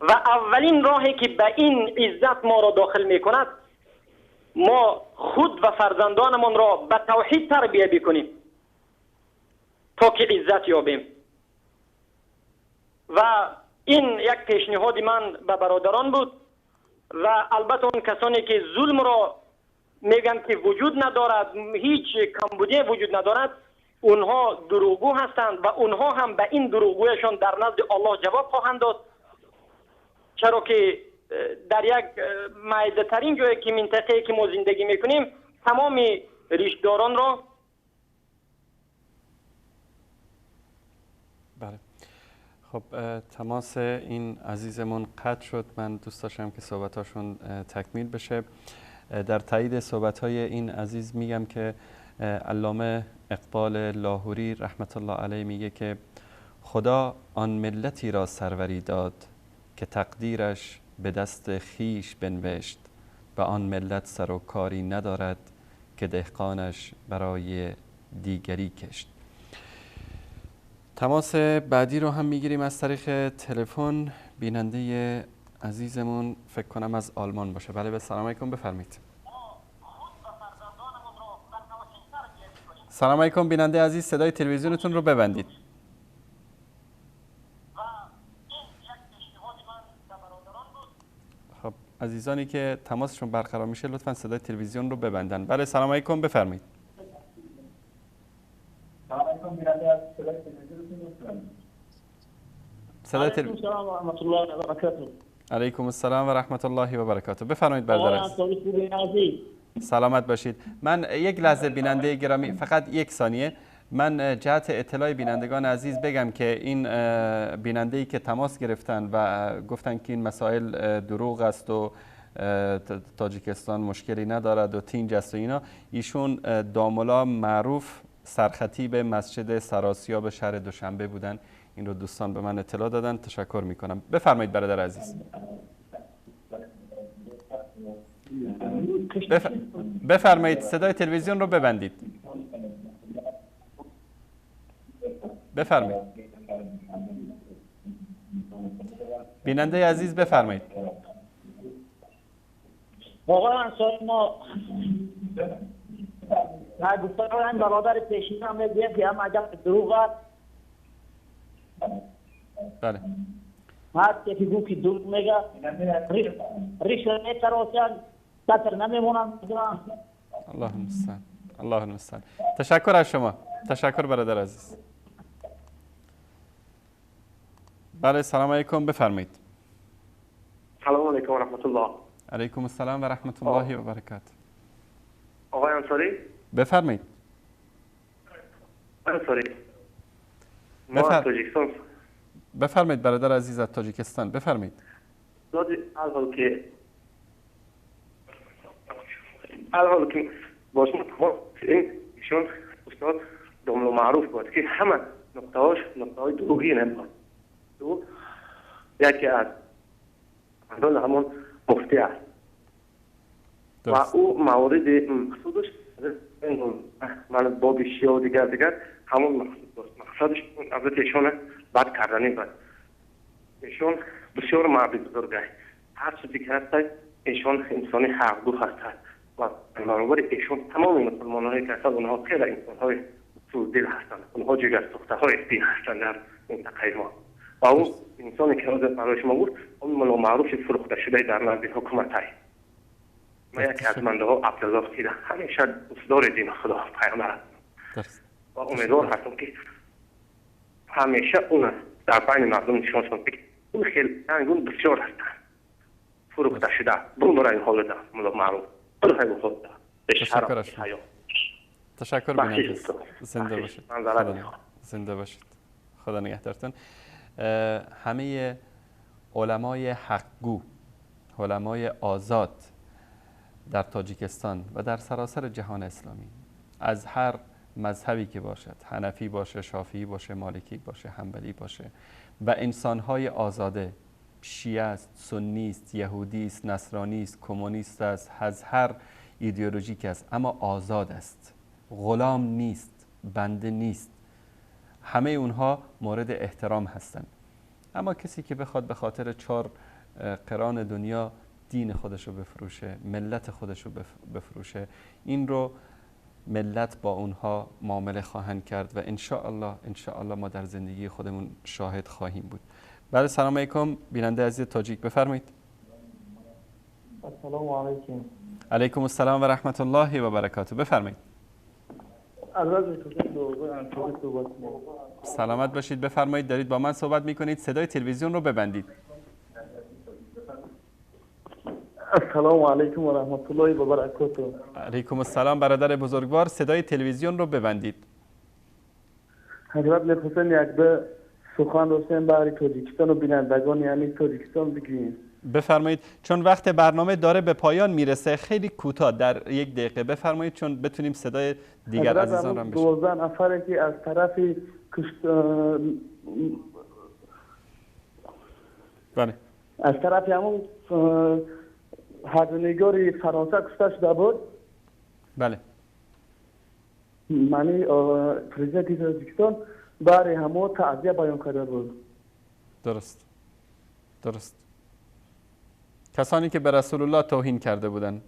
و اولین راهی که به این عزت ما را داخل میکند ما خود و فرزندانمان را به توحید تربیه بکنیم تا که عزت یابیم. و این یک پیشنهاد من به برادران بود و البته اون کسانی که ظلم را میگن که وجود ندارد، هیچ کمبودی وجود ندارد، اونها دروغگو هستند و اونها هم به این دروغگویشان در نزد الله جواب خواهند داد. چرا که در یک معیده ترین جایی که منطقه‌ای که ما زندگی میکنیم تمام ریشداران را بله. خب تماس این عزیزمون قطع شد. من دوست داشتم که صحبتاشون تکمیل بشه. در تایید صحبتهای این عزیز میگم که علامه اقبال لاهوری رحمت الله علیه میگه که خدا آن ملتی را سروری داد که تقدیرش به دست خیش بنوشت، به آن ملت سر و کاری ندارد که دهقانش برای دیگری کشت. تماس بعدی رو هم میگیریم از طریق تلفن. بیننده عزیزمون فکر کنم از آلمان باشه. بله سلام علیکم، بفرمایید. سلام علیکم بیننده عزیز، صدای تلویزیونتون رو ببندید. خب عزیزانی که تماسشون برقرار میشه لطفا صدای تلویزیون رو ببندن. بله سلام علیکم، بفرمایید. سلام علیکم بیننده از صدای تلویزیونتون رو ببندید. صدای علیکم السلام و رحمت الله و برکاته. علیکم السلام و رحمت الله و برکاته. بفرمایید برادر عزیز. سلامت باشید. من یک لحظه بیننده گرامی، فقط یک ثانیه، من جهت اطلاع بینندگان عزیز بگم که این بیننده‌ای که تماس گرفتن و گفتن که این مسائل دروغ است و تاجیکستان مشکلی ندارد و تینج است و اینا. ایشون داملا معروف سرخطیب مسجد سراسیاب شهر دوشنبه بودن. این رو دوستان به من اطلاع دادن. تشکر میکنم. بفرمایید برادر عزیز. بفرمایید، صدای تلویزیون رو ببندید. بفرمایید. بیننده عزیز بفرمایید. آقای انصاری، ما گفتن برادر پیشین هم میگویم که هم عجب دروغ است. بله. هر یکی گو که دروغ میگه ریش میتراسن سطر نمیمونن. الله المستعان. الله المستعان. تشکر از شما. تشکر برادر عزیز. بله، سلام علیکم. بفرمایید. سلام علیکم و رحمت الله. علیکم السلام و رحمت الله و برکاته. آقای انصاری؟ بفرمایید. انصاری، ما از تاجیکستان. بفرمایید برادر عزیز از تاجیکستان. بفرمایید. الحال که باشون ایشون استاد داملو معروف بود که همه نقطه‌های دروغی نمی‌بود. یکی از همون مفتی است و او موارد مقصودش من باب شیعه و دیگر همون مقصدش البته ایشون بد کردنی بود. ایشون بسیار مرد بزرگه، هر چیزی که هست ایشون انسانی حق‌دو هست و برابر ایشون تمام مسلمانانی که هستند اونها خیلی انسان‌های سوزدل هستند، اونها جگر سوخته‌های دین هستند در منطقه ما. و اون انسانی که برای شما بود اون ملا معروف فروخته شده در نزد حکومت های ما یکی از منده ها عبدالله خیده همیشه دوستدار دین خدا پیامبر و امیدوار هستم که همیشه اون در بین مردم نشان شد که اون خیلی اون بسیار هستند فروخته شده برومره این حال ده ملا معروف برای خود تشکر از شما. تشکر بیننده. زنده باشید. زنده باشید. خدا نگهدارتون. همه علمای حقگو، علمای آزاد در تاجیکستان و در سراسر جهان اسلامی از هر مذهبی که باشد، حنفی باشه، شافعی باشه، مالکی باشه، حنبلی باشه، و انسانهای آزاده، شیعه است، سنی است، یهودی است، نصرانی است، کمونیست است، از هر ایدئولوژی که است، اما آزاد است، غلام نیست، بنده نیست. همه اونها مورد احترام هستند. اما کسی که بخواد به خاطر 4 قران دنیا دین خودش رو بفروشه، ملت خودش رو بفروشه، این رو ملت با اونها معامله خواهند کرد و ان شاء الله ما در زندگی خودمون شاهد خواهیم بود. بله، سلام علیکم. بیننده عزیز تاجیک بفرمایید. السلام علیکم. علیکم السلام و رحمت الله و برکاته. بفرمایید. سلامت باشید. بفرمایید. دارید با من صحبت میکنید. صدای تلویزیون رو ببندید. السلام علیکم و رحمت الله و برکاته. علیکم السلام برادر بزرگوار. صدای تلویزیون رو ببندید. حضرت می‌خواستم یک به سخن راستین برای تاجیکستان و بینندگان یعنی تاجیکستان بگیم. بفرمایید. چون وقت برنامه داره به پایان میرسه، خیلی کوتاه در 1 دقیقه بفرمایید چون بتونیم صدای دیگر عزیزان رو بشنویم. 12 نفری که از طرف بله، از طرف همون حضرنگاری فرانسه کشته شده بود. بله. معنی پرزیدنت تاجیکستان برای همه تعزیه بیان کرده بود. درست. کسانی که به رسول الله توهین کرده بودند.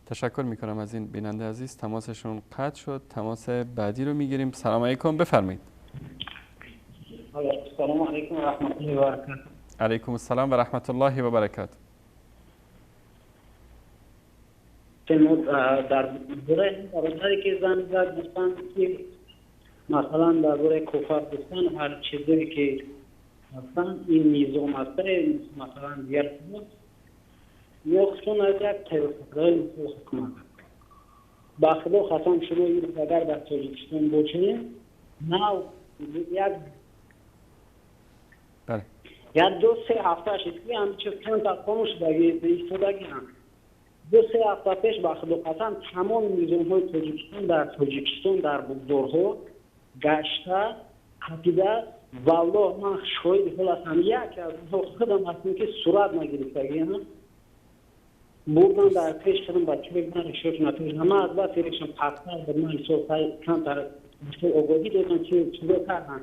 تشکر میکنم از این بیننده عزیز. تماسشون قطع شد. تماس بعدی رو میگیریم. سلام علیکم. بفرمایید. سلام علیکم و رحمت الله و برکاته. علیکم السلام و رحمت الله و برکاته. در دوره برادری که زن زد گفتن که مثلا در دوره کفر گفتن هر چیزی که مثلا این نظام است مثلا دیگر بود یا خشون از یک تیرفکرهای حکومت با خدا خواستم شما این اگر در تاجیکستان باشید نه یک بله یا 2-3 هفته شد که همچه چند تا خاموش بگید ایستادگی هم 2-3 هفته پیش با خداقتاً تمام میزون‌های تاجیکستان در بگذارها گشته حقیقت والله من شاید حال هستم یک از خودم هستم که صورت نگرفتگی هم بردم در پیش کردم بچه بگم ریشوش نتوش همه از بس ریشم پاکتر به من سوال کم تر آگاهی دادن که چیزا کردن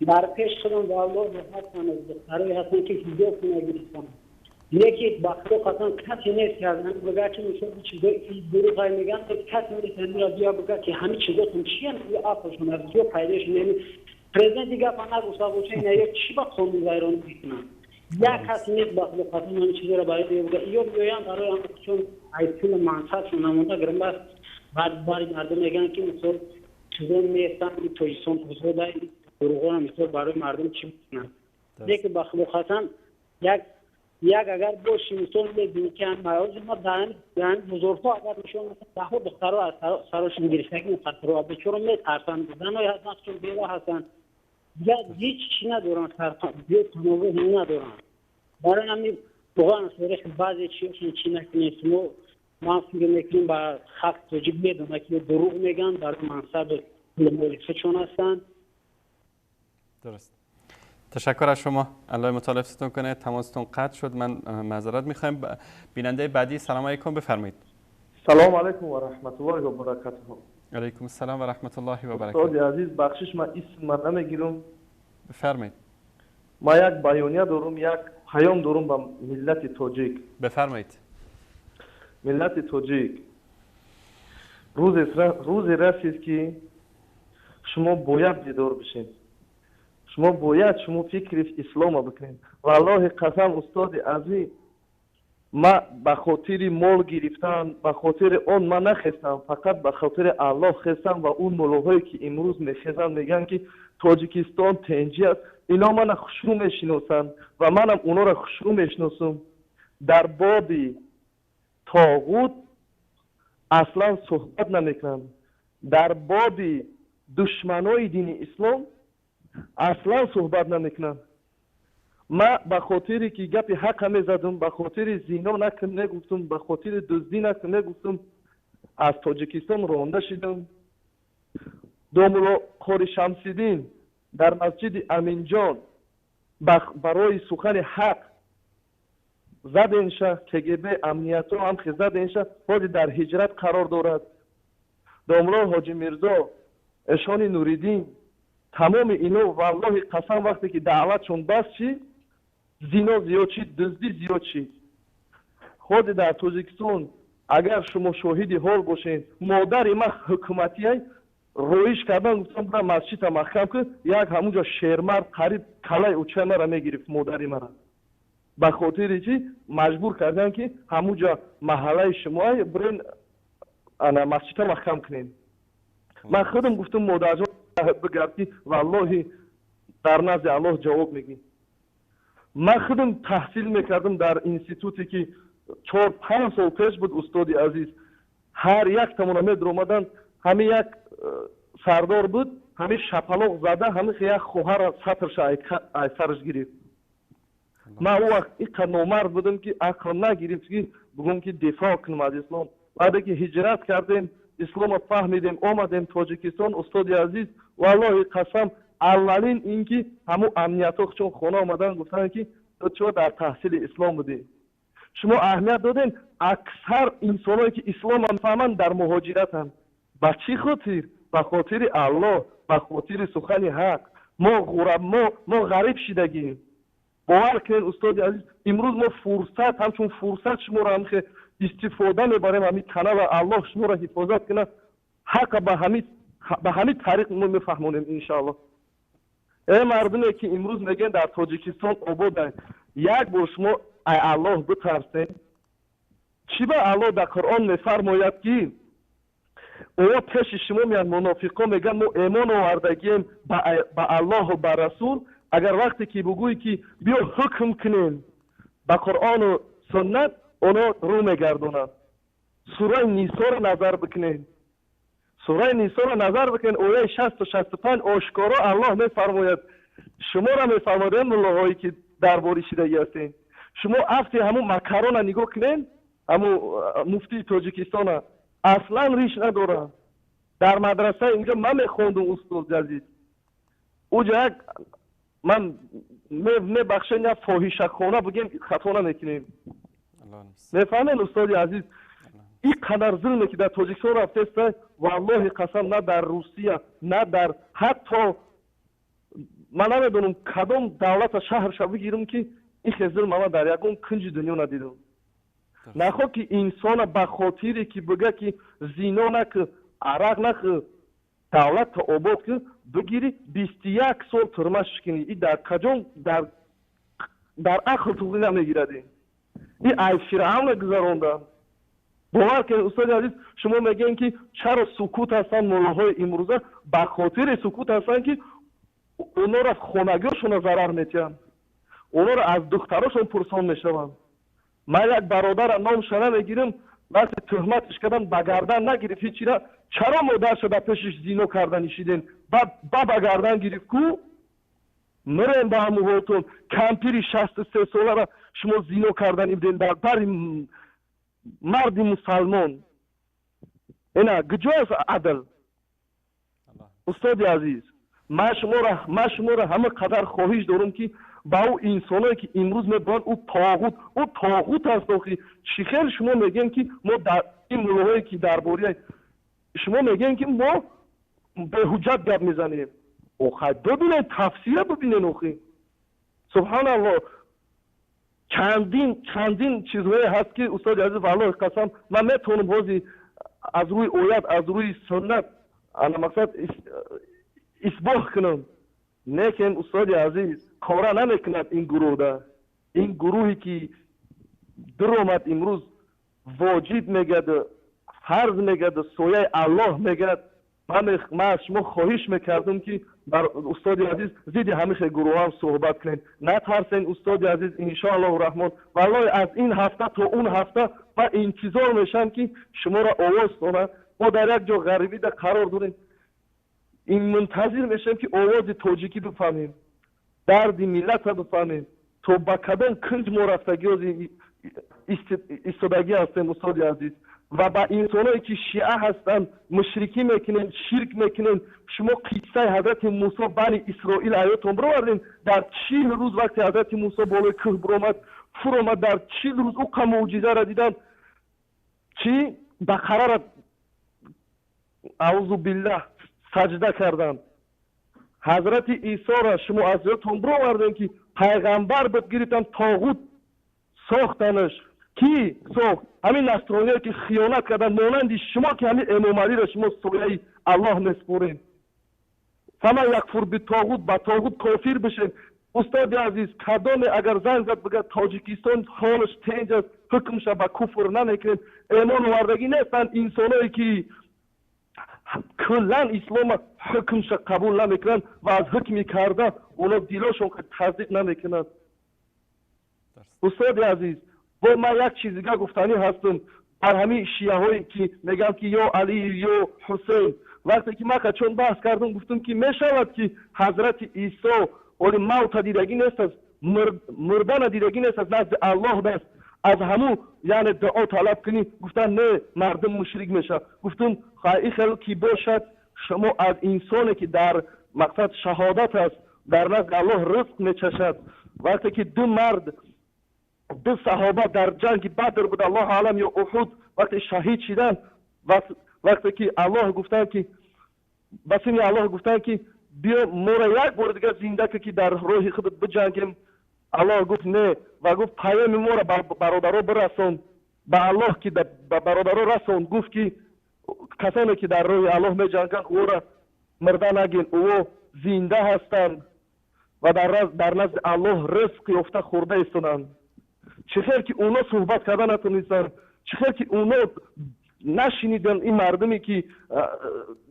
در پیش کردم والله هستم از دخترهایی هستن که هیچ نگرفتم یکی بخدا قطعا کسی نیست که از هم بگه که میشه چیزایی دروغ های میگن کسی نیست همین را بیا بگه که همین چیزا هم چی هم یه آفشون از جو پیداش نمی پریزیدنت دیگه فقط گفتم باشه اینا یک چی با قانون ویران میکنن یک کسی نیست بخدا قطعا همین چیزا را برای دیگه بگه یا بیایم برای هم چون ایتون منصبشون نمونده گرم بس بعد باری مردم میگن که مثل چیزا میستن این تویسون خصوصا داری دروغ هم مثل برای مردم چی میکنن دیگه بخدا قطعا یک اگر باشی مثال ببینی که مرازی ما دارن بزرگها اگر میشون مثلا ده دخترها از سراشون گرفتگی مخاطره به چرا میترسن زنهای هستن چون بیوه هستن یا هیچ چی ندارن بیو تنوع ندارن برای همین واقعا سرش بعضی چیزشون چی نکنیم ما فکر میکنیم با خط توجیه میدونن که دروغ میگن برای منصب مولفه چون هستن. درست. تشکر از شما. الله متعالفتون کنه. تماستون قطع شد. من معذرت میخوایم. بیننده بعدی سلام علیکم بفرمایید. سلام علیکم و رحمت الله و برکاته. علیکم السلام و رحمت الله و برکاته. استاد عزیز بخشش من اسم من نمیگیرم. بفرمایید. ما یک بیانیه دارم، یک پیام دارم به ملت تاجیک. بفرمایید. ملت تاجیک روز رسید که شما باید بیدار بشین. شما باید شما فکر اسلام بکنید. والله قسم استاد عزیز ما به خاطر مال گرفتن به خاطر آن ما نخواستم، فقط به خاطر الله خواستم و اون مولوهایی که امروز میخوازن میگن که تاجیکستان تنجی است، اینا من خوشرو میشناسن و منم اونا را خوشرو میشناسم. در باب طاغوت اصلا صحبت نمیکنم. در باب دشمنای دین اسلام اصلا صحبت نمیکنم. ما به خاطری که گپ حق میزدم، به خاطر زنا نگفتم، به خاطر دزدی نگفتم، از تاجیکستان رانده شدم. دوملا قاری شمسیدین در مسجد امینجان برای سخن حق زدنشه، کگب امنیت هم که زدنشه باید در هجرت قرار دارد. دوملا حاجی میرزا اشان نوریدین تمام اینو والله قسم وقتی که دعوتشون بس چی زنا زیاد چی دزدی زیاد چی. خود در تاجیکستان اگر شما شاهدی حال باشین مادر ما حکومتی های رویش کردن گفتم برای مسجد محکم که یک همونجا شیرمرد قریب کلای اوچه مرا میگرفت مادری مرا به خاطر چی مجبور کردن که همونجا محله شما برین مسجد محکم کنین. من خودم گفتم مادر جان بگردی والله در نزد الله جواب میگی. من خودم تحصیل میکردم در انستیتوتی که 4-5 سال پیش بود استاد عزیز. هر یک تمام اومدن همه یک سردار بود، همه شپلاق زده، همه یک خواهر سطرش ای سرش گرفت. من او وقت اینقدر نامرد بودم که عقل نگرفت که بگم که دفاع کنم از اسلام. بعد که هجرت کردیم اسلام فهمیدیم آمدیم تاجیکستان استاد عزیز والله قسم اولین اینکه همون امنیت ها چون خانه آمدن گفتن که تو چرا در تحصیل اسلام بودی. شما اهمیت دادین اکثر انسانایی که اسلام هم فهمن در مهاجرت هم. به چی خاطر؟ به خاطر الله، به خاطر سخن حق. ما غریب شدگیم. باور کنین استاد عزیز امروز ما فرصت همچون فرصت شما را هم که استفاده میبریم همین کانال الله شما را حفاظت کنه حق به همین طریق ما میفهمونیم انشاءالله. ای مردمی که امروز میگن در تاجیکستان آبادن یک بار شما ای الله بترسین. چی به الله در قرآن میفرماید که او پیش شما میان منافقا میگن ما ایمان آوردگیم به الله و به رسول. اگر وقتی که بگویی که بیا حکم کنیم به قرآن و سنت اونا رو میگردونن. سوره نیسا رو نظر بکنین. سوره نیسا رو نظر بکنین آیه 60 و 65 آشکارا الله میفرماید شما را میفرماید ملاهایی که درباره شدگی هستین. شما افت همون مکرون نگاه کنین، همون مفتی تاجیکستان اصلا ریش نداره. در مدرسه اینجا من میخوندم استاد عزیز، اونجا من میبخشین یا فاحشه خانه بگیم خطا نمیکنیم. میفهمین استاد عزیز؟ این قدر ظلمه که در تاجیکستان رفته است، والله قسم نه در روسیه نه در حتی من نمیدونم کدام دولت شهرش بگیرم که این ظلم من در یکون کنج دنیا ندیدم. نخواه که انسان به خاطری که بگه که زینا نکه، عرق نکه، دولت آباد که بگیری 21 سال ترمش کنی. این در کجام در عقل تو نمیگیرد. این ای فرعون گذراندن. باور کنید استاد عزیز، شما میگین که چرا سکوت هستن مولاهای امروزه؟ به خاطر سکوت هستن که اونا را خانگیشون ضرر میتین، اونا را از دختراشون پرسان میشون. من یک برادر نامش نمیگیرم، وقتی تهمتش کردن به گردن نگرفت هیچی را، چرا مادرش در پیشش زینو کردن ایشیدین؟ به گردن گرفت کو مرین با هموهاتون کمپیری 63 ساله را شما زینو کردن ایدین در بر مرد مسلمان. اینا گجاز عدل. استاد عزیز، من شما را همه قدر خواهش دارم که با او انسانایی که امروز میبرن او طاغوت هست. چی خیلی شما میگین که ما در این موضوعی که درباره شما میگین که ما به حجت گپ میزنیم. اوخه ببینین تفسیر ببینین. اوخه سبحان الله چندین چیزهایی هست که استاد عزیز والله قسم من میتونم بازی از روی آیات از روی سنت انا مقصد اثبات کنم. لیکن استاد عزیز کارا نمیکند این گروه ده. این گروهی که در آمد امروز واجب میگد، فرض میگد، سایه الله میگد. من از شما خواهش میکردم که بر استاد عزیز زیدی همیشه گروه هم صحبت کنین. نترسین استاد عزیز انشاءالله الرحمن. والله از این هفته تا اون هفته من انتظار میشم که شما را آواز کنم. ما در یک جا غریبی در قرار داریم، این منتظر میشم که آواز تاجیکی بفهمیم، درد ملت را بفهمیم. تو با کدام کنج ما رفتگی از ایستادگی هستیم استاد عزیز. و با انسانایی که شیعه هستن مشرکی میکنن، شرک میکنن. شما قصه حضرت موسی بنی اسرائیل آیاتون بردین. در 40 روز وقتی حضرت موسی بالای کوه برآمد فرآمد، در 40 روز او معجزه را دیدن. چی بقره را اعوذ بالله سجده کردن. حضرت عیسی را شما از یادتون بردین که پیغمبر بگیرتن طاغوت ساختنش. کی ساخت؟ همین نصرانی‌ها که خیانت کردن، مانند شما که همین امام علی را شما سایه الله میسپارین. فمن یکفر بالطاغوت، با طاغوت کافر بشین. استاد عزیز کدام اگر زنگ زد بگه تاجیکستان حالش تنج است، حکمش به کفر نمیکنین. ایمان آوردگی نیستن انسانایی که کلا اسلام حکمش قبول نمیکنن و از حکمی کرده اونا دیلاشون که تصدیق نمیکنن. استاد عزیز و من یک چیز دیگه گفتنی هستم بر همین شیعه هایی که میگم که یا علی یا حسین. وقتی که من چون بحث کردم گفتم که میشود که حضرت عیسی ولی موت دیدگی نیست، از مردن دیدگی نیست، از نزد الله است. از همون یعنی دعا طلب کنی. گفتن نه مردم مشرک میشه. گفتم خیلی خیلی کی باشد شما از انسانی که در مقصد شهادت است در نزد الله رزق میچشد. وقتی که دو صحابه در جنگ بدر بود الله عالم یا احد وقتی شهید شدن، وقتی که الله گفتن که بسیمی الله گفتن که بیا ما را یک بار دیگه زنده که در راه خودت بجنگیم. الله گفت نه و گفت پیام ما را برادرها برسون. به الله که به برادرها رسون. گفت که کسانی که در راه الله می جنگن او را مرده نگین، او زنده هستند و در نزد الله رزق یافته خورده ایستند. چخیر که اونا صحبت کردن نتونستن، چخیر که اونا نشنیدن این مردمی که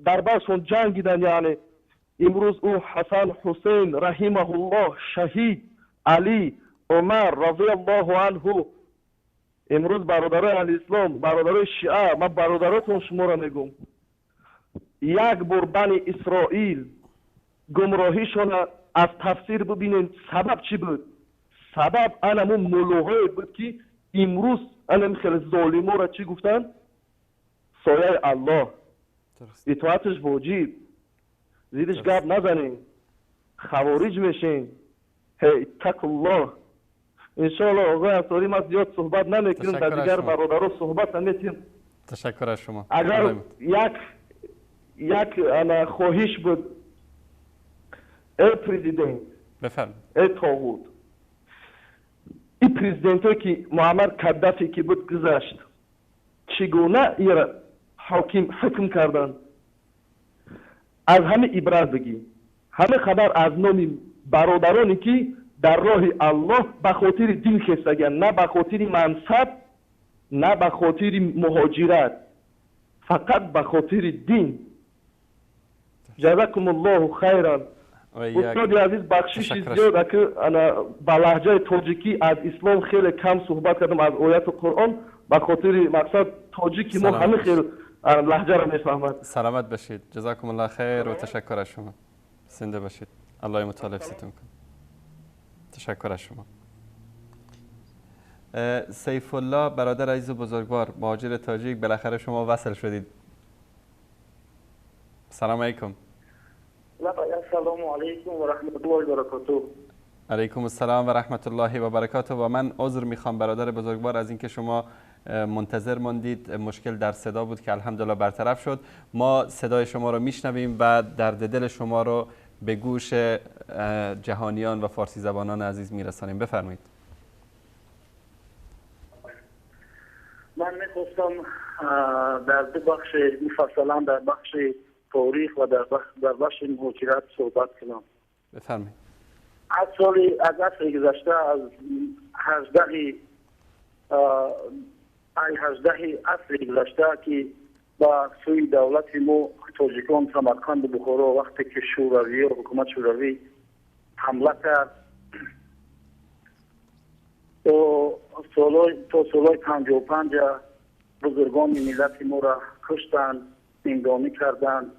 در باشون جنگیدن. یعنی امروز او حسن حسین رحمه الله، شهید علی عمر رضی الله عنه، امروز برادرای الاسلام، برادرای شیعه، من برادراتون شما را میگم یک بار بنی اسرائیل گمراهیشون از تفسیر ببینین سبب چی بود. سبب انمون ملوهای بود که امروز انم خیلی ظالما را چی گفتن؟ سایه الله اطاعتش واجب، زیدش گپ نزنین، خوارج میشین. اتق الله. انشاءالله آقای انصاری ما زیاد صحبت نمیکنیم، در دیگر برادرها صحبت نمیکنیم. تشکر از شما. اگر یک انا خواهش بود، ای پرزیدنت بفرمایید، ای طاغوت، این پرزیدنت که معمر قدافی که بود گذشت چگونه ایرا حکم کردن؟ از همه عبرت بگی، همه خبر از نام برادرانی که در راه الله به خاطر دین خستگن، نه به خاطر منصب، نه به خاطر مهاجرت، فقط به خاطر دین. جزاکم الله خیرا. استاد عزیز بخشش زیاده که انا با لهجه تاجیکی از اسلام خیلی کم صحبت کردم، از آیات قرآن، به خاطر مقصد تاجیکی ما همه خیلی لهجه را میفهمد. سلامت باشید. جزاکم الله خیر و تشکر از شما. زنده باشید. الله مطالب ستون کن. تشکر از شما. سیف الله برادر عزیز و بزرگوار، مهاجر تاجیک، بالاخره شما وصل شدید. سلام علیکم. السلام علیکم و رحمت الله و برکاته. علیکم السلام و رحمت الله و برکاته. و من عذر میخوام برادر بزرگوار از اینکه شما منتظر ماندید. مشکل در صدا بود که الحمدلله برطرف شد. ما صدای شما رو میشنویم و درد دل شما رو به گوش جهانیان و فارسی زبانان عزیز میرسانیم. بفرمایید. من میخواستم در دو بخش مفصلا، در بخش تاریخ و در بخش مهاجرت صحبت کنم. بفرمایید. از عصر گذشته، از 18 عصر گذشته که با سوی دولت ما تاجیکان سمرقند و بخارا وقتی که شوروی و حکومت شوروی حمله کرد تا سالهای 55 بزرگان ملت ما را کشتند، زندانی کردند.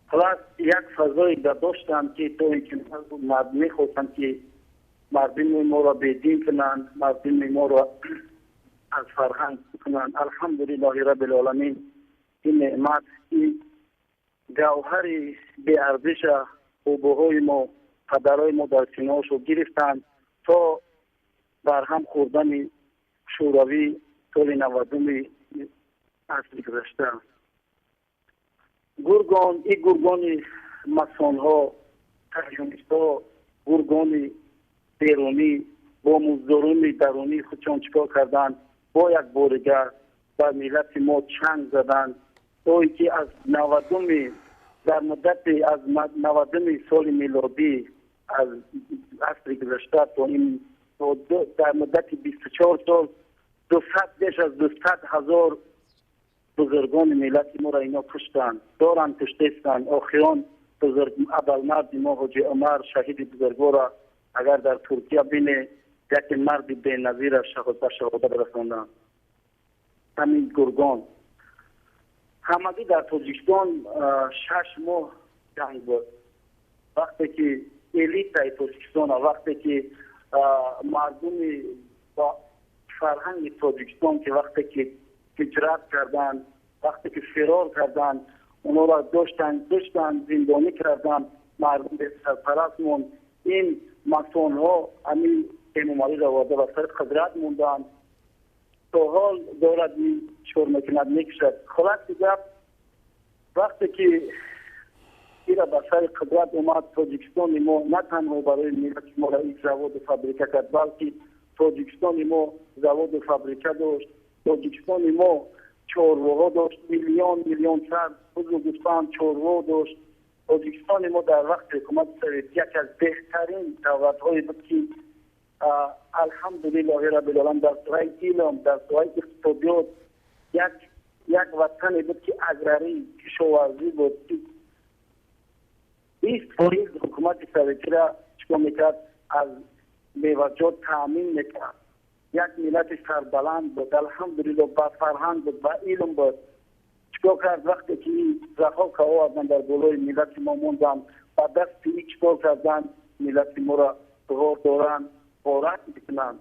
حالا یک فضایی داشتند که تو اینکه میخواستند که مردم ما را بیدین کنند، مردم ما را از فرهنگ کنند. الحمدلله رب العالمین این نعمت، این گوهر بی ارزش باباهای ما، پدرای ما در سینه‌هاشو گرفتند تا برهم خوردن شوروی سال 90 عصر گذشته. گرگان مسان‌ها، تریونیست‌ها، گرگان بیرونی با مزدوران درونی خودشان چیکار کردند؟ با یک بارگه بر ملت ما چنگ زدند تا که از 90 در مدت از 90 سال میلادی از عصر گذشته تا این در مدت 24 سال بیش از 200,000 بزرگان ملت ما را اینا کشتند، دارند کشته‌اند. آخران بزرگ ابوالمرد ما حاجی عمر شهید بزرگوار اگر در ترکیه بینه یک مرد بی‌نظیر شهادت رساندند. همین گرگان همگی در تاجیکستان 6 ماه جنگ بود. وقتی که الیت تاجیکستان، وقتی که مردم با فرهنگ تاجیکستان که وقتی که هجرت کردند، وقتی که فرار کردند، اونا را داشتن زندانی کردند، مردم به سرپرست موند. این مسان ها همین امام علی را وارده و سر قدرت موندند. تا حال دولت شور مکنت میکشد. خلاص گپ وقتی که این را به سر قدرت اومد، تاجیکستان ما نه تنها برای ملت ما را یک زواد فابریکه کرد، بلکه تاجیکستان ما زواد فابریکه داشت. تاجیکستان ما چهارراها داشت، میلیون سر بزرگستان چهارراه داشت. تاجیکستان ما در وقت حکومت سوویت یک از بهترین دولت‌های بود که الحمدلله رب العالمین در سوی علم، در سوی اقتصادیات یک وطن بود که اگراری کشاورزی بود که 20% حکومت سوویت را چیکار میکرد؟ از میوه‌جات تامین میکرد. یک ملت سربلند بود، الحمدلله با فرهنگ بود، با علم بود. چیکار کرد؟ وقتی که زخاک آوردن در بالای ملت ما موندن، با دست چیکار کردن؟ ملت ما را بغار دارن، غارت میکنند.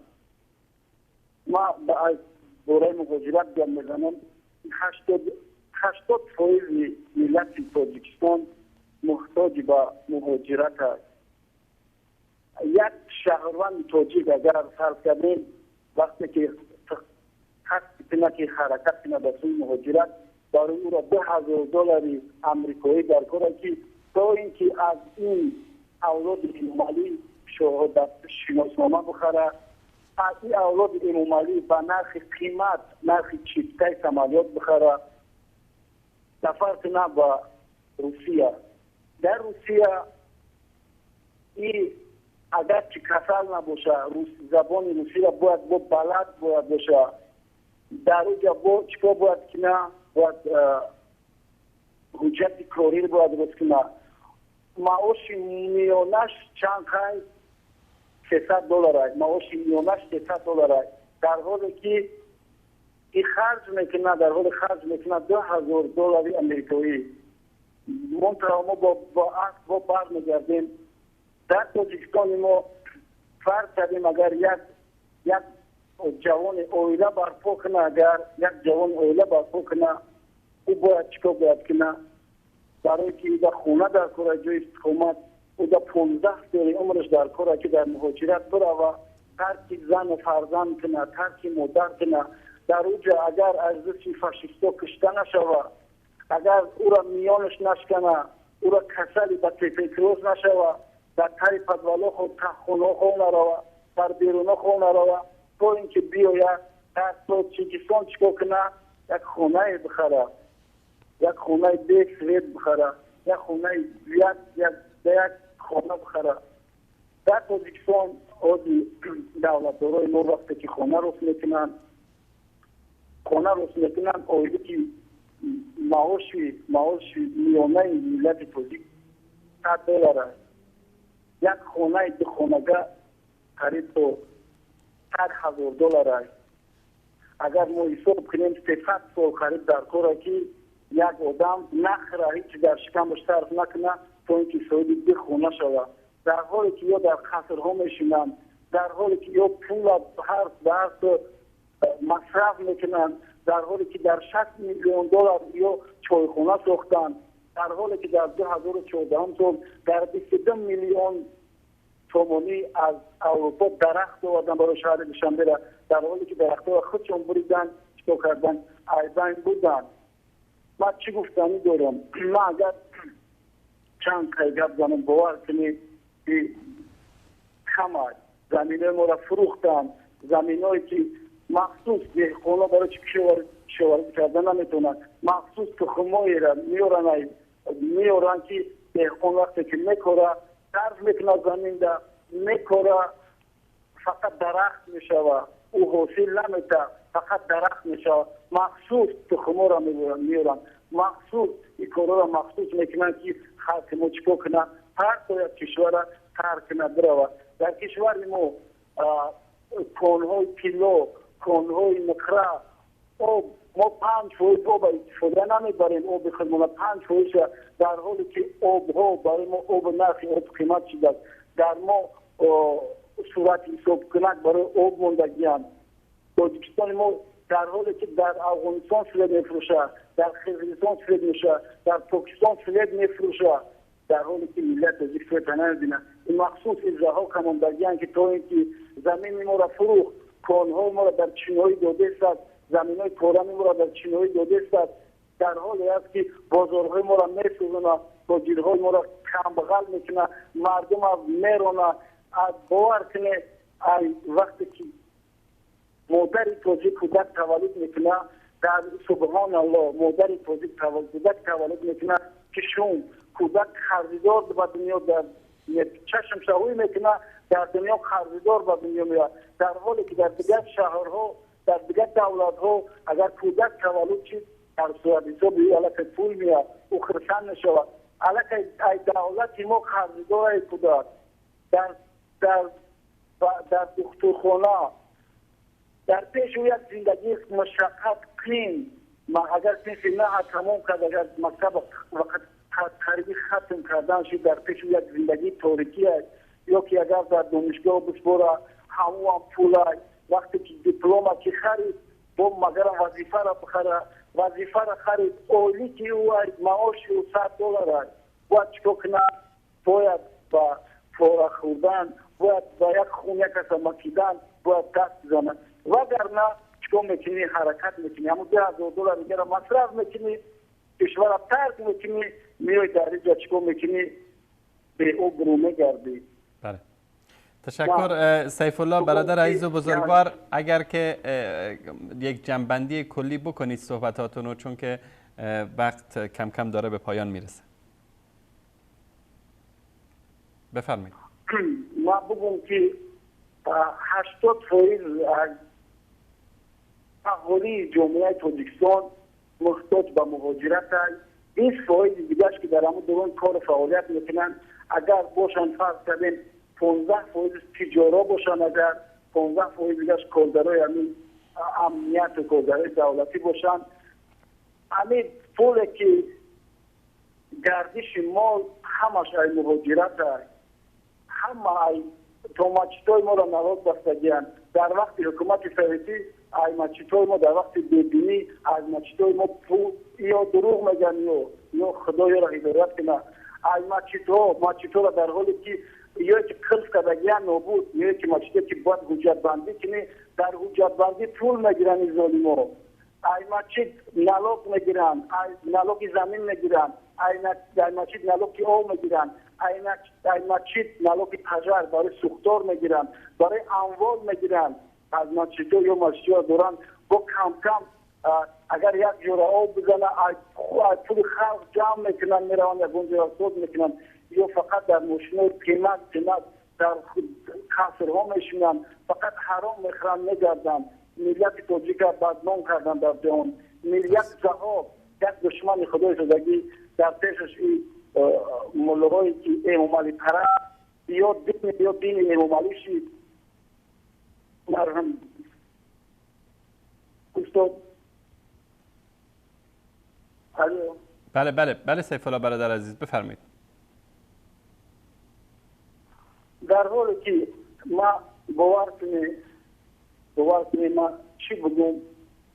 ما برای مهاجرت گپ میزنم. 80% ملت تاجیکستان محتاج به مهاجرت است. یک شهروند تاجیک اگر فرض کردیم وقتی که قصد کنه که حرکت کنه به سوی مهاجرت، برای او را $2,000 امریکایی در کار که تا اینکه از این اولاد امامعلی شهادت شناسنامه بخره، از این اولاد امامعلی به نرخ قیمت نرخ چیپتای سمالیات بخره، سفر کنه به روسیه. در روسیه این اگر که کسل نباشه زبان روسی را باید با بلد باید باشه. در اونجا با چیکار باید کنه؟ باید حجت کاری باید باید کنه. معاش میانش چند خیلی $300 است. معاش میانش $300 است. در حالی که این خرج میکنه، در حال خرج میکنه $2,000 امریکایی. منطقه ما با برمیگردیم. در تاجیکستان ما فرض کردیم اگر یک جوان اویله برپا کنه، اگر یک جوان اویله برپا کنه، او باید چیکار باید کنه؟ برای که در خونه در کار جای استقامت او در 15 سال عمرش در کار که در مهاجرت بروه، ترک زن و فرزند کنه، ترک مادر کنه. در اونجا اگر ارزش فاشیستا کشته نشوه، اگر او را میانش نشکنه، او را کسلی به تیپیکروز نشوه، در تای پدوالا خود خونه خود نروه، در بیرون خود نروه، تا اینکه بیاید در تاجیکستان چیکار کنه؟ یک خونه بخره، یک خونه دیگ سوید بخره، یک خونه یک خونه بخره. در تاجیکستان آدی دولتدارای ما وقتی که خونه روز میکنن، آیده که معاش میانه ملت تاجیک $100 است. یک خونه دو خونگاه قریب تو $100,000 است. اگر ما حساب کنیم 300 سال قریب در کار که یک آدم نخره هیچ در شکمش صرف نکنه تا اینکه سعودی به خونه شود. در حالی که یا در قصرها میشینند، در حالی که یا پول به هر مصرف میکنند، در حالی که در $60 میلیون یا چایخونه ساختند، در حالی که در 2014 سال در 22 میلیون تومانی از اروپا درخت آوردن برای شهر دوشنبه، در حالی که درختها خودشون بریدن، چیکار کردن؟ ایزان بودن. ما چی گفتنی دارم؟ ما اگر چند قیگب زنم باور کنید همه زمینه ما را فروختن، زمین هایی که مخصوص دهقانا برای چی کشاورزی کردن نمیتونن، مخصوص تخمایی را میارن که دهقان وقتی که میکاره صرف میکنه زمین دا میکاره فقط درخت میشوه، او حاصل نمیده، فقط درخت میشوه. مخصوص تخما را میارن، مخصوص این کارا را مخصوص میکنن که خلق ما چیکار کنه؟ هر باید کشور را ترک کنه بروه. در کشور ما کانهای پیلو، کانهای نقره، ما 5% آب استفاده نمیبریم، آب خودمون 5% در حالی که آبها برای ما آب نرخ آب قیمت شده. در ما صورت حساب کنک برای آب موندگیان. تاجیکستان ما در حالی که در افغانستان فلید میفروشه، در قزاقستان فلید میشه، در پاکستان فلید میفروشه، در حالی که ملت تاجیک فلید نمیبینه. این مخصوص اجراها کماندگیان که تا اینکه زمین ما را فروخت، کانهای ما را در چینایی داده است، زمین های کورانی ما را در چینایی داده است، در حالی است که بازارهای ما را میسوزونه، تاجرهای ما را کم بغل میکنه، مردم را میرونه. از باور کنه وقتی که مادری تاجیک کودک تولد میکنه، در سبحان الله مادری تاجیک کودک تولد میکنه که شون کودک خریدار به دنیا در چشم شوی میکنه، در دنیا خریدار به دنیا میاد. در حالی که در دیگر شهرها، در دیگر دولتها اگر کودک تولد شد در صورت حساب علاقه پول میاد او خرسن نشود. علاقه ای دولت ما خریدار ای کودک در دکترخانه در پیش او یک زندگی مشقت کنیم. ما اگر کسی نه تمام کرد، اگر مکتب وقت قریبی ختم کردن شد، در پیش او یک زندگی تاریکی است. یا که اگر در دانشگاه بسپاره همون پولای وقتی که دیپلوما که خرید با مگر وظیفه را بخره وظیفه را خرید اولی که او معاش او $100 باید چکو کنه باید با فورا خوردن باید با یک خونه کسا مکیدن باید دست بزنن وگرنه چکو میکنی حرکت میکنی همون $10,000 میگه را مصرف میکنی کشور را ترک میکنی میای در اینجا چکو میکنی به او برومه گردی. بله تشکر سیف الله برادر عزیز و بزرگوار. اگر که یک جنبندی کلی بکنید صحبتاتون رو چون که وقت کم کم داره به پایان میرسه. بفرمایید. ما بگم که 80% از اهالی جامعه تاجیکستان محتاج به مهاجرت است. 20% دیگه که در همون دوران کار و فعالیت میکنن اگر باشن فرض کردیم 15% تجارا باشن اگر 15% دیگه کارگرای همین امنیت و کارگرای دولتی باشن همین پولی که گردش مال همش ای مهاجرت است همه ای توماچتای ما را نواز بستگیان در وقت حکومت فریتی ای مچتای ما در وقت بیدینی از مچتای ما پول یا دروغ میگن یا خدای را هدایت کنه ای مچتو را در حالی که یا که کلف کدگیان نبود یا که مچتو که باید حجت بندی کنی در حجت بندی پول میگیرن این ظالم ها ای مچت نلوک میگیرن ای نلوک زمین میگیرن ای مچت نلوک آب میگیرن ای مچت نلوک تجار برای سوختار میگیرن برای اموال میگیرن از مچتو یا مچتو دوران با کم کم اگر یک جور آب بزنه پول خلق جمع میکنن میرون یا گنجه سود میکنن یا فقط در ماشین قیمت در کسرها میشونن فقط حرام میخرن میگردن ملیت تاجیک بدنام کردن در جهان ملیت جهاب یک دشمن خدای شدگی در پیشش این ملغایی که امامالی پرست یا دین امامالی شید مرحم استاد بله سیف الله برادر عزیز بفرمایید. در حالی که ما باور کنی ما چی بگم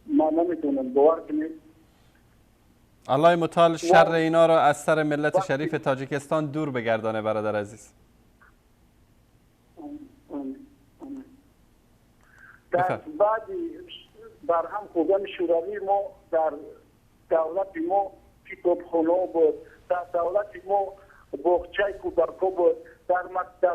ما نمیتونم باور کنیم الله متعال شر اینا رو از سر ملت شریف تاجیکستان دور بگردانه برادر عزیز. در بعدی در هم خوبان شوروی ما در دولت ما کتابخانه بود در دولت ما باغچه کودکان بود در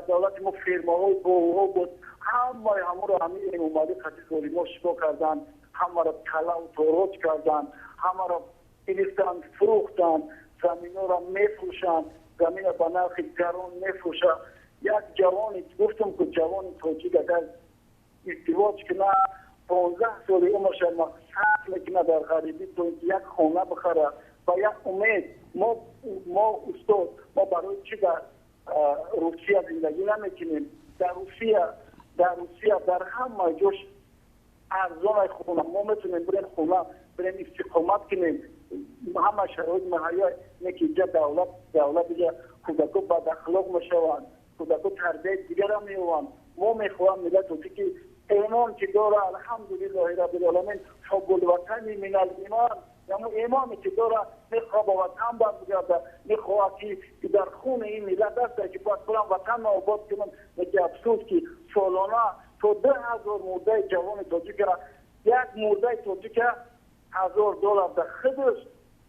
دولت ما فرماهای باغها بود همه رو همین امامالی خطی ظالما شکار کردن همه رو طلا و تاراج کردن همه رو گرفتن فروختن زمین ها را میفروشن زمین به نرخ گران میفروشن یک جوانی گفتم که جوان تاجیک اگر ازدواج کنه 15 سال عمرش صرف میکنه در غریبی تو یک خانه بخره و یک امید ما استاد ما برای چی در روسیه زندگی نمیکنیم در روسیه در همه جوش ارزان خونه ما میتونیم بریم خونه بریم استقامت کنیم همه شرایط مهیا نکه اینجا دولت دیگه کودکو بد اخلاق میشوند کودکو تربیت دیگه را میوان ما میخواهم ملت وقتی که ایمان که داره الحمدلله رب العالمین حب الوطن من الایمان یعنی ایمانی که داره میخواه با وطن برگرده میخواه که در خون این ملت است که باید برم وطن آباد کنم میگه افسوس که سالانه تو 10,000 مرده جوان تاجیک را یک مرده تاجیک $1,000 در خودش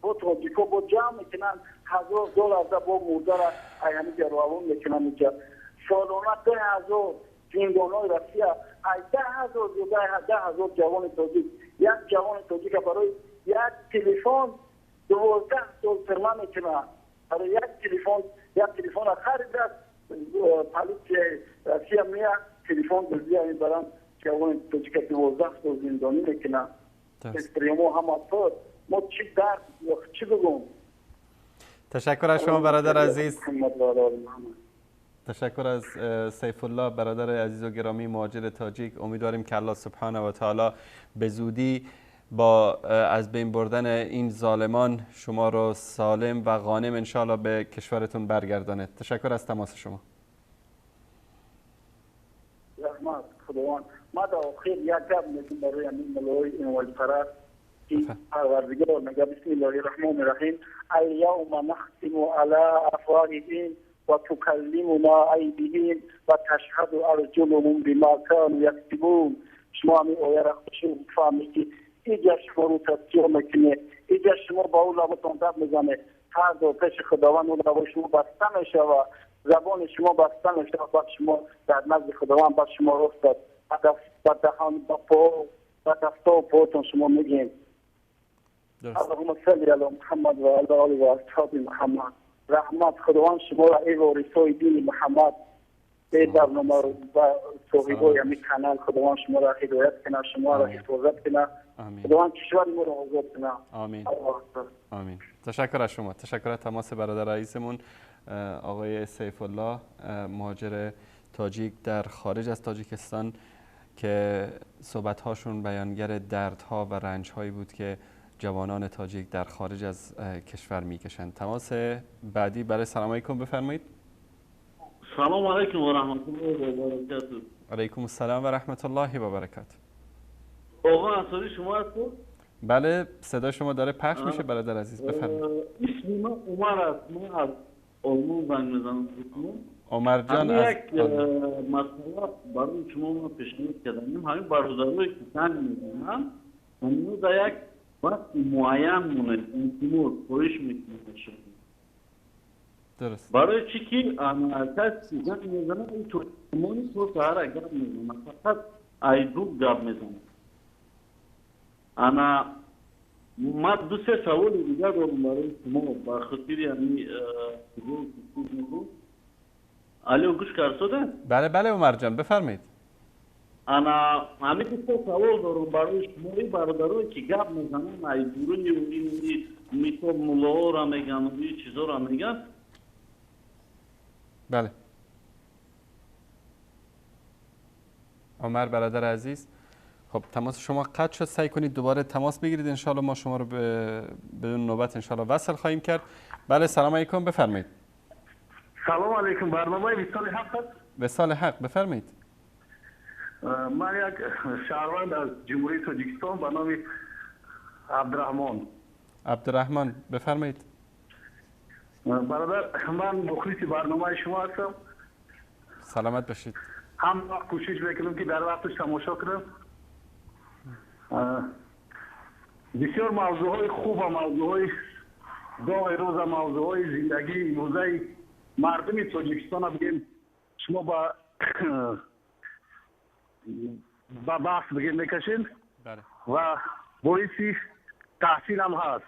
با تاجیکا با جمع میکنن $1,000 در با مرده را ایمی روان میکنن میگه سالانه 10,000 زندانهای روسیه 10,000 جوان تاجیک یک جوان تاجیک برای یک تلفن 12 سال فرمان میکنه برای یک تلفن خرید است پلیس روسیه میاد تلفن دزدی برام جوان تاجیک 12 سال زندانی میکنه استریمو همه پس ما چی بگم. تشکر از شما برادر عزیز. تشکر از سیف الله برادر عزیز و گرامی مهاجر تاجیک. امیدواریم که الله سبحانه و تعالی به زودی با از بین بردن این ظالمان شما رو سالم و غانم انشاءالله به کشورتون برگردانه. تشکر از تماس شما. رحمت خدا خداوند ما در آخر یک گپ میگم برای همین ملای این والفرات پروردگار میگه بسم الله الرحمن الرحیم الیوم نختم علی افواههم و تکلمنا ایدیهم و تشهد ارجلهم بما كانوا یکسبون. شما همین آیه را خوشی فهمید که اینجا شما رو تصدیق میکنه، اینجا شما با اون لابتون دب میزنه، هر دو پیش خداوند اون لابا شما بسته میشه و زبان شما بسته میشه و بعد شما در نزد خداوند بعد شما رفتد با دهان با پا و دستا و پاتون شما میگیم اللهم صل علی محمد و علی آل و اصحاب محمد. رحمت خداوند شما را ای وارثای دین محمد به برنامه و صاحبای همین کانال خداوند شما را هدایت کنه، شما را حفاظت کنه، خداوند کشور ما را آزاد کنه. آمین. آمین. تشکر از شما. تشکر از تماس برادر رئیسمون آقای سیف الله مهاجر تاجیک در خارج از تاجیکستان که صحبت‌هاشون بیانگر دردها و رنج‌هایی بود که جوانان تاجیک در خارج از کشور میکشند. تماس بعدی برای سلام علیکم بفرمایید. سلام علیکم و رحمت الله و برکاته. علیکم السلام و رحمت الله و برکاته. آقا انصاری شما هستید؟ بله صدا شما داره پخش میشه برادر عزیز بفرمایید. اسم من عمر است. من از آلمان زنگ میزنم. عمر جان از یک مسئله برای شما پیشنهاد کردم. همین برادرایی که زنگ میزنن همین در یک وقت معین مونه انتیمور پویش میکنه شد. درست. برای چی که کسی زنگ میزنه این تو تمامی تو سهر گپ میزنه فقط ایدو گپ میزنه. انا ما دو سه سوال دیگه دارم برای شما با خاطر همین الو گوش کردید؟ بله بله عمر جان بفرمایید. انا همین دو سوال دارم برای شما این برادرایی که گپ میزنن ایدورونی و این میتو ملا را میگن و این چیزا را میگن. بله عمر برادر عزیز خب تماس شما قطع شد، سعی کنید دوباره تماس بگیرید انشالله ما شما رو بدون نوبت انشالله وصل خواهیم کرد. بله سلام علیکم بفرمایید. سلام علیکم. برنامه وصال حق است؟ وصال حق بفرمایید. من یک شهروند از جمهوری تاجیکستان به نام عبدالرحمن. عبدالرحمن بفرمایید. برادر من مخلص برنامه شما هستم. سلامت باشید. هم کوشش میکنم که در وقتش تماشا کنم. بسیار موضوعهای خوب و موضوعهای داغ روز و موضوعهای زندگی امروزه مردم تاجیکستان بگیم شما با بحث بگیم میکشین و باعثی تحسین هم هست.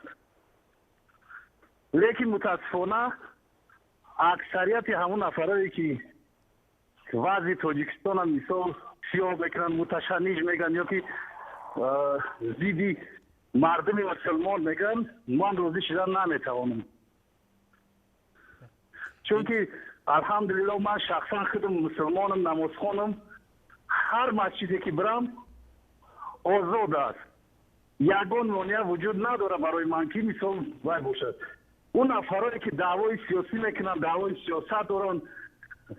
لیکن متاسفانه اکثریت همون نفرایی که وضع تاجیکستان هم مثال سیاه بکنن متشنج میگن یا که زیدی مردم مسلمان میگن من روزی شدن نمیتوانم. چون که الحمدلله من شخصا خودم مسلمانم نماز خوانم هر مسجدی که برم آزاد است. یگان مانع وجود نداره برای من که مثال وای باشد. اون نفرایی که دعوای سیاسی میکنن دعوای سیاست دارن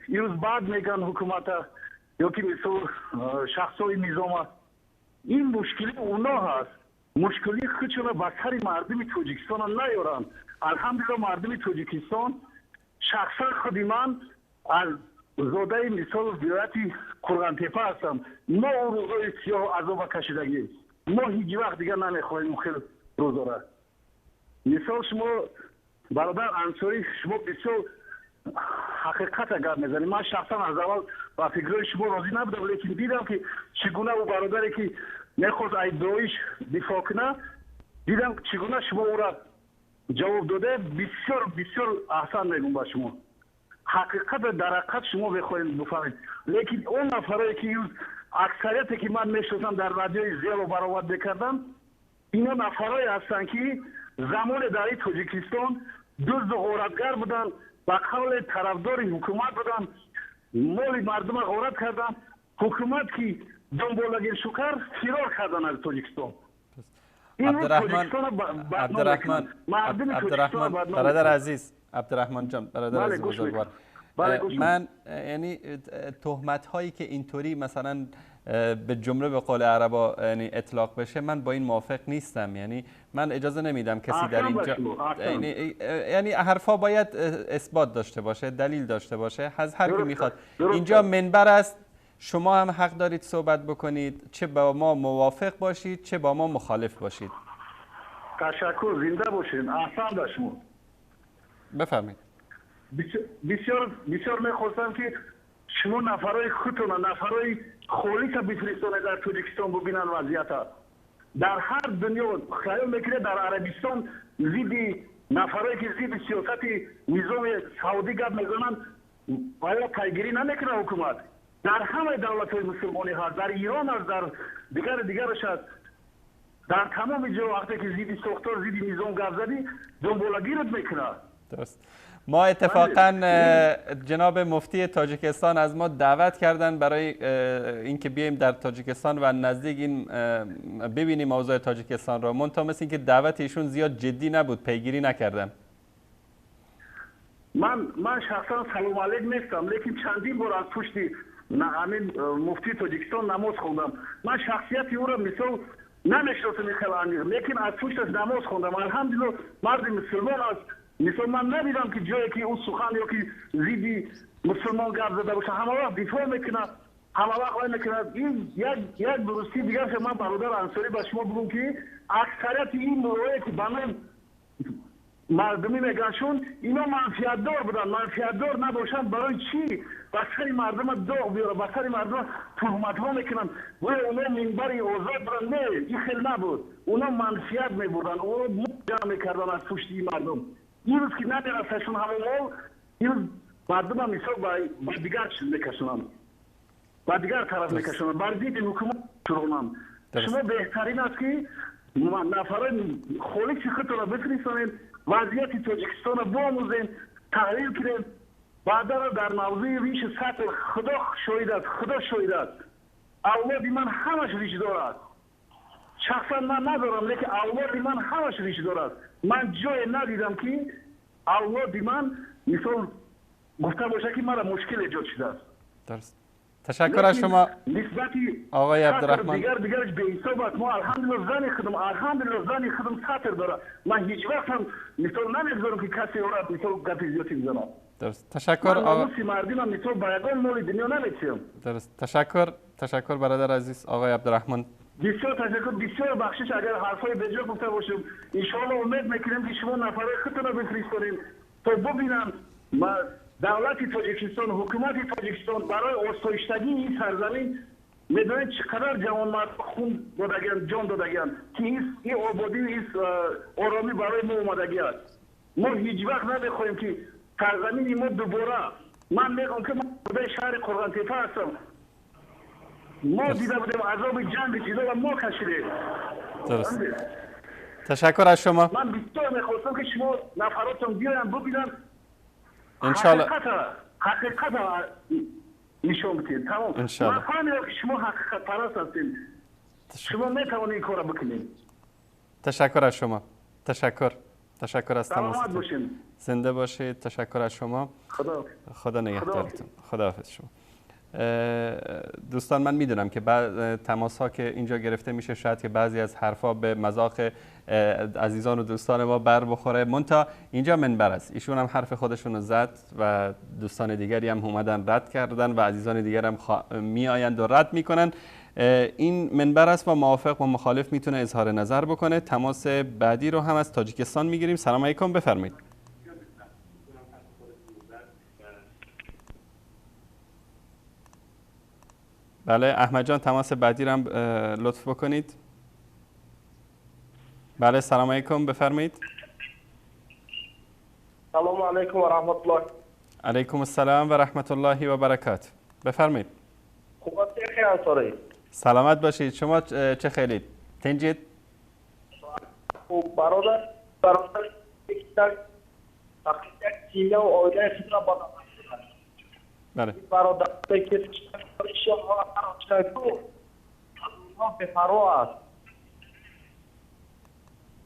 روز بعد میگن حکومت یا که مثل شخصای نظام این مشکلی اونا هست. مشکلی خودشون به سر مردم تاجیکستان نیارن. الحمدلله مردم تاجیکستان شخصا خودی من از زاده مثال ولایت قرغنتپه هستم. ما اون روزای سیاه عذاب کشیدگی ما هیچ وقت دیگه نمیخواهیم خیلی روزا را. مثال شما برادر انصاری شما بسیار حقیقت اگر میزنید. من شخصا از اول با فکرهای شما راضی نبودم لیکن دیدم که چگونه او برادری که میخواست ایدئایش دفاع کنه دیدم چگونه شما او را جواب داده. بسیار بسیار احسان میگم با شما. حقیقت در حقیقت شما بخواهید بفهمید. لیکن اون نفرایی که اکثریتی که من میشناسم در رادیوی زیاد و برآورد میکردم اینا نفرایی هستند که زمان در تاجیکستان دزد و غارتگر بودن با قول طرفدار حکومت بودن مال مردم غارت کردن. حکومت که دنبالگیر شکر فرار کردن از تاجیکستان. عبدالرحمن برادر عزیز عبدالرحمن جان برادر عزیز بزرگوار من یعنی تهمت هایی که اینطوری مثلا به جمله به قول عربا یعنی اطلاق بشه، من با این موافق نیستم. یعنی من اجازه نمیدم کسی در اینجا یعنی حرفا باید اثبات داشته باشه، دلیل داشته باشه از هر کی میخواد. اینجا منبر است، شما هم حق دارید صحبت بکنید، چه با ما موافق باشید چه با ما مخالف باشید. تشکر، زنده باشین. احسان به شما. بفرمایید. بسیار میخواستم که شما نفرای خودتون، نفرای خالیص بفرستانه در تاجیکستان ببینن وضعیت. در هر دنیا خیال میکنه در عربستان ضد نفرایی که ضد سیاست نظام سعودی گپ میزنن آیا پیگیری نمیکنه حکومت؟ در همه دولت‌های مسلمانی هست، در ایران هست، در دیگرش هست، در تمام جا وقتی که ضد ساختار ضد نظام گپ زدی دنبالگیرت میکنه. درست. ما اتفاقا جناب مفتی تاجیکستان از ما دعوت کردن برای اینکه بیایم در تاجیکستان و نزدیک این ببینیم اوضاع تاجیکستان را. منتها مثل اینکه دعوت ایشون زیاد جدی نبود، پیگیری نکردن. من شخصا سلام علیک نیستم، لیکن چندین بار از پشت همین مفتی تاجیکستان نماز خوندم. من شخصیتی او را مثل نمیشناسم خیلی عمیق، لیکن از پشتش نماز خوندم. الحمدلله مرد مسلمان است. مثلا من ندیدم که جایی که اون سخن یا که ضد مسلمان گپ زده باشه همه وقت دفاع میکنه، همه وقت میکنه. این یک درستی دیگه که من برادر انصاری به شما بگم که اکثریت این مروایی که به من مردمی میگنشون اینا منفیت دار بودن. منفیت دار نباشن برای چی؟ بسر مردم داغ بیاره، بسر مردم تهمت ها میکنن. ولی اونا منبری آزاد بودن. نه، این خیلی نبود. اونا منفیت میبردن، اونا جمع میکردن از پشت این مردم. این روز که ندرستشون همه مال، این روز مردم هم مثال با دیگر چیز میکشونن، با دیگر طرف میکشونن، بر ضد حکومت شروعنن. شما بهترین است که نفران خالیص خودتون را بفرستانید، وضعیت تاجیکستان را بآموزین، تحلیل کنید، بعدا در موضوع ریش سطح خدا شاهد است، خدا شاهد است. اولاد من همش ریش دارد، شخصا من ندارم، لیکن اولاد من همش ریش دارد. من جای ندیدم که اولاد من مثال گفته باشه که مرا مشکل ایجاد شده است. درست. تشکر از شما نسبتی آقای عبدالرحمن. دیگرش به حساب است. ما الحمدلله زنی خودم سطر داره. من هیچ وقت هم مثال نمیگذارم که کسی او را مثال گپ زیادی بزنه. درست. تشکر آقا. من مردم هم مثال بایگان مال دنیا نمیچیم. درست. تشکر برادر عزیز آقای عبدالرحمن. بسیار تشکر، بسیار بخشش. اگر حرفای بجا گفته باشم ان شاء الله امید میکنیم که شما نفرای خودتون رو بفرستید تا ببینن دولت تاجیکستان، حکومت تاجیکستان برای آسایشتگی این سرزمین میدونید چقدر جوانمرد خون دادگان، جان دادگان که این آبادی و این آرامی برای ما اومدگی است. ما هیچ وقت نمیخوایم که سرزمین ما دوباره، من میگم که من بوده شهر قرغان تپه هستم، ما دیده بودیم عذاب جنگ چیزا و ما کشیدیم. درست. تشکر از شما. من بسیار میخواستم که شما نفراتون بیاین ببینن انشالله حقیقت نشون بدید. تمام. انشالله. من فهمیدم که شما حقیقت پرست هستید. شما میتوانید این کار بکنید. تشکر از شما. تشکر از سلامت باشین. زنده باشید. تشکر از شما. خدا نگهدارتون. خداحافظ شما. دوستان من میدونم که تماس ها که اینجا گرفته میشه شاید که بعضی از حرفا به مذاق عزیزان و دوستان ما بر بخوره، منتها اینجا منبر است. ایشون هم حرف خودشون رو زد و دوستان دیگری هم اومدن رد کردن و عزیزان دیگر هم می آیند و رد میکنن. این منبر است و موافق و مخالف میتونه اظهار نظر بکنه. تماس بعدی رو هم از تاجیکستان میگیریم. سلام علیکم، بفرمایید. بله احمد جان، تماس بعدی رو هم لطف بکنید. بله سلام علیکم، بفرمایید. سلام علیکم و رحمت الله. علیکم السلام و رحمت الله و برکاته. بفرمایید. خوب هستید خیلی انصاری؟ سلامت باشید. شما چه خیلید؟ تنجید؟ خوب برادر یک تیمه و آیده خود را با بله. برادر که به فرا است.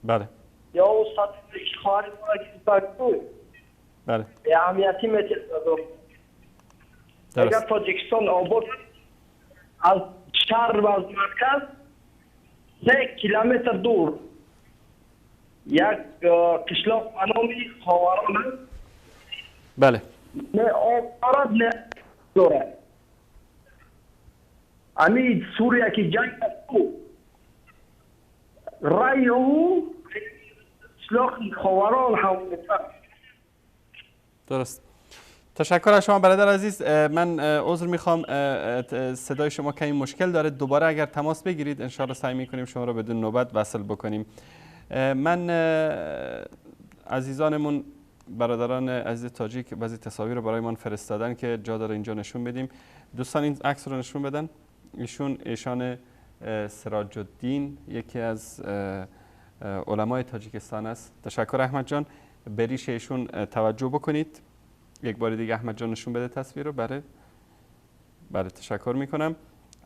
بله. یا او سطح خواهری ما را که بله. به اهمیتی میتید اگر تاجیکستان آباد از شهر و از مرکز 3 کیلومتر دور یک قشلاق به نام خاوران است. بله. نه آب نه داره. امی سوریه که جنگ است رای او قشلاق خاوران هم درست. تشکر از شما برادر عزیز. من عذر میخوام صدای شما کمی مشکل داره، دوباره اگر تماس بگیرید انشاءالله سعی میکنیم شما را بدون نوبت وصل بکنیم. من عزیزانمون برادران عزیز تاجیک بعضی تصاویر رو برای من فرستادن که جا داره اینجا نشون بدیم. دوستان این عکس رو نشون بدن. ایشان سراج الدین یکی از علمای تاجیکستان است. تشکر احمد جان. به ریش ایشون توجه بکنید. یک بار دیگه احمد جان نشون بده تصویر رو. بله تشکر میکنم.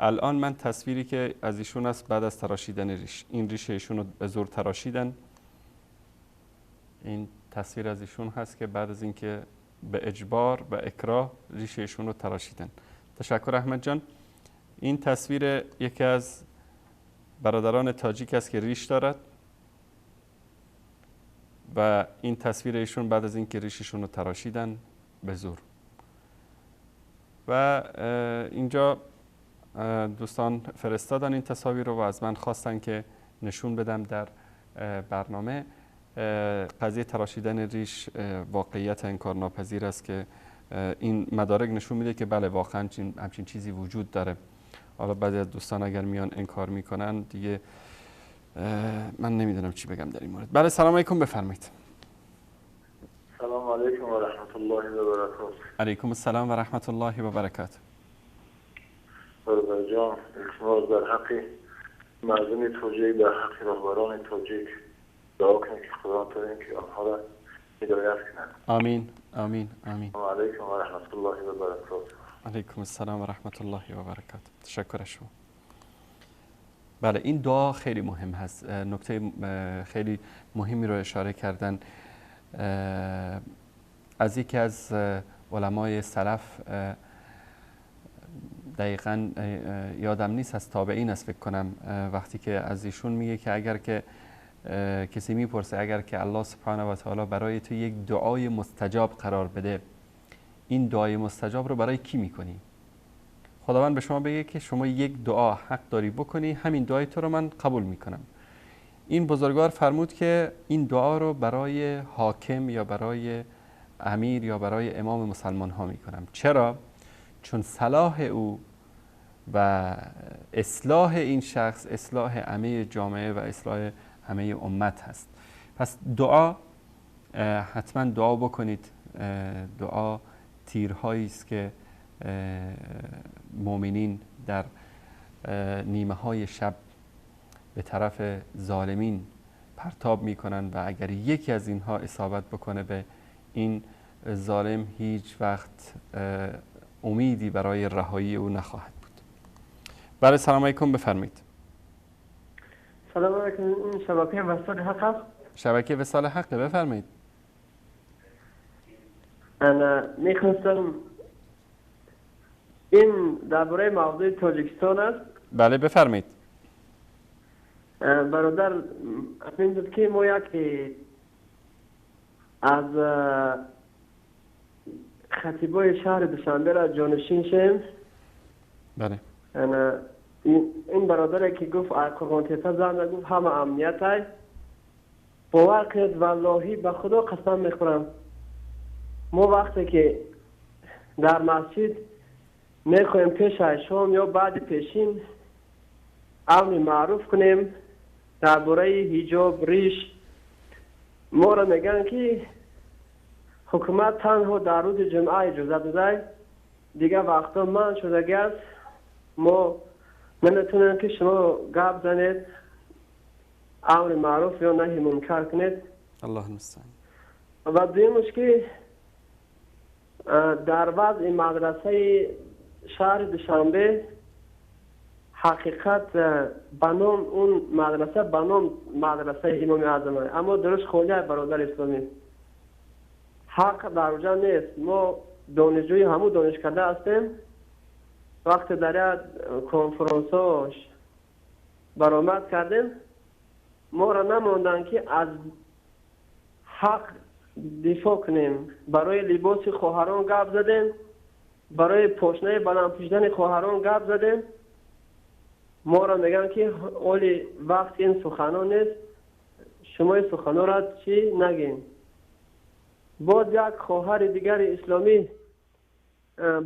الان من تصویری که از ایشون است بعد از تراشیدن ریش، این ریش ایشون رو به زور تراشیدن. این تصویر از ایشون هست که بعد از اینکه به اجبار و اکراه ریش ایشون رو تراشیدن. تشکر احمد جان. این تصویر یکی از برادران تاجیک است که ریش دارد و این تصویر ایشون بعد از اینکه ریششون رو تراشیدن به زور. و اینجا دوستان فرستادن این تصاویر رو و از من خواستن که نشون بدم در برنامه. قضیه تراشیدن ریش واقعیت انکارناپذیر است که این مدارک نشون میده که بله واقعا همچین چیزی وجود داره. حالا بعضی از دوستان اگر میان انکار میکنن دیگه من نمیدونم چی بگم در این مورد. بله سلام علیکم، بفرمایید. سلام علیکم و رحمت الله و برکاته. علیکم السلام و رحمت الله و برکاته. برادر جان، التماس در حق مردم تاجیک، در حق رهبران تاجیک دعا کنید که خدا تعالی که آنها را هدایت کنند. آمین آمین آمین. سلام علیکم و رحمت الله و برکاته. علیکم السلام و رحمت الله و برکاته. تشکر از شما. بله این دعا خیلی مهم هست. نکته خیلی مهمی رو اشاره کردن از یکی از علمای سلف، دقیقاً یادم نیست از تابعین است فکر کنم، وقتی که از ایشون میگه که اگر که کسی میپرسه اگر که الله سبحانه و تعالی برای تو یک دعای مستجاب قرار بده، این دعای مستجاب رو برای کی میکنی؟ خداوند به شما بگه که شما یک دعا حق داری بکنی، همین دعای تو رو من قبول میکنم. این بزرگوار فرمود که این دعا رو برای حاکم یا برای امیر یا برای امام مسلمان ها میکنم. چرا؟ چون صلاح او و اصلاح این شخص اصلاح همه جامعه و اصلاح همه امت هست. پس دعا حتما دعا بکنید. دعا تیرهایی است که مؤمنین در نیمه های شب به طرف ظالمین پرتاب میکنن و اگر یکی از اینها اصابت بکنه به این ظالم هیچ وقت امیدی برای رهایی او نخواهد بود. بله سلام علیکم، بفرمایید. سلام علیکم. این شبکه وصال حق است؟ شبکه وصال حق، بفرمایید. انا میخواستم این درباره موضوع تاجیکستان است. بله بفرمایید. برادر افهمید که ما یکی از خطیبای شهر دوشنبه را جانشین شیم. بله. این برادر که گفت قرآن تیتا زنده گفت همه امنیت های باور کنید واللهی به خدا قسم میخورم ما وقتی که در مسجد میخوایم پیش شام یا بعد پیشین امر معروف کنیم درباره حجاب ریش، ما را میگن که حکومت تنها در روز جمعه اجازه داده، دیگه وقتا من شده است ما نمیتونیم که شما گپ زنید امر معروف یا نهی منکر کنید. الله المستعان. و دویمش که در وضع مدرسه شهر دوشنبه حقیقت بنام اون مدرسه بنام مدرسه امام اعظم است، اما درش خولیه برادر اسلامی حق در اونجا نیست. ما دانشجوی همو دانشکده هستیم. وقت در یک کنفرانساش برآمد کردیم، ما را نماندن که از حق دفاع کنیم. برای لباس خواهران گپ زدیم، برای پوشنه بلند پوشیدن خواهران گپ زدیم. ما را میگن که اولی وقت این سخنان نیست، شما این سخنان را چی نگین. باز یک خواهر دیگر اسلامی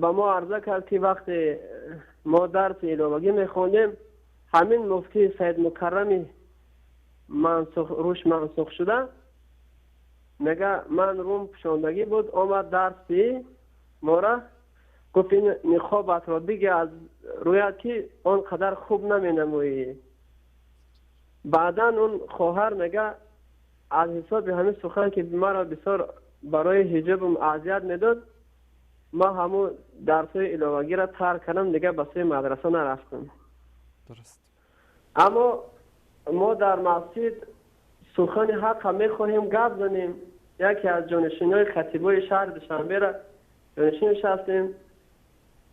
با ما عرضه کرد که وقتی ما درس ایدئولوژی میخوندیم، همین مفتی سید مکرمی روش منسوخ شده، میگه من روم پشاندگی بود، آمد درسی ما را گفت این نخابت را دیگه از رویت که آنقدر خوب نمی نمویی. بعدا اون خواهر میگه از حساب همین سخن که مرا بسیار برای حجابم اذیت میداد، ما همون درسای ایدئولوژی را ترک کردم، دیگه به سوی مدرسه نرفتم. درست. اما ما در مسجد سخن حق هم میخواهیم گپ زنیم. یکی از جانشینای خطیبای شهر دوشنبه را جانشینش هستیم،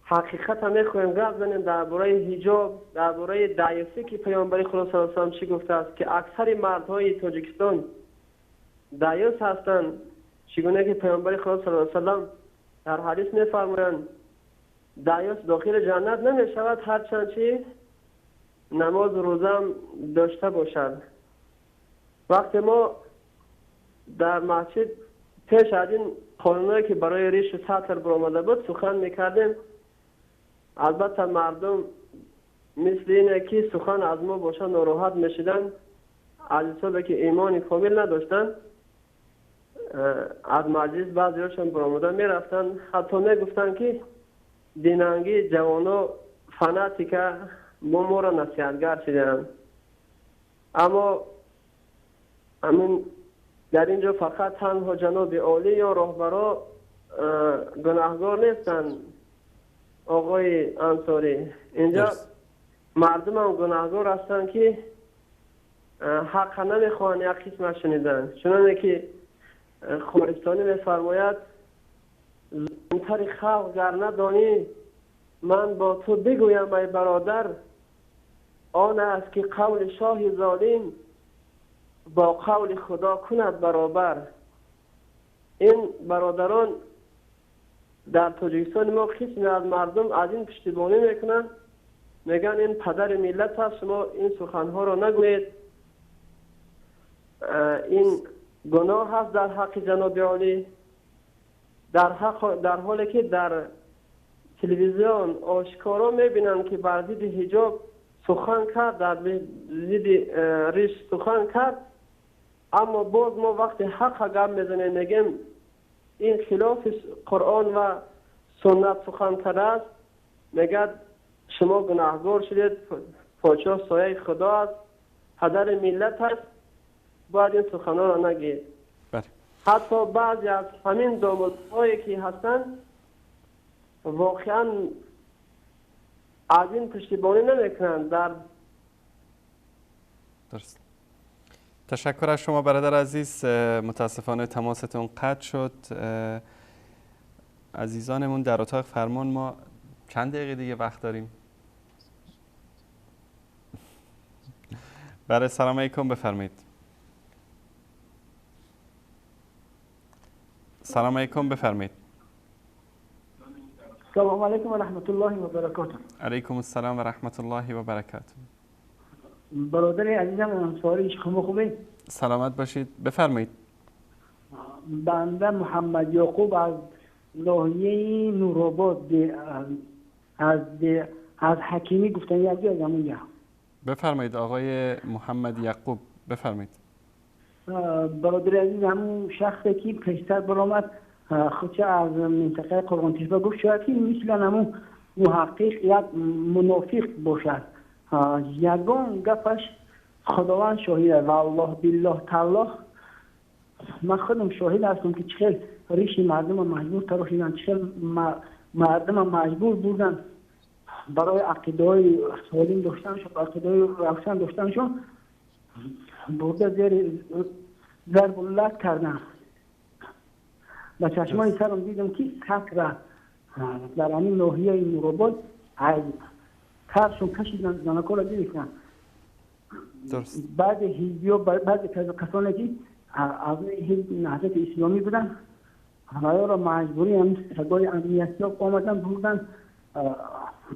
حقیقت هم میخواهیم گپ زنیم درباره حجاب، درباره دعیوسی که پیامبر خدا صلی الله علیه و آله چی گفته است که اکثر مردهای تاجیکستان دعیوس هستند، چگونه که پیامبر خدا صلی الله علیه و آله در حدیث میفرمایند دعیوس داخل جنت نمیشود هرچند چی نماز و روزه هم داشته باشد. وقتی ما در مسجد پیش از این قانونایی که برای ریش و سطر برآمده بود سخن میکردیم، البته مردم مثل اینه که سخن از ما باشه ناراحت میشدن، از حسابی که ایمان کامل نداشتن از مجلس بعضیاشون برآمده میرفتن، حتی میگفتن که دینانگی جوانا فناتیکا ما را نصیحتگر شدن. اما همین در اینجا فقط تنها جناب عالی یا رهبرا گناهگار نیستن آقای انصاری، اینجا مردم هم گناهگار هستن که حق نمیخوان یک قسمت شنیدن. چنانه که خورستانی میفرماید زمینتر خلق گر ندانی من با تو بگویم ای برادر، آن است که قول شاه ظالم با قول خدا کند برابر. این برادران در تاجیکستان ما قسمی از مردم از این پشتیبانی میکنن، میگن این پدر ملت هست، شما این سخنها را نگویید، این گناه هست در حق جناب عالی. در حالی که در تلویزیون آشکارا میبینن که بر ضد حجاب سخن کرد، در ضد ریش سخن کرد، اما باز ما وقتی حق گپ میزنیم میگیم این خلاف قرآن و سنت سخن کرده است، میگه شما گناهگار شدید، پادشاه سایه خدا است، پدر ملت است، باید این سخنان را نگید. حتی بعضی از همین دامادهایی که هستن واقعا از این پشتیبانی نمیکنن. درست. تشکر از شما برادر عزیز، متاسفانه تماستون قطع شد. عزیزانمون در اتاق فرمان ما چند دقیقه دیگه وقت داریم؟ برای سلام علیکم بفرمایید. سلام علیکم بفرمایید. سلام علیکم و رحمت الله و برکاته. علیکم السلام و رحمت الله و برکاته. برادر عزیزم انصاری، شما خوبه؟ سلامت باشید، بفرمایید. بنده محمد یعقوب از ناحیه نورآباد از حکیمی گفتنی از همونجا. بفرمایید آقای محمد یعقوب، بفرمایید. برادر عزیز، همون شخصی که پیشتر برآمد خودش از منطقه قرآن طیبه گفت شاید که مثل همون محقق یک منافق باشد. یگان گپش خداوند شاهده و الله بالله تعالی من خودم شاهد هستم که چقدر ریش مردم مجبور تراشیدن، چقدر مردم مجبور بودن برای عقیده های سالم داشتنشون، عقیده های روشن داشتنشون برده زیر ضرب الله کردن. به چشمای سرم دیدم که سطر در همین ناحیه نورآباد از ترشون کشیدن زنکا را گرفتن. درست. بعد حزبی‌ها بعد کسانی که از حزب نهضت اسلامی بودن همه را مجبوری هم صدای امنیتی ها آمدن بودن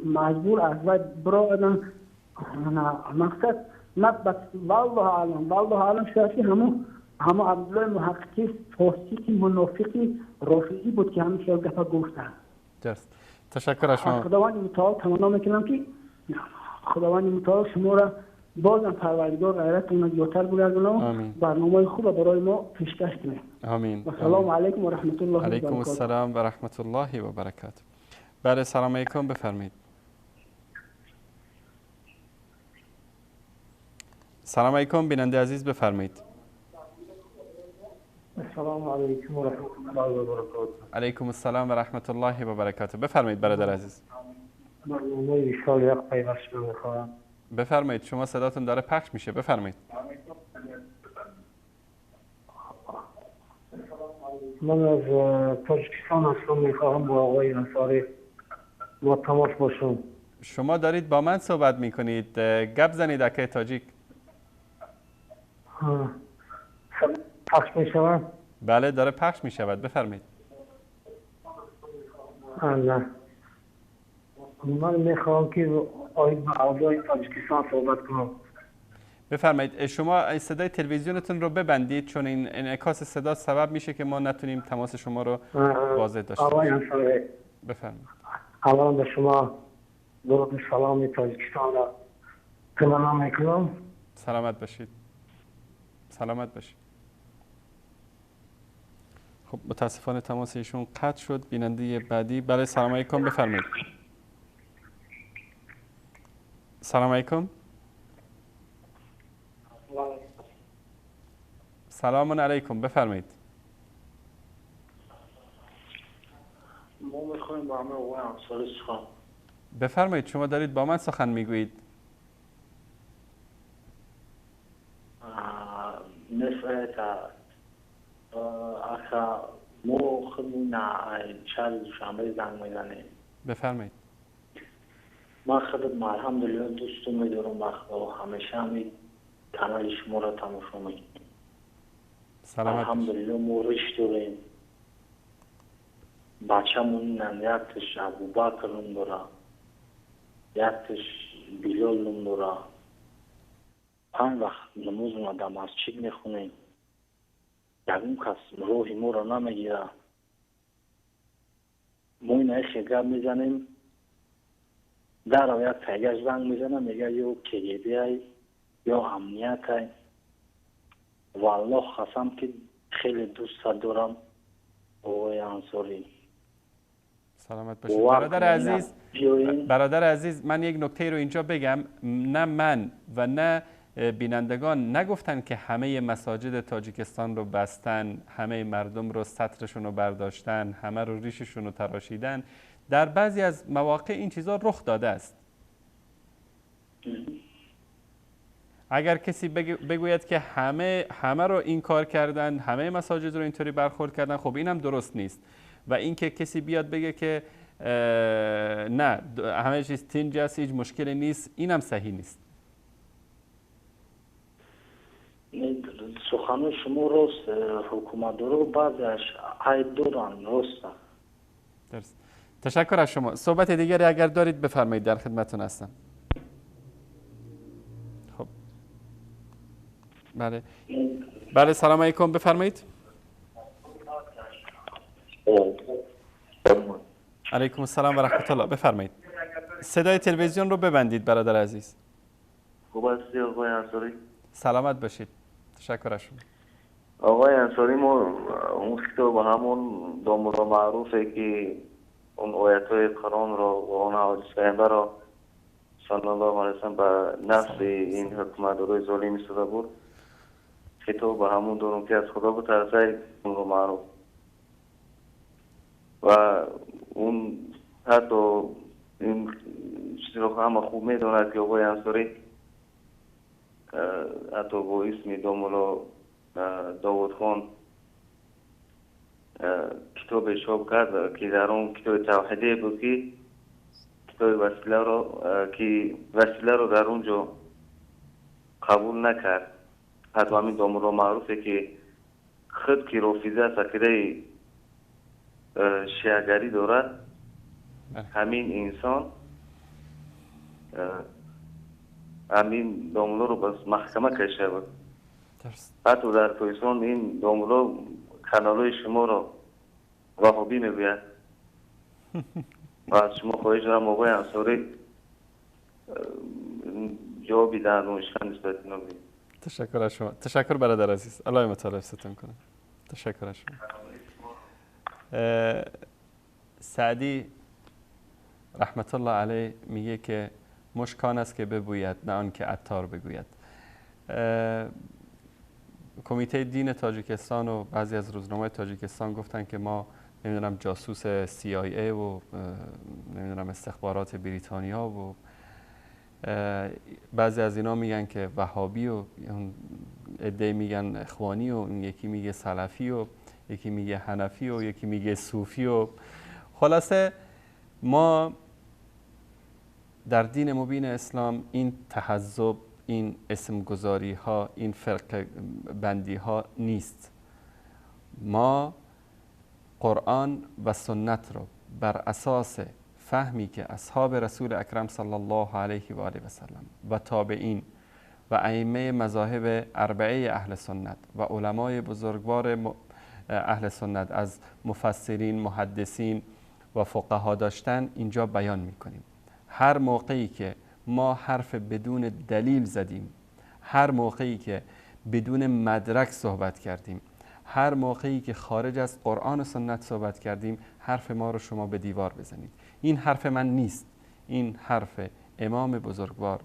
مجبور از باید برادن مقصد والله عالم شاید همه عبدالله محققی فاسقی منافقی رافضی بود که همیشه گفت گفتن. درست. تشکر از شما. خداوند متعال تمنا میکنم که خداوند متعال شما را بازم پروردگار غیرتتون را زیادتر بگردونه برنامه خوب برای ما پیشکش کنه. آمین. و سلام علیکم و رحمت الله و برکاته. علیکم السلام و رحمت الله و برکاته. بله سلام علیکم بفرمایید. سلام علیکم بیننده عزیز بفرمایید. السلام علیکم و رحمت الله و برکاته. علیکم السلام و رحمت الله و برکاته. بفرمایید برادر عزیز. برنامه سال یک پیوست میخواهم. بفرمایید شما صداتون داره پخش میشه بفرمایید. من از تاجیکستان هستم میخواهم با آقای انصاری با تماس باشم. شما دارید با من صحبت میکنید گپ زنید اکه تاجیک. پخش میشود؟ بله داره پخش میشود بفرمایید. نه من میخواهم که آید با اعضای تاجیکستان صحبت کنم. بفرمایید. شما صدای تلویزیونتون رو ببندید چون این انعکاس صدا سبب میشه که ما نتونیم تماس شما رو واضح داشته باشیم. آقای انصاری بفرمایید. اولا به شما درود و سلام تاجیکستان را تمنا میکنم. سلامت باشید. سلامت باشید. خب متاسفانه تماس ایشون قطع شد. بیننده بعدی. بله سلام علیکم بفرمایید. سلام علیکم. سلام علیکم بفرمایید. ما میخوایم با همه آقای انصاری سخن. بفرمایید شما دارید با من سخن میگویید. نفرت اخا مو خمون شهر دوشنبه زنگ میزنه. بفرمایید. من خودم الحمدلله دوستم میدارم و همیشه همی کانال شما را تماشا میکنم. سلامت الحمدلله ما ریش داریم. بچه‌مون یکتش ابوبکر نام داره، یکتش بلال نام داره. 5 وقت نماز ما در مسجد میخونیم. یکم کس روحی ما را نمیگیره. ما این ایخی گپ میزنیم. در آیت پیگش زنگ میزنه میگه یا کگیبی های یا امنیت های. والله خواستم که خیلی دوست دارم آقای انصاری. سلامت باشید. برادر عزیز من یک نکته رو اینجا بگم. نه من و نه بینندگان نگفتن که همه مساجد تاجیکستان رو بستن، همه مردم رو سطرشون رو برداشتن، همه رو ریششون رو تراشیدن. در بعضی از مواقع این چیزا رخ داده است. اگر کسی بگوید که همه رو این کار کردن، همه مساجد رو اینطوری برخورد کردن، خب اینم درست نیست. و اینکه کسی بیاد بگه که نه همه چیز تنج است هیچ مشکلی نیست، اینم صحیح نیست. سخن شما راست، حکومت رو بعضیش عیب دارن راست. درست. تشکر از شما. صحبت دیگری اگر دارید بفرمایید در خدمتتون هستم. خب بله سلام علیکم بفرمایید. علیکم السلام و رحمت الله بفرمایید. صدای تلویزیون رو ببندید برادر عزیز. خوب هستی آقای انصاری؟ سلامت باشید. تشکر از شما. آقای انصاری ما اون کتاب همون دامورا معروفه که اون آیت‌های قرآن را و اون حوادث پیامبر را صلی الله علیه وسلم به نفس این حکومت روی ظالم ایستاده بود. کتاب به همون دارم که از خدا بترسه اون رو معروف و اون حتی این چیزی رو همه خوب میدوند که آقای انصاری حتی با اسم دامولا داود خان کتاب چاپ کرد که در اون کتاب توحیدی بود که کتاب وسیله رو در اونجا قبول نکرد. حتی همین دامورا معروفه که خود که رافیزه از عقیده شیعه‌گری دارد، همین انسان همین دامولا رو بس محکمه کشه بود. حتی در پاکستان این دامولا کانالای شما رو وهابی میگوید و از شما خواهش دارم آقای انصاری جوابی در نوشتن نسبت اینا بدید. تشکر از شما. تشکر برادر عزیز. الله مطالب ستون کنه. تشکر از شما. سعدی رحمت الله علیه میگه که مشکان است که ببوید نه آن که عطار بگوید. کمیته دین تاجیکستان و بعضی از روزنامه‌های تاجیکستان گفتن که ما نمیدونم جاسوس CIA و نمیدونم استخبارات بریتانیا و بعضی از اینا میگن که وهابی و عده میگن اخوانی و اون یکی میگه سلفی و یکی میگه حنفی و یکی میگه صوفی و خلاصه ما در دین مبین اسلام این تحزب، این اسمگذاری ها، این فرق بندی ها نیست. ما قرآن و سنت رو بر اساس فهمی که اصحاب رسول اکرم صلی الله علیه و آله و سلم و تابعین و ائمه مذاهب اربعه اهل سنت و علمای بزرگوار اهل سنت از مفسرین، محدثین و فقها داشتن اینجا بیان میکنیم. هر موقعی که ما حرف بدون دلیل زدیم، هر موقعی که بدون مدرک صحبت کردیم، هر موقعی که خارج از قرآن و سنت صحبت کردیم، حرف ما رو شما به دیوار بزنید. این حرف من نیست، این حرف امام بزرگوار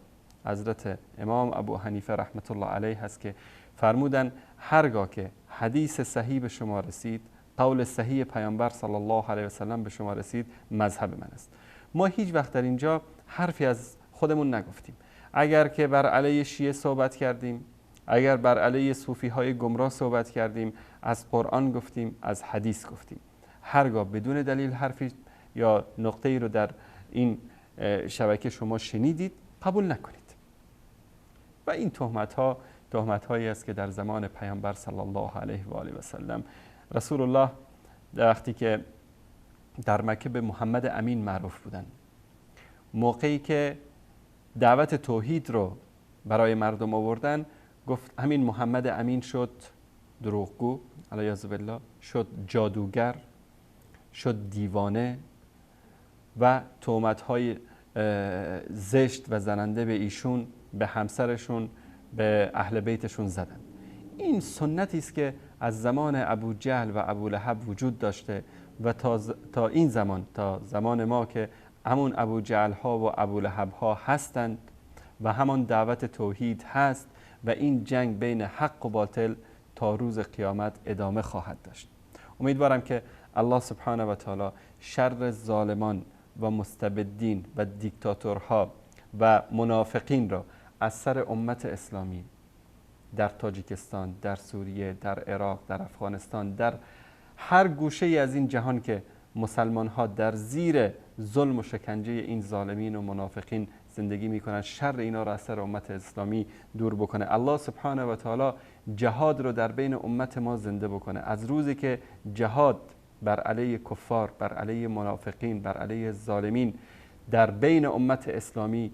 حضرت امام ابو حنیفه رحمت الله علیه هست که فرمودن هرگاه که حدیث صحیح به شما رسید، قول صحیح پیامبر صلی الله علیه و سلم به شما رسید، مذهب من است. ما هیچ وقت در اینجا حرفی از خودمون نگفتیم. اگر که بر علیه شیعه صحبت کردیم، اگر بر علیه صوفی های گمراه صحبت کردیم، از قرآن گفتیم، از حدیث گفتیم. هرگاه بدون دلیل حرفی یا نقطه‌ای رو در این شبکه شما شنیدید، قبول نکنید. و این تهمت هایی است که در زمان پیامبر صلی الله علیه و آله و سلم رسول الله وقتی که در مکه به محمد امین معروف بودن، موقعی که دعوت توحید رو برای مردم آوردن، گفت همین محمد امین شد دروغگو، علیاذ بالله، شد جادوگر، شد دیوانه و تهمت‌های زشت و زننده به ایشون، به همسرشون، به اهل بیتشون زدن. این سنتی است که از زمان ابو جهل و ابو لهب وجود داشته و تا این زمان، تا زمان ما که همون ابو جهل ها و ابو لهب ها هستند و همان دعوت توحید هست و این جنگ بین حق و باطل تا روز قیامت ادامه خواهد داشت. امیدوارم که الله سبحانه و تعالی شر ظالمان و مستبدین و دیکتاتورها و منافقین را از سر امت اسلامی در تاجیکستان، در سوریه، در عراق، در افغانستان، در هر گوشه ای از این جهان که مسلمان ها در زیر ظلم و شکنجه این ظالمین و منافقین زندگی میکنن، شر اینا را از سر امت اسلامی دور بکنه. الله سبحانه و تعالی جهاد رو در بین امت ما زنده بکنه. از روزی که جهاد بر علیه کفار، بر علیه منافقین، بر علیه ظالمین در بین امت اسلامی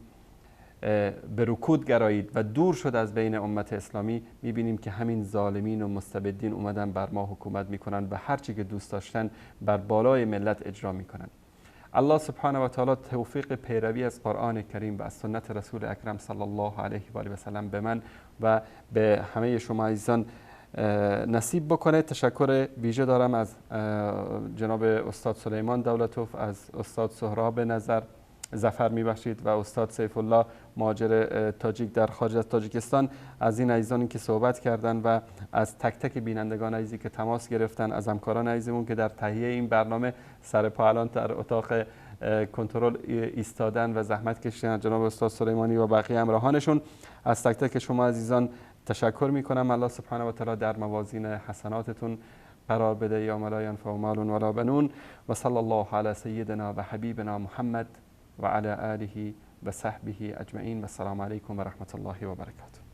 به رکود گرایید و دور شد از بین امت اسلامی، میبینیم که همین ظالمین و مستبدین اومدن بر ما حکومت میکنن و هر چی که دوست داشتن بر بالای ملت اجرا میکنن. الله سبحانه و تعالی توفیق پیروی از قرآن کریم و از سنت رسول اکرم صلی الله علیه و آله و سلم به من و به همه شما عزیزان نصیب بکنه. تشکر ویژه دارم از جناب استاد سلیمان دولتوف، از استاد سهراب نظر ظفر میبخشید و استاد سیف الله مهاجر تاجیک در خارج از تاجیکستان، از این عزیزانی که صحبت کردن و از تک تک بینندگان عزیزی که تماس گرفتن، از همکاران عزیزمون که در تهیه این برنامه سر پا الان در اتاق کنترل ایستادن و زحمت کشیدن، جناب استاد سلیمانی و بقیه همراهانشون. از تک تک شما عزیزان تشکر میکنم. الله سبحانه و تعالی در موازین حسناتتون قرار بده یا لا ینفع مال ولا بنون. و صلی الله علی سیدنا و حبیبنا محمد و علی آله و صحبه اجمعین و السلام علیکم و رحمت الله و برکاته.